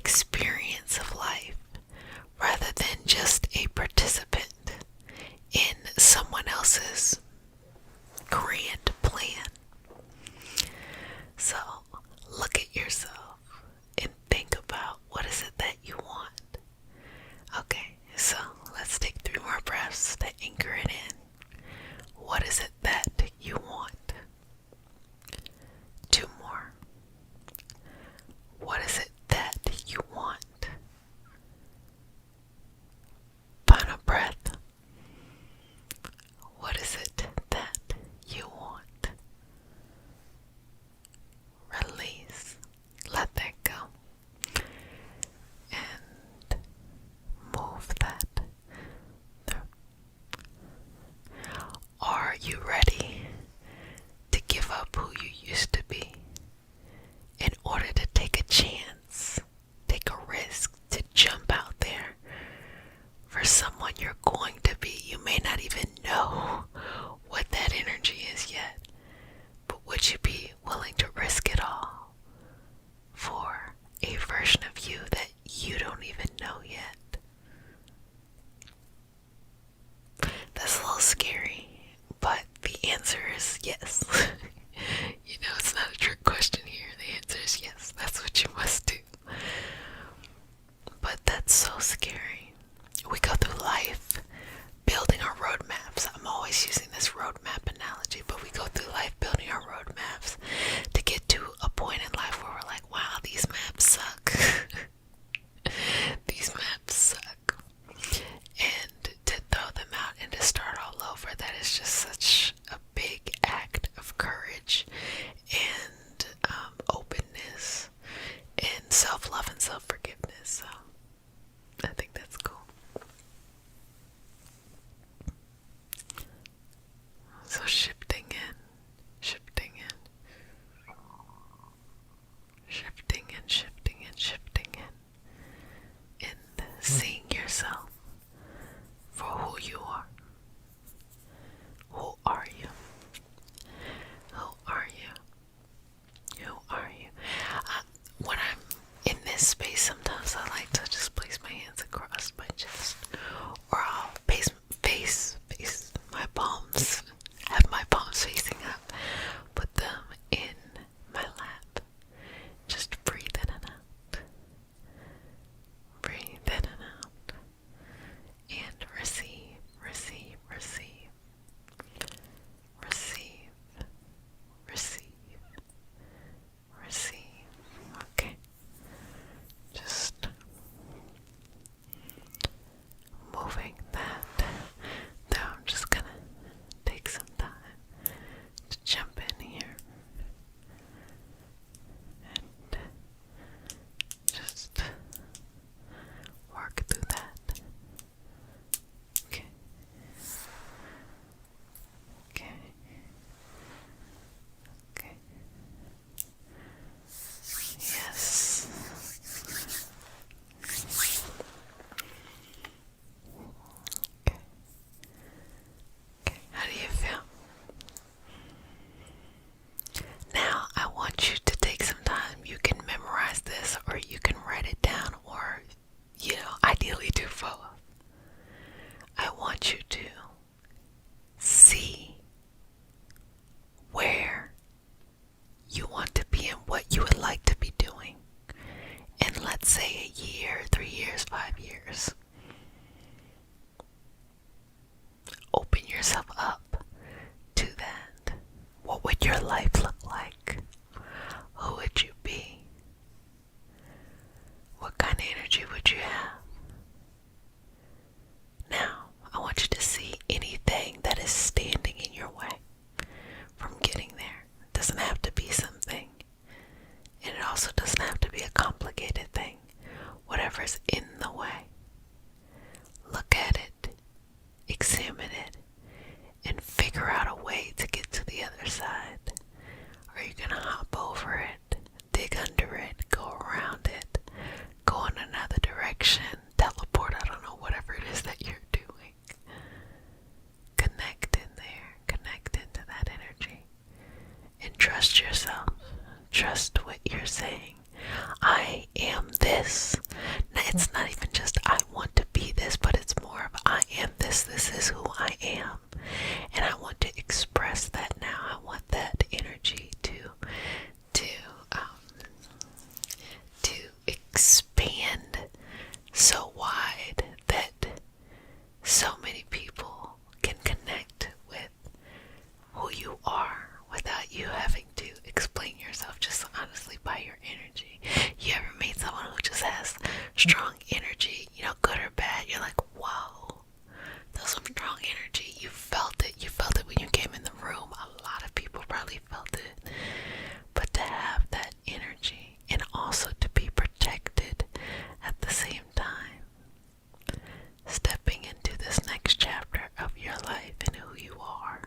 experience of life rather than just a participant in someone else's grand plan. So look at yourself and think about, what is it that you want? Okay, so let's take 3 more breaths to anchor it in. What is it that you want? 2 more. What is it that you want? Final breath. What is it that you want? Release. Let that go. And move that through. Are you ready to give up who you used to be in order to take a chance, take a risk, to jump out there for someone you're going to be? You may not even know what that energy is yet, but would you be willing to risk it all for a version of you that you don't even know yet? That's a little scary, but the answer is yes. You know, it's not a trick question here. The answer is yes. That's what you must do. But that's so scary. We go through life building our roadmaps. I'm always using this roadmap analogy, but we go through life building our roadmaps to get to a point in life where we're like, wow, these maps suck. These maps suck. And to throw them out and to start all over, that is just such a big act of courage and openness and self-love and self-forgiveness. So I think that's cool. So shifting in, shifting in, shifting and shifting and shifting in, and seeing yourself for who you are. Who are you? Who are you? Who are you? When I'm in this space, sometimes I like to just place my hands across my chest, or I'll face my palms, have my palms facing up, put them in my lap, just breathe in and out, breathe in and out, and receive, receive, receive, receive, receive, receive. Okay, just moving that. Now I'm just gonna take some time to jump in here and just work through that. Okay. Okay. Okay. Yes. Okay. Okay. How do you feel? Now I want you to take some time. You can memorize this, or you can write it down, or, ideally do both. I want you to see where you want to be and what you would like to be doing in, let's say, a year, 3 years, 5 years. Open yourself up to that. What would your life look like? Who would you be? What kind of energy would you have? Now, I want you to see anything that is standing in your way from getting there. It doesn't have to be something, and it also doesn't have to be a complicated thing. Whatever's in the way, look at it, examine it, and figure out a way to get to the other side. Are you gonna hop over it, dig under it, go around it, go in another direction, teleport, I don't know, whatever it is that you're doing? Connect in there, connect into that energy, and trust yourself. Trust what you're saying. I am this. It's not even just I want to be this, but it's more of I am this. This is who I am. And I want to express that now. I want that energy to expand so wide that so many people can connect with who you are without you having to explain yourself, just honestly by your energy. You ever meet someone who just has strong energy, good or bad? You're like, whoa, that's some strong energy. You felt it when you came in the room. A lot of people probably felt it. But to have that energy and also to be protected at the same time, stepping into this next chapter of your life and who you are,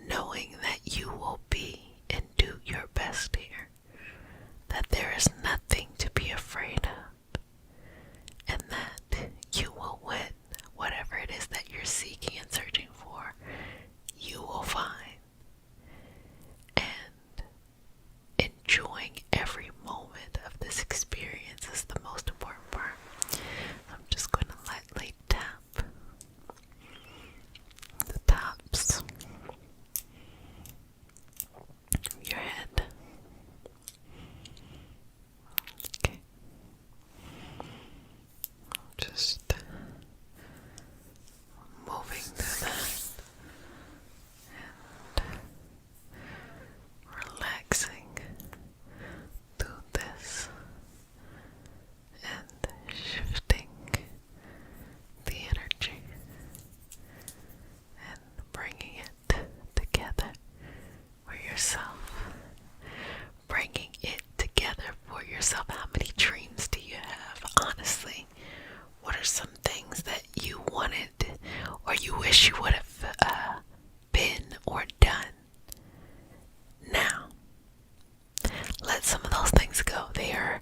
knowing that you will be and do your best here, that there is nothing to be afraid of, and that you will win whatever it is that you're seeking and searching for. You will find, and enjoying every moment of this experience is the most important part. I'm just going to lightly tap the tops of your head. Okay. Just moving through that and relaxing through this and shifting the energy and bringing it together for yourself. Bringing it together for yourself. How many dreams do you have? Honestly, what are some things that you wanted or you wish you would have been or done? Now, let some of those things go. They are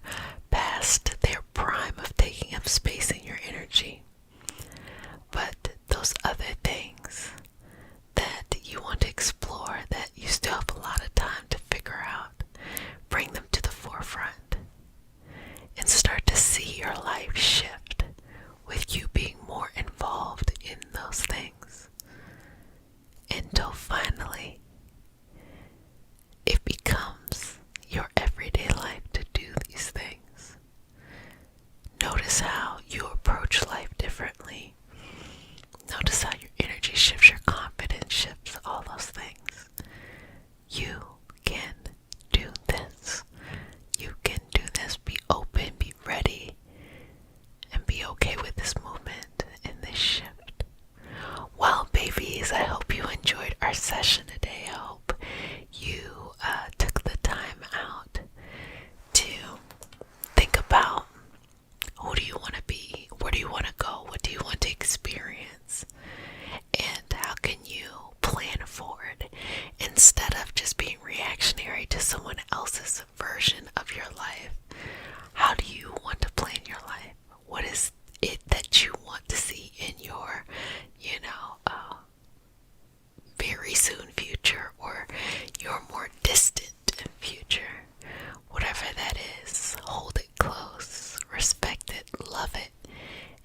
past their prime of taking up space in your energy. But those other things that you want to explore, that you still have a lot of time to figure out, bring them to the forefront and start to see your life shift with you being more involved in those things, until finally it becomes your everyday life to do these things. Notice how you approach life differently. Notice how your energy shifts, your confidence shifts, all those things. You can do this. You can do this. Be open, be ready, and be okay with this movement and this shift. Well, babies, I hope you enjoyed our session today. I hope you took the time out to think about who do you want to be, where do you want to go, what do you want to experience, and how can you plan forward instead of just being reactionary to someone else's version of your life. How do you want to plan your life? What is it that you want to see in your, very soon future, or your more distant future? Whatever that is, hold it close, respect it, love it,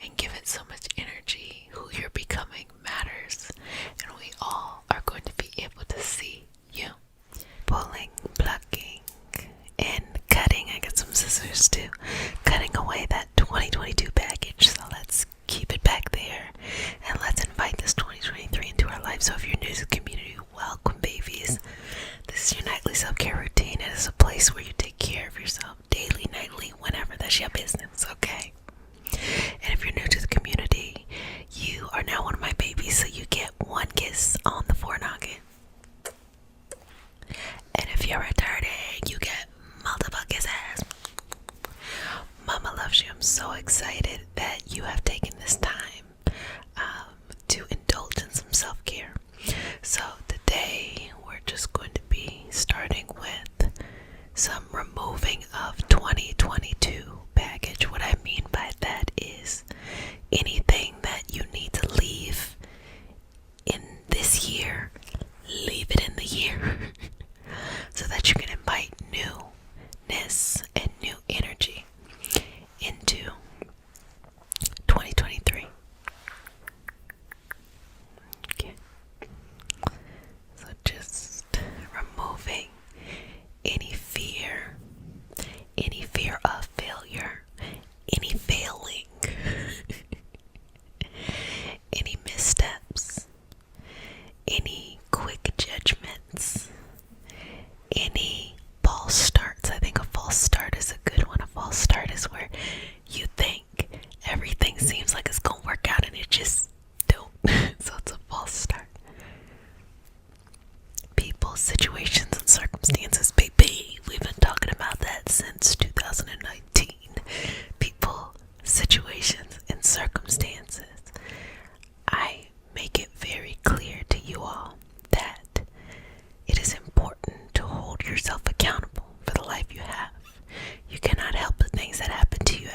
and give it so much energy. Who you're becoming matters, and we all are going to be able to see you. Pulling, plucking, and cutting. I got some scissors too. Cutting away that 2022 baggage. So let's keep it back there, and let's invite this 2023 into our life. So if you're new to the community, welcome, babies. This is your nightly self-care routine. It is a place where you take care of yourself daily, nightly, whenever. That's your business, okay? And if you're new to the community, you are now one of my babies, so you get one kiss on the forenoggin. And if you're retarded, you get multiple kisses. Mama loves you. I'm so excited that you have taken this time to indulge in some self-care. So today we're just going to be starting with some removing of 2022 baggage. What I mean by that is anything that you need to leave in this year, leave it in the year so that you can invite newness and new energy into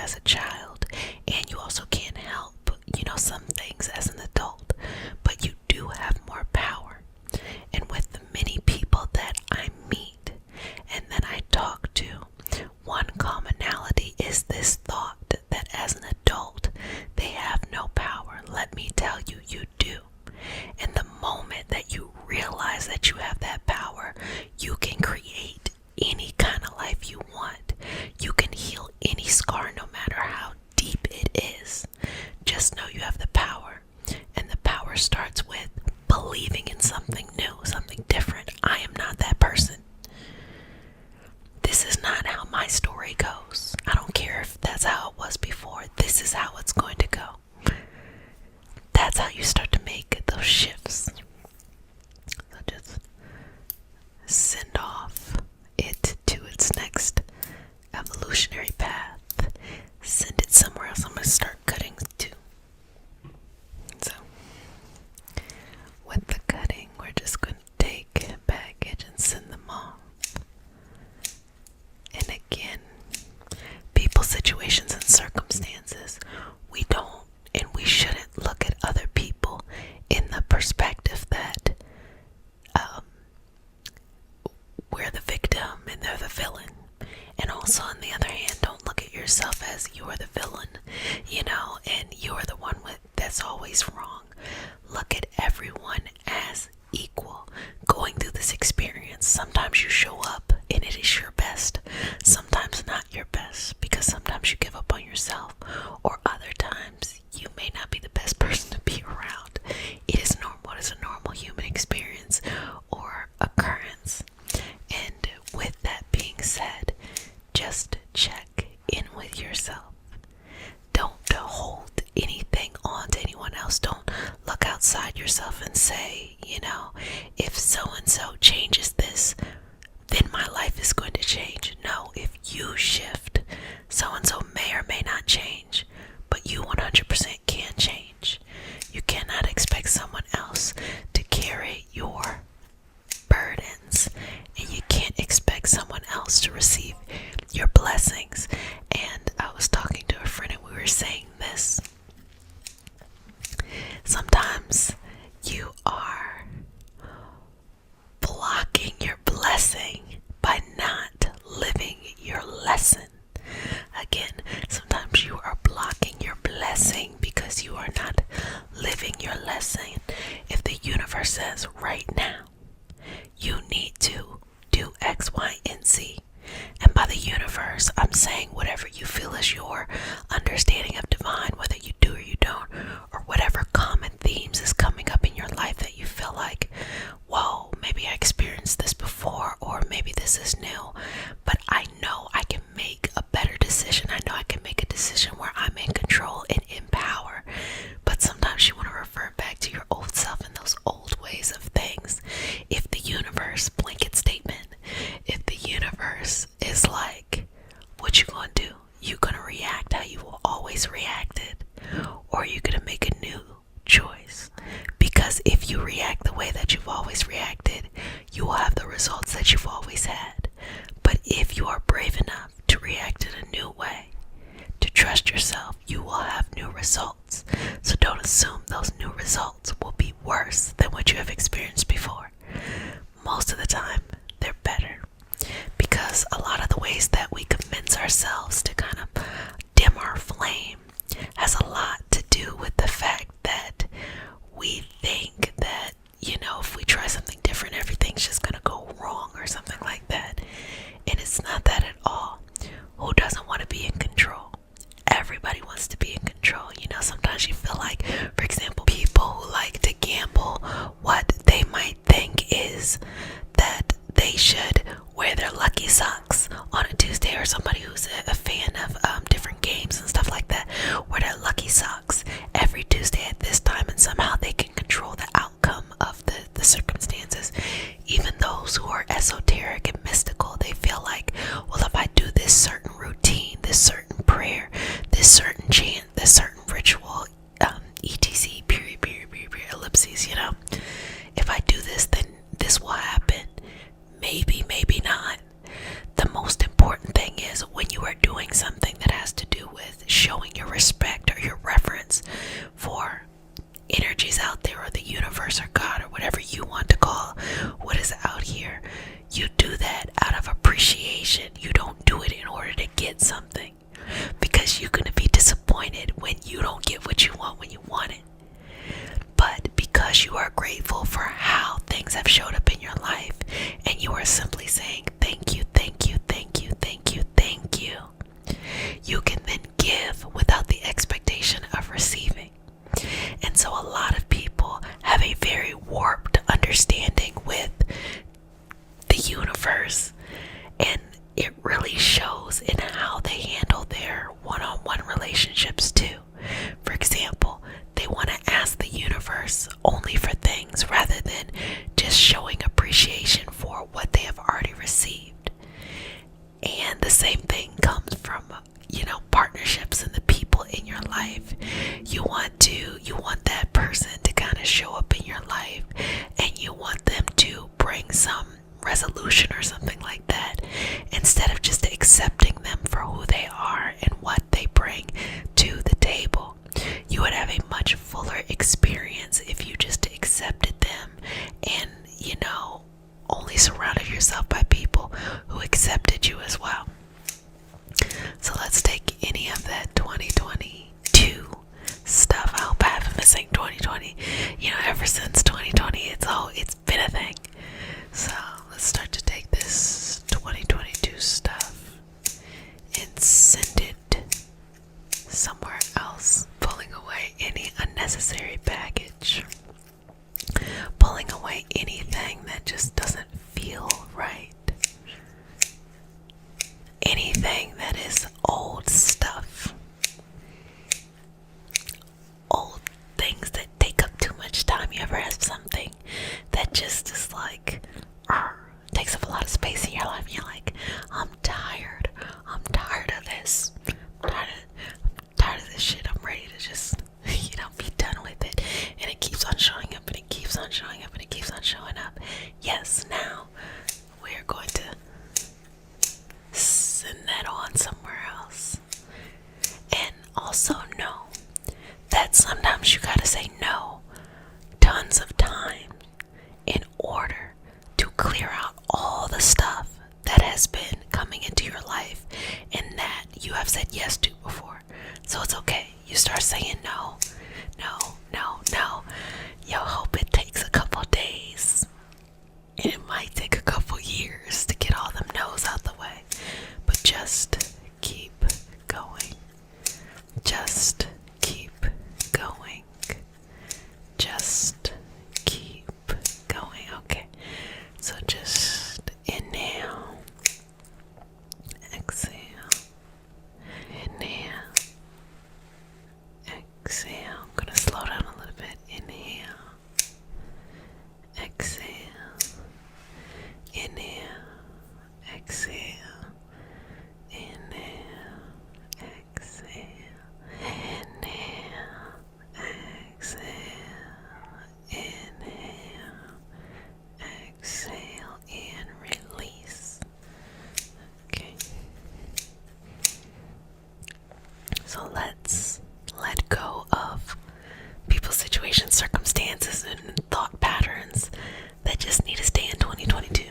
as a child, and you also can't help, some things as an adult, but you do have more power. And with the many people that I meet and that I talk to, one commonality is this thought that as an adult, they have no power. Let me tell you, you do. And the moment that you realize that you have that power, you can create any kind of life you want. You can heal any scar, no matter how deep it is. Just know you have the power. And the power starts with believing in something new, something different. I am not that person. This is not how my story goes. I don't care if that's how it was before. This is how it's going to go. That's how you start to make those shifts. So just send off it to its next evolutionary path. Send it somewhere else. I'm going to start cutting too. So, with the cutting, we're just going to take baggage and send them off. And again, people, situations, and circumstances, we don't and we shouldn't look at other people in the perspective that we're the victim and they're the villain. And also, on the other hand, don't look at yourself as you're the villain, and you're the one that's always wrong. Look at everyone as equal going through this experience. Sometimes you show up and it is your best, sometimes not your best, because sometimes you give up on yourself, or other times you may not be the best person to be around. It is normal. It is a normal human experience or occurrence. And with that being said, just check in with yourself. Don't hold anything on to anyone else. Don't look outside yourself and say, if so-and-so changes this, then my life is going to change. No, if you shift, so-and-so may or may not change, but you 100% can change. You cannot expect someone else to carry your burdens, and you can't expect someone else to receive your blessings. And I was talking to a friend and we were saying this. Sometimes you are blocking your blessing by not living your lesson. Again, sometimes you are blocking your blessing because you are not living your lesson. If the universe says right now, you need to do X, Y, and Z. And by the universe, I'm saying whatever you feel is your understanding of divine, whether you do or you don't, or whatever common themes is coming up in your life that you feel like, whoa, maybe I experienced this before, or maybe this is new, but I know I can make a better decision. I know I can make a decision where I'm in control and in power. But sometimes you want to refer back to your old self and those old ways of things. If the universe, blanket statement, if the universe is like, what you gonna do? You gonna react how you will always reacted, or you gonna make a new choice? Because if you react the way that you've always reacted, you will have the results that you've always had. But if you are brave enough to react in a new way, to trust yourself, you will have new results. So don't assume those new results will be worse than what you have experienced before. Most of the time, they're better. Because a lot of the ways that we convince ourselves to kind of dim our flame has a lot to do with the fact that we think that, if we try something different, everything's just gonna go wrong or something like that. And it's not that at all. Who doesn't want to be in control? Everybody wants to be in control. Sometimes you feel like, for example, people who like to gamble, what they might think is that they should wear their lucky socks on a Tuesday, or somebody who's a fan of different games and stuff like that, wear their lucky socks every Tuesday at this time, and somehow they can control the outcome of the circumstances. Even those who are esoteric and mystical, they feel like, well, if I do this certain routine, this certain prayer, this certain chant, this certain ritual, etc, period, ellipses, if I do this, then this will happen. Maybe not. The most important thing is when you are doing something that has to do with without the expectation of receiving. And so a lot of people have a very warped understanding with the universe, and it really shows in how they handle their one-on-one relationships too. For example, they want to ask the universe only for things rather than just showing appreciation for what they have already received. And the same thing comes from, partnerships and the people in your life. You want that person to kind of show up in your life, and you want them to bring some resolution or something like that, instead of just accepting them for who they are and what they bring to the table. You would have a much fuller experience if you just accepted them and, only surrounded yourself by people who accepted you as well. So let's take any of that 2022 stuff. I hope I haven't been saying 2020. Ever since 2020, it's been a thing. So let's start to take this 2022 stuff and send it somewhere else, pulling away any unnecessary baggage, pulling away anything that just doesn't feel right, anything that is old stuff, old things that take up too much time. You ever have something that just is like, takes up a lot of space in your life, and you're like, I'm tired of this, I'm tired of this shit, I'm ready to just, be done with it, and it keeps on showing up, and it keeps on showing up, and it keeps on showing up. Yes, now we're going to send that on somewhere else. And also know that sometimes you gotta say no tons of times in order to clear out all the stuff that has been coming into your life and that you have said yes to before. So it's okay. You start saying no. You'll hope it takes a couple days, and it might take a couple years to get all them no's out the way. But just keep going. Just keep going. Just keep going. Okay. So just inhale, exhale, inhale, exhale. I'm going to slow down a little bit. Inhale, exhale, inhale, exhale, inhale, exhale, inhale, exhale, inhale, exhale, and release. Okay. So let's let go of people's situations, circumstances, and thought patterns that just need to stay in 2022.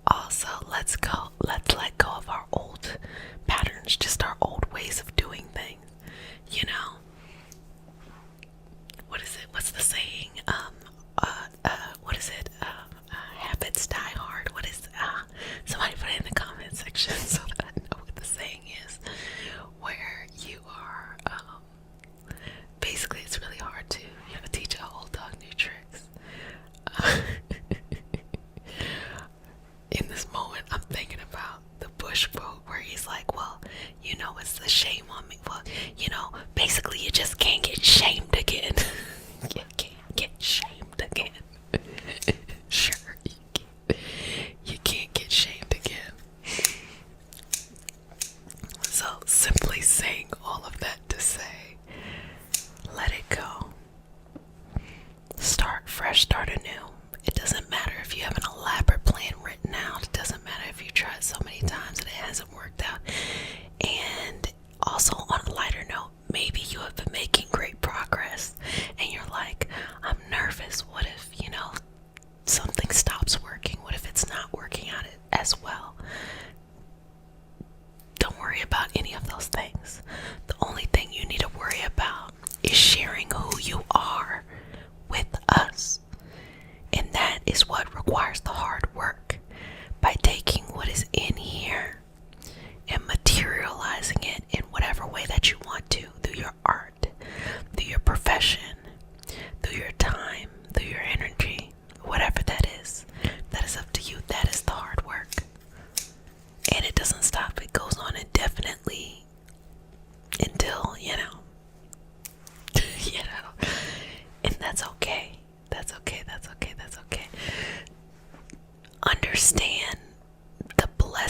Also, let's let go of our old patterns, just our old ways of doing things. What is it? What's the saying? What is it? Habits die hard. What is, somebody put it in the comment section so that I know what the saying is. Where you are, basically it's really hard to, teach a old dog new tricks. In this moment, I'm thinking about the Bush quote where he's like, well, it's the shame on me. Well, basically you just can't get shamed again. You can't get shamed again. Sure, you can't get shamed again. So simply saying all of that to say, let it go. Start fresh, start anew. It doesn't matter if you have an elaborate plan written out. It doesn't matter if you tried so many times and it hasn't worked out. And also, on a lighter note, maybe you have been making great progress and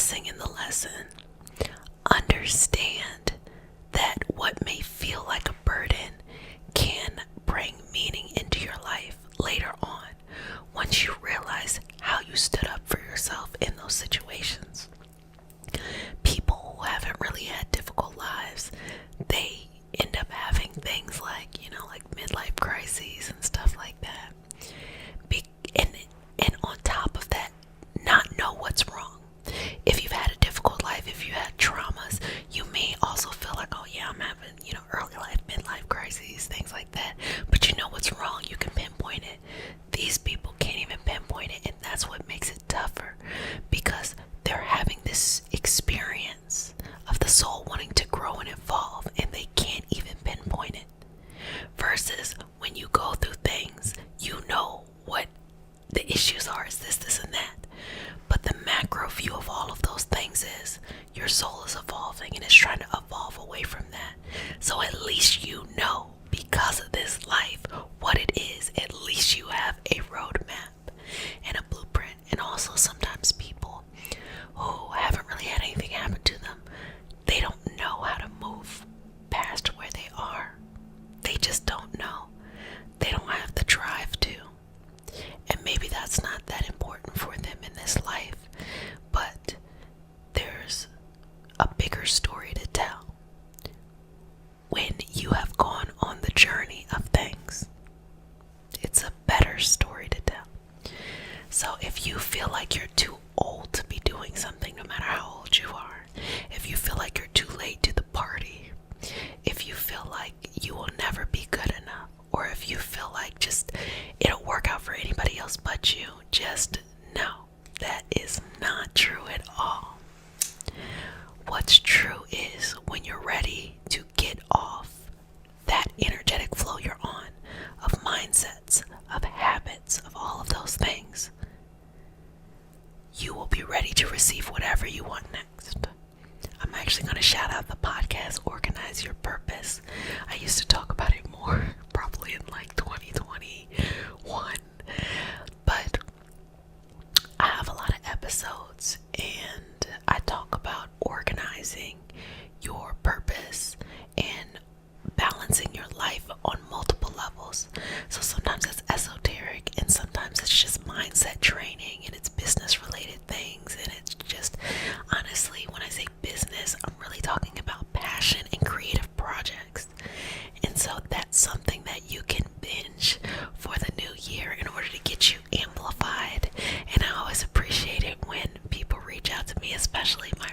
blessing in the lesson. Understand that what may feel like a burden can bring meaning into your life later on once you realize how you stood up for yourself in those situations. People who haven't really had difficult lives, they end up having things like, like midlife crises and stuff like that. And on top of that, not know what's wrong. If you've had a difficult life, if you had traumas, you may also feel like, oh yeah, I'm having, early life, midlife crises, things like that. But you know what's wrong. You can pinpoint it. These people can't even pinpoint it, and that's what makes it tougher, because they're having this experience of the soul wanting to grow and evolve, and they can't even pinpoint it. Versus when you go through things, you know what the issues are, is this, and that. But the macro view of all of those things is your soul is evolving and it's trying to evolve away from that. So at least you know, because of this life, what it is. At least you have a roadmap and a blueprint. And also sometimes people who haven't really had anything happen to them, they don't know how to move past where they are. They just don't know. They don't have the drive to. And maybe that's not that important for them in this life, but there's a bigger story to tell when you have gone on the journey of things. It's a better story to tell. So if you feel like you're too old to be doing something, no matter how old you are, if you feel like you're too late to the party, if you feel like you will never be good enough, or if you feel like just it'll work out for anybody else but you, just know that is not true at all. What's true is when you're ready to get off that energetic flow you're on, of mindsets, of habits, of all of those things, you will be ready to receive whatever you want next. I'm actually going to shout out the podcast, Organize Your Purpose. I used to talk about it more, probably in like 2021. But I have a lot of episodes and I talk about organizing your purpose and balancing your life on multiple levels. So sometimes it's esoteric and sometimes it's just mindset training and it's business related things, and it's just, honestly, when I say business, I'm really talking about passion and creative projects. And so that's something that you can binge for the new year in order to get you amplified. And I always appreciate it when people reach out to me, especially my